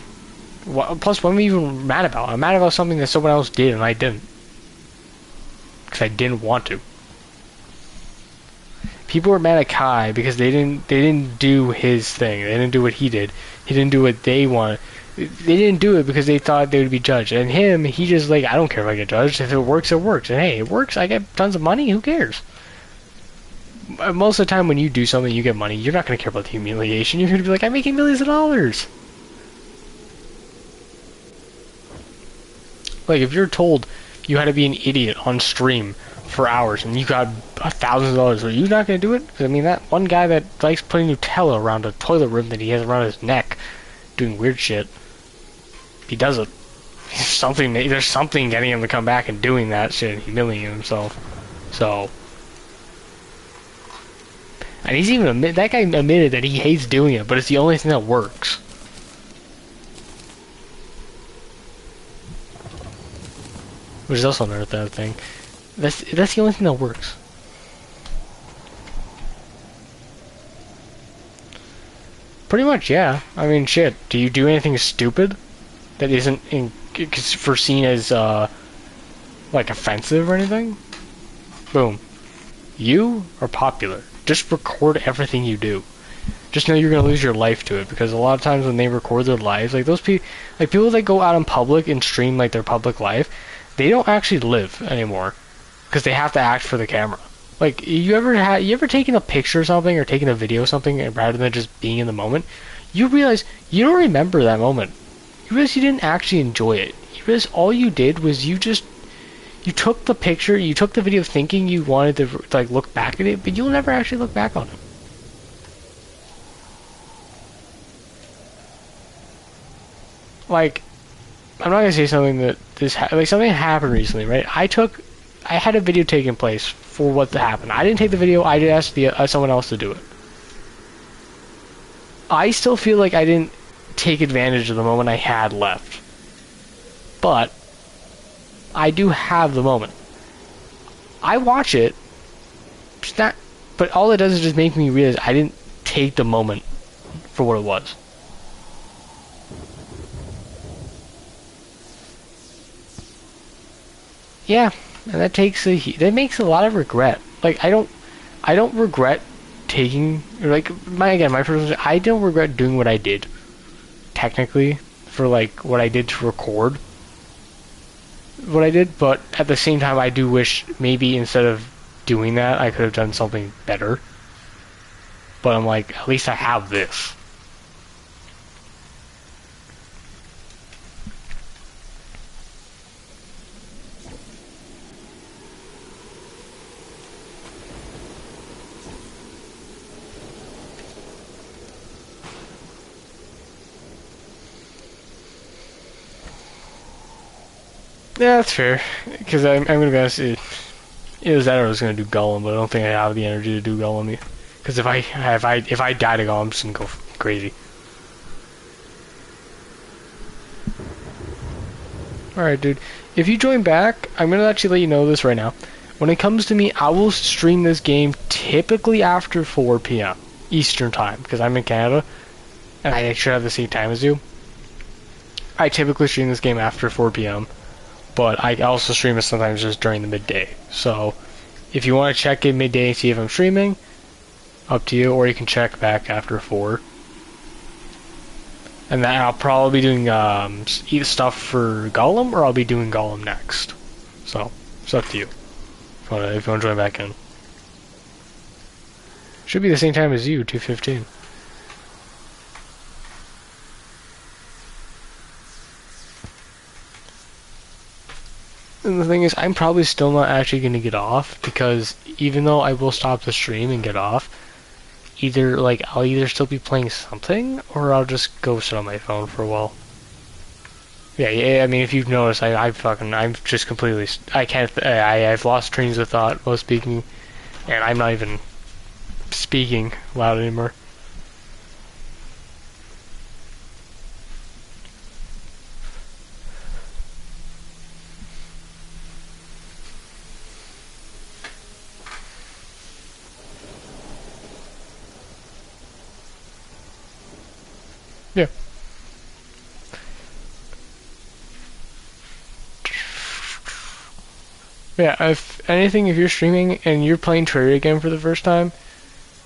Plus, what am I even mad about? I'm mad about something that someone else did and I didn't. Because I didn't want to. People were mad at Kai because they didn't do his thing. They didn't do what he did. He didn't do what they wanted. They didn't do it because they thought they would be judged. And him, he just like, I don't care if I get judged. If it works, it works. And hey, it works. I get tons of money. Who cares? Most of the time when you do something, you get money. You're not going to care about the humiliation. You're going to be like, I'm making millions of dollars. Like, if you're told you had to be an idiot on stream for hours and you got $1,000, are you not going to do it? 'Cause, I mean, that one guy that likes putting Nutella around a toilet rim that he has around his neck, doing weird shit, he does it. There's something getting him to come back and doing that shit and humiliating himself. So, and he's even that guy admitted that he hates doing it, but it's the only thing that works. Which is also another thing. That's the only thing that works. Pretty much, yeah. I mean, shit. Do you do anything stupid that isn't foreseen as like offensive or anything? Boom. You are popular. Just record everything you do. just know you're gonna lose your life to it, because a lot of times when they record their lives, like those people, like people that go out in public and stream like their public life, they don't actually live anymore because they have to act for the camera. Like you ever taken a picture or something or taken a video or something rather than just being in the moment, you realize you don't remember that moment. You realize you didn't actually enjoy it. You realize all you did was you took the picture, you took the video thinking you wanted to like look back at it, but you'll never actually look back on it. Like, I'm not gonna say something that like something happened recently, right? I had a video taking place for what happened. I didn't take the video. I just asked someone else to do it. I still feel like I didn't take advantage of the moment I had left, but I do have the moment. I watch it, but all it does is just make me realize I didn't take the moment for what it was. Yeah, and that makes a lot of regret. Like I don't regret taking like my personal. I don't regret doing what I did. Technically, for like what I did to record what I did, but at the same time, I do wish maybe instead of doing that, I could have done something better. But I'm like, at least I have this. Yeah, that's fair. Because I'm gonna be honest, it was that I was gonna do Golem, but I don't think I have the energy to do Golem. Because if I die to Golem, I'm just gonna go crazy. All right, dude. If you join back, I'm gonna actually let you know this right now. When it comes to me, I will stream this game typically after 4 p.m. Eastern time, because I'm in Canada, and I should have the same time as you. I typically stream this game after 4 p.m. But I also stream it sometimes just during the midday. So if you want to check in midday and see if I'm streaming, up to you, or you can check back after 4. And then I'll probably be doing either stuff for Golem, or I'll be doing Golem next. So it's up to you if you want to join back in. Should be the same time as you, 2:15. And the thing is, I'm probably still not actually going to get off, because even though I will stop the stream and get off, I'll either still be playing something, or I'll just go sit on my phone for a while. Yeah, I mean, if you've noticed, I'm just completely, I've lost trains of thought while speaking, and I'm not even speaking loud anymore. Yeah. Yeah, if anything, if you're streaming and you're playing Terraria again for the first time,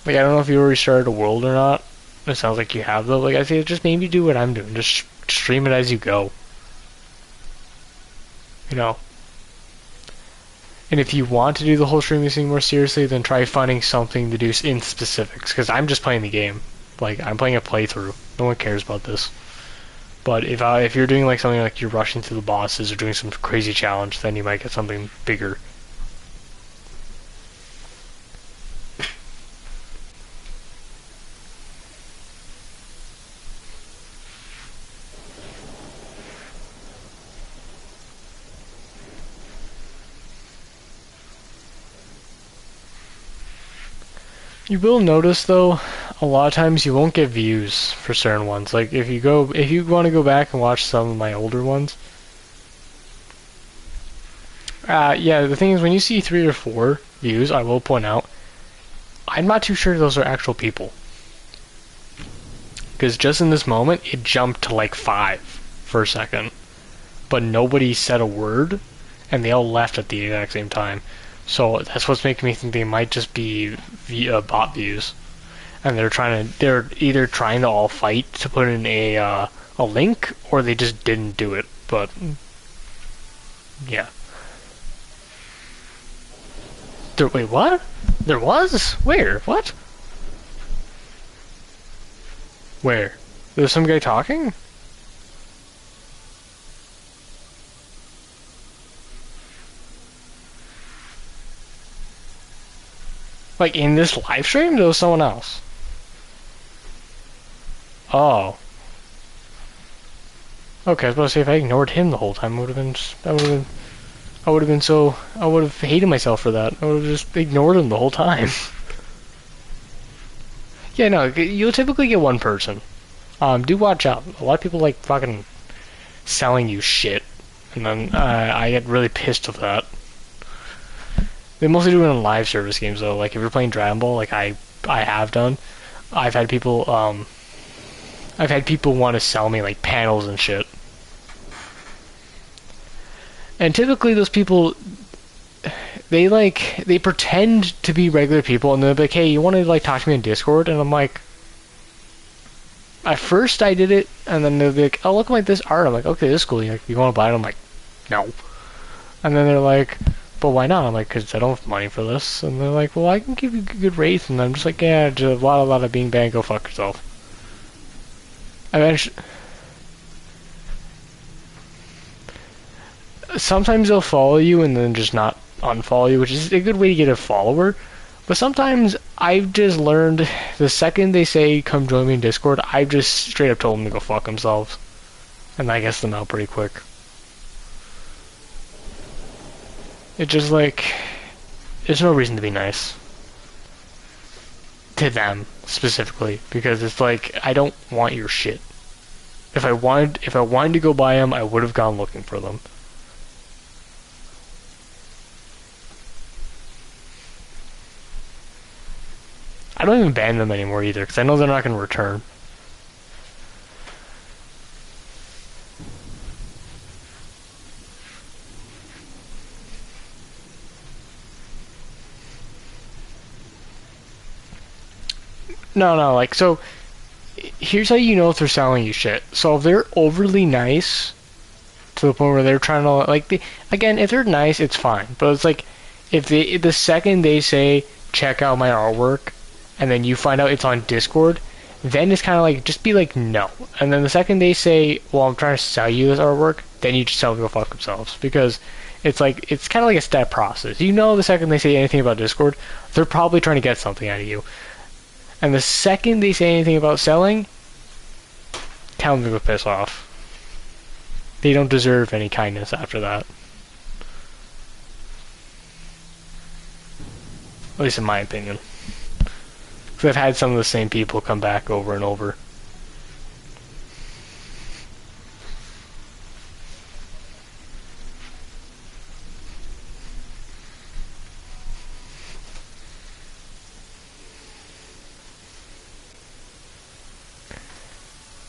like, I don't know if you already started a world or not. It sounds like you have, though. Like, I say, just maybe do what I'm doing. Just stream it as you go. You know? And if you want to do the whole streaming thing more seriously, then try finding something to do in specifics. Because I'm just playing the game. Like, I'm playing a playthrough. No one cares about this. But if you're doing like something like you're rushing through the bosses or doing some crazy challenge, then you might get something bigger. You will notice though, a lot of times you won't get views for certain ones. Like if you want to go back and watch some of my older ones. Yeah, the thing is, when you see 3 or 4 views, I will point out, I'm not too sure those are actual people. Because just in this moment, it jumped to like 5 for a second. But nobody said a word, and they all left at the exact same time. So that's what's making me think they might just be bot views. and they're either trying to all fight to put in a link, or they just didn't do it. But yeah. Wait, what? There was? Where? What? Where? There's some guy talking? Like in this live stream, there was someone else. Oh. Okay, I was about to say if I ignored him the whole time, I would have hated myself for that. I would have just ignored him the whole time. Yeah, no, you'll typically get one person. Do watch out. A lot of people like fucking selling you shit, and then I get really pissed with that. They mostly do it in live service games though. Like if you're playing Dragon Ball, like I have done, I've had people want to sell me like panels and shit. And typically those people, they pretend to be regular people, and they're like, hey, you want to like talk to me on Discord? And I'm like, at first I did it, and then they're like, oh, look at this art. I'm like, okay, this is cool. Like, you want to buy it? I'm like, no. And then they're like, but why not? I'm like, because I don't have money for this. And they're like, well, I can give you good rates. And I'm just like, yeah, just a lot of being bad. Go fuck yourself. Eventually, sometimes they'll follow you and then just not unfollow you, which is a good way to get a follower. But sometimes I've just learned the second they say come join me in Discord, I've just straight up told them to go fuck themselves, and I guess them out pretty quick. It's just like there's no reason to be nice to them specifically, because it's like I don't want your shit. If I wanted to go buy them, I would have gone looking for them. I don't even ban them anymore either, because I know they're not going to return. No, like, so, here's how you know if they're selling you shit. So if they're overly nice, to the point where they're trying to, like, again, if they're nice, it's fine. But it's like, if the second they say, check out my artwork, and then you find out it's on Discord, then it's kind of like, just be like, no. And then the second they say, well, I'm trying to sell you this artwork, then you just tell them to go fuck themselves. Because it's like, it's kind of like a step process. You know the second they say anything about Discord, they're probably trying to get something out of you. And the second they say anything about selling, tell them to go piss off. They don't deserve any kindness after that. At least in my opinion. Because I've had some of the same people come back over and over.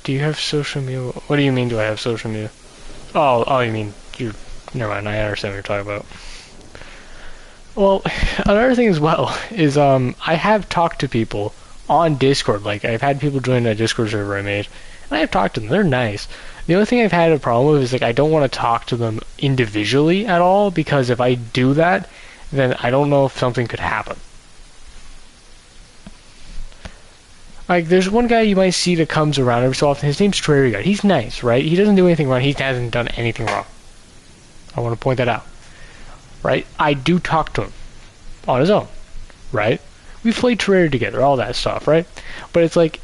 Do you have social media? What do you mean, do I have social media? Oh, you mean, never mind, I understand what you're talking about. Well, another thing as well is I have talked to people on Discord. Like, I've had people join a Discord server I made, and I've talked to them. They're nice. The only thing I've had a problem with is, like, I don't want to talk to them individually at all, because if I do that, then I don't know if something could happen. Like, there's one guy you might see that comes around every so often. His name's Terraria. He's nice, right? He doesn't do anything wrong. He hasn't done anything wrong. I want to point that out. Right? I do talk to him on his own, right? We've played Terraria together, all that stuff, right? But it's like,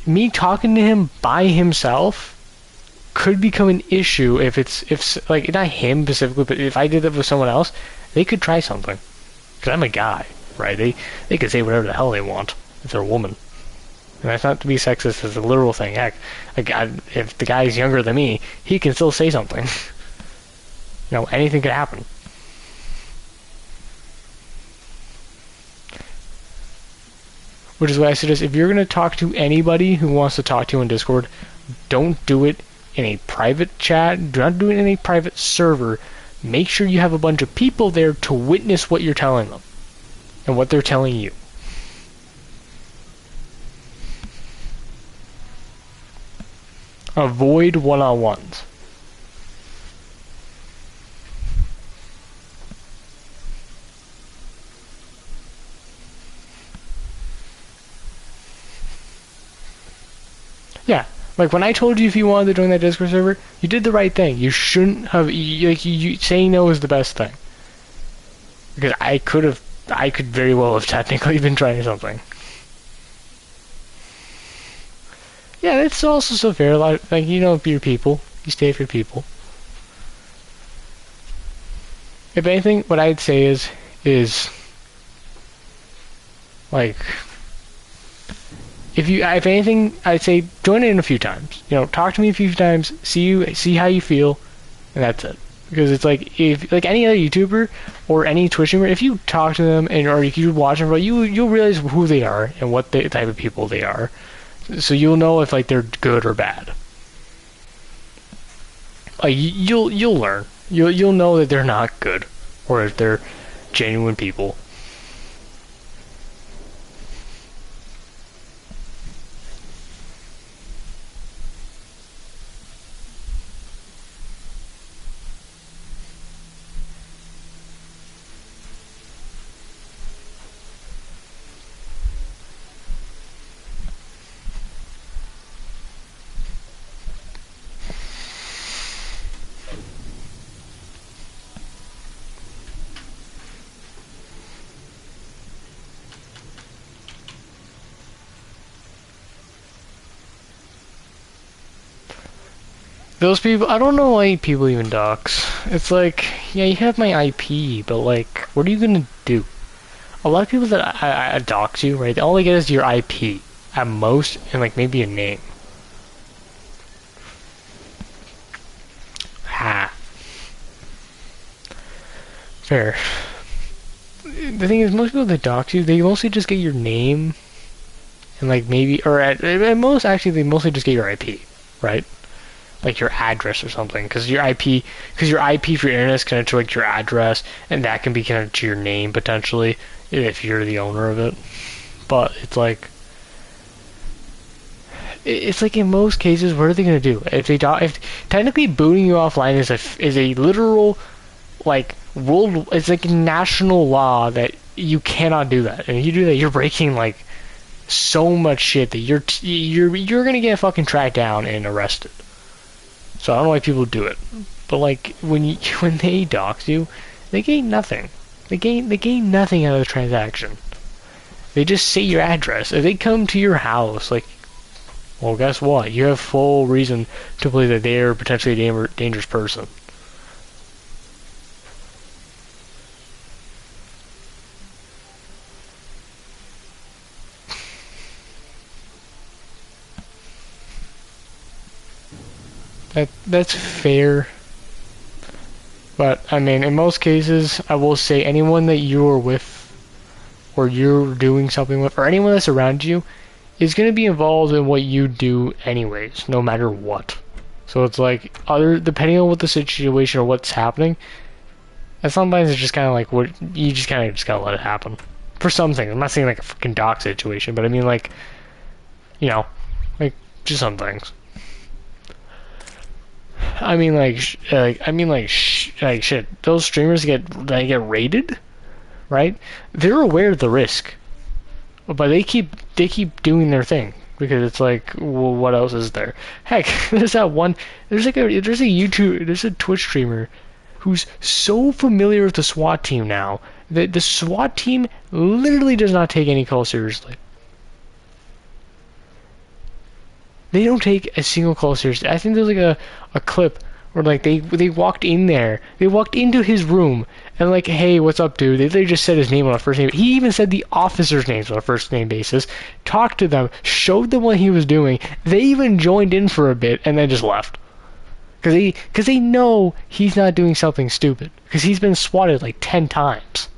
me talking to him by himself could become an issue if like, not him specifically, but if I did that with someone else, they could try something. Because I'm a guy, right? They could say whatever the hell they want if they're a woman. And that's not to be sexist, it's a literal thing. Heck, if the guy's younger than me, he can still say something. You know, anything could happen. Which is why I suggest, if you're going to talk to anybody who wants to talk to you on Discord, don't do it in a private chat. Do not do it in a private server. Make sure you have a bunch of people there to witness what you're telling them and what they're telling you. Avoid one-on-ones. Yeah, like when I told you if you wanted to join that Discord server, you did the right thing. You shouldn't have. You saying no is the best thing. Because I could very well have technically been trying something. Yeah, it's also so fair. Like your people, you stay with your people. If anything, what I'd say is like if anything, I'd say join in a few times. Talk to me a few times, see how you feel, and that's it. Because it's like if like any other YouTuber or any Twitch streamer, if you talk to them or if you watch them, you'll realize who they are and what the type of people they are. So you'll know if like they're good or bad. Like you'll learn. You'll know that they're not good or if they're genuine people. Those people, I don't know why people even dox. It's like, yeah, you have my IP, but like, what are you gonna do? A lot of people that I dox you, right? All they get is your IP at most, and like maybe a name. Ha. Fair. The thing is, most people that dox you, they mostly just get your name, and like maybe, or at most, actually, they mostly just get your IP, right? Like your address or something, because your IP for your internet is connected to like your address, and that can be connected to your name potentially if you're the owner of it. But it's like in most cases, what are they gonna do? If technically booting you offline is a literal like world, it's like national law that you cannot do that, and if you do that, you're breaking like so much shit that you're gonna get fucking tracked down and arrested. So I don't know why people do it, but like when they dox you, they gain nothing. They gain nothing out of the transaction. They just say your address. If they come to your house, like, well, guess what? You have full reason to believe that they are potentially a dangerous person. That's fair. But, I mean, in most cases, I will say anyone that you are with, or you're doing something with, or anyone that's around you, is going to be involved in what you do anyways, no matter what. So it's like, depending on what the situation or what's happening, and sometimes it's just kind of like, what you just kind of gotta let it happen. For some things, I'm not saying like a freaking doc situation, but I mean like, like, just some things. I mean, like shit. Those streamers they get raided, right? They're aware of the risk, but they keep doing their thing because it's like, well, what else is there? Heck, there's that one. There's a YouTube. There's a Twitch streamer who's so familiar with the SWAT team now that the SWAT team literally does not take any call seriously. They don't take a single call seriously. I think there's like a clip where like they walked in there. They walked into his room and like, hey, what's up, dude? They just said his name on a first name. He even said the officers' names on a first name basis. Talked to them, showed them what he was doing. They even joined in for a bit and then just left. Because they know he's not doing something stupid. Because he's been swatted like 10 times.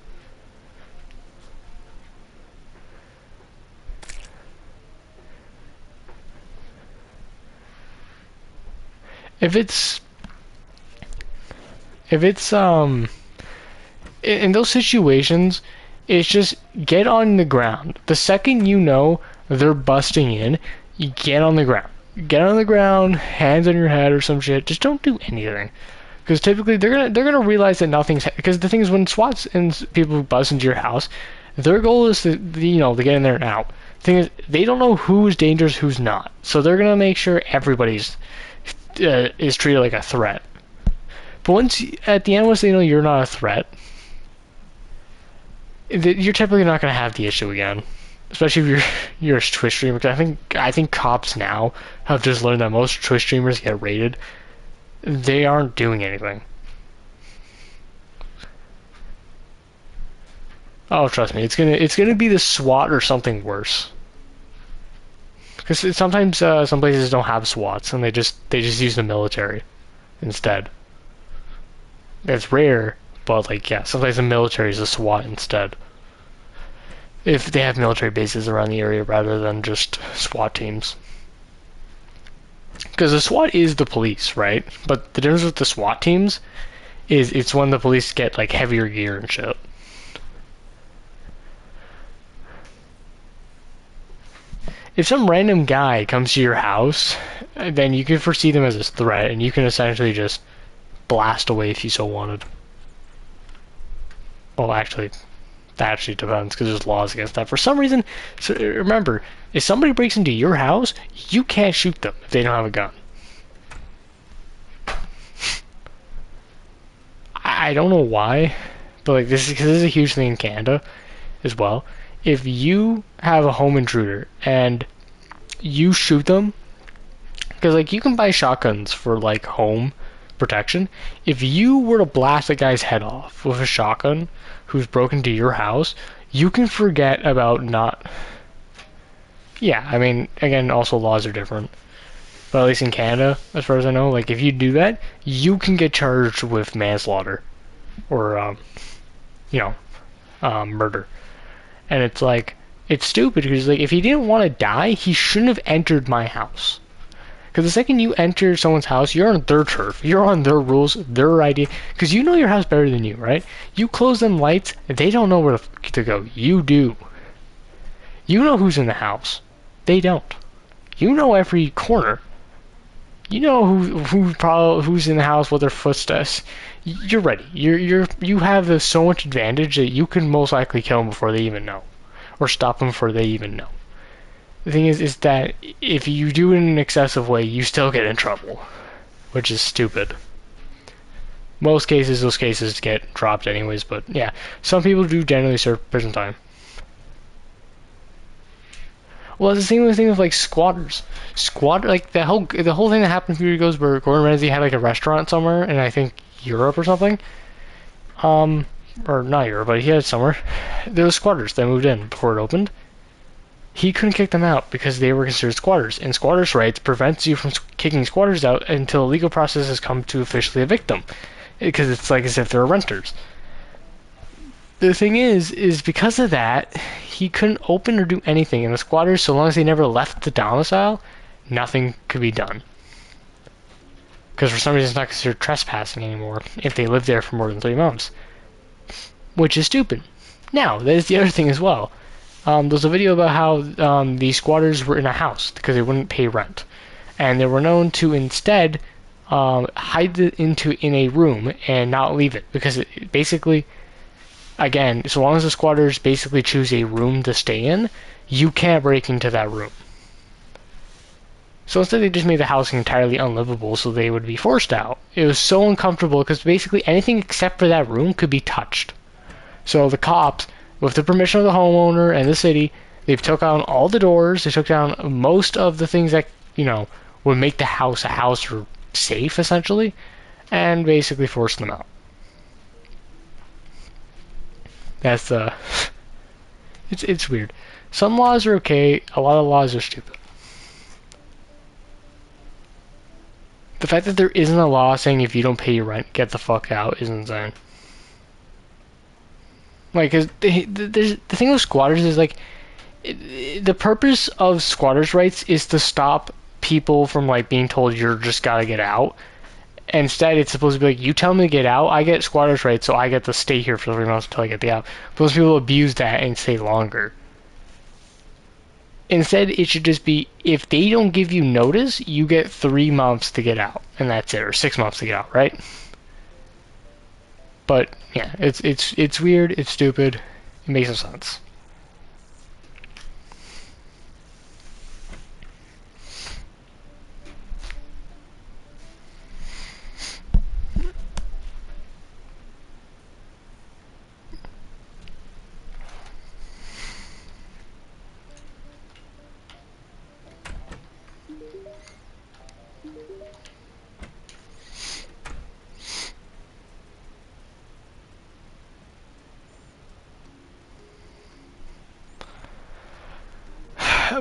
If it's in those situations, it's just get on the ground. The second you know they're busting in, you get on the ground. get on the ground, hands on your head or some shit. Just don't do anything. Because typically they're gonna realize that nothing's because the thing is when SWATs and people bust into your house, their goal is to to get in there and out. The thing is they don't know who's dangerous, who's not, so they're gonna make sure everybody's is treated like a threat. But at the end, once they know you're not a threat, you're typically not gonna have the issue again. Especially if you're a Twitch streamer. Because I think cops now have just learned that most Twitch streamers get raided. They aren't doing anything. Oh, trust me, it's gonna be the SWAT or something worse. Because sometimes some places don't have SWATs and they just use the military instead. It's rare, but like yeah, sometimes the military is a SWAT instead. If they have military bases around the area rather than just SWAT teams. Because the SWAT is the police, right? But the difference with the SWAT teams is it's when the police get like heavier gear and shit. If some random guy comes to your house, then you can foresee them as a threat, and you can essentially just blast away if you so wanted. Well, actually, that actually depends, because there's laws against that. For some reason, so remember, if somebody breaks into your house, you can't shoot them if they don't have a gun. I don't know why, but like this is a huge thing in Canada as well. If you have a home intruder and you shoot them, because like you can buy shotguns for like home protection. If you were to blast a guy's head off with a shotgun who's broken into your house, you can forget about not. Yeah, I mean, again, also laws are different. But at least in Canada, as far as I know, like if you do that, you can get charged with manslaughter or, murder. And it's like, it's stupid because like if he didn't want to die, he shouldn't have entered my house. Because the second you enter someone's house, you're on their turf. You're on their rules, their idea. Because you know your house better than you, right? You close them lights, they don't know where to go. You do. You know who's in the house. They don't. You know every corner. You know who's in the house, what their footsteps. You're ready. You have so much advantage that you can most likely kill them before they even know, or stop them before they even know. The thing is that if you do it in an excessive way, you still get in trouble, which is stupid. Most cases, those cases get dropped anyways. But yeah, some people do generally serve prison time. Well, it's the same thing with like squatters. Like the whole thing that happened a few years ago where Gordon Ramsay had like a restaurant somewhere in I think Europe or something. Or not Europe, but he had it somewhere. There was squatters that moved in before it opened. He couldn't kick them out because they were considered squatters, and squatters' rights prevents you from kicking squatters out until a legal process has come to officially evict them, because it's like as if they're renters. The thing is because of that, he couldn't open or do anything, and the squatters, so long as they never left the domicile, nothing could be done. Because for some reason it's not considered trespassing anymore if they live there for more than 3 months. Which is stupid. Now, there's the other thing as well. There's a video about how the squatters were in a house because they wouldn't pay rent. And they were known to instead hide it in a room and not leave it. Because it basically, again, so long as the squatters basically choose a room to stay in, you can't break into that room. So instead they just made the house entirely unlivable so they would be forced out. It was so uncomfortable because basically anything except for that room could be touched. So the cops, with the permission of the homeowner and the city, they've took down all the doors, they took down most of the things that, would make the house a house or safe, essentially, and basically forced them out. That's it's weird. Some laws are okay, a lot of laws are stupid. The fact that there isn't a law saying if you don't pay your rent, get the fuck out is insane. Like, cause the thing with squatters is like, the purpose of squatters' rights is to stop people from like being told you're just gotta get out. Instead, it's supposed to be like, you tell me to get out, I get squatters' rights, so I get to stay here for 3 months until I get the out. But most people abuse that and stay longer. Instead, it should just be if they don't give you notice, you get 3 months to get out, and that's it, or 6 months to get out, right? But yeah, it's weird, it's stupid, it makes no sense.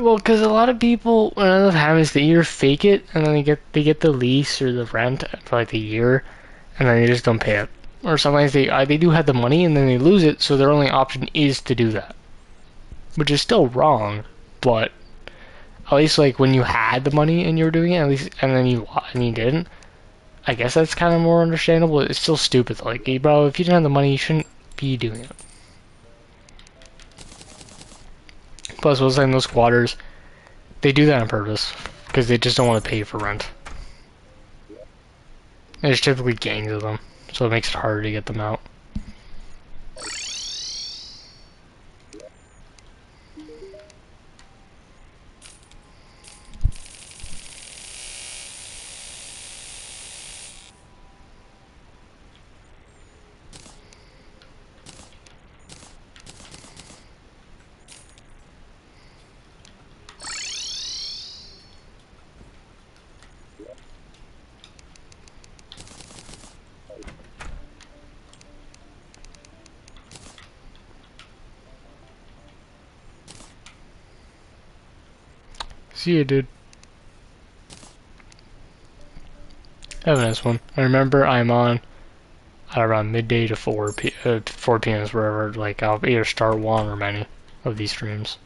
Well, because a lot of people, what ends up happening is they either fake it and then they get the lease or the rent for like the year, and then they just don't pay it. Or sometimes they do have the money and then they lose it, so their only option is to do that, which is still wrong. But at least like when you had the money and you were doing it, at least, and you didn't. I guess that's kind of more understandable. It's still stupid. Like, hey, bro, if you didn't have the money, you shouldn't be doing it. Plus, I was saying those squatters, they do that on purpose because they just don't want to pay for rent. There's typically gangs of them, so it makes it harder to get them out. See you, dude. Have a nice one. I remember I'm on at around midday to 4 p.m. is wherever, like, I'll either start one or many of these streams.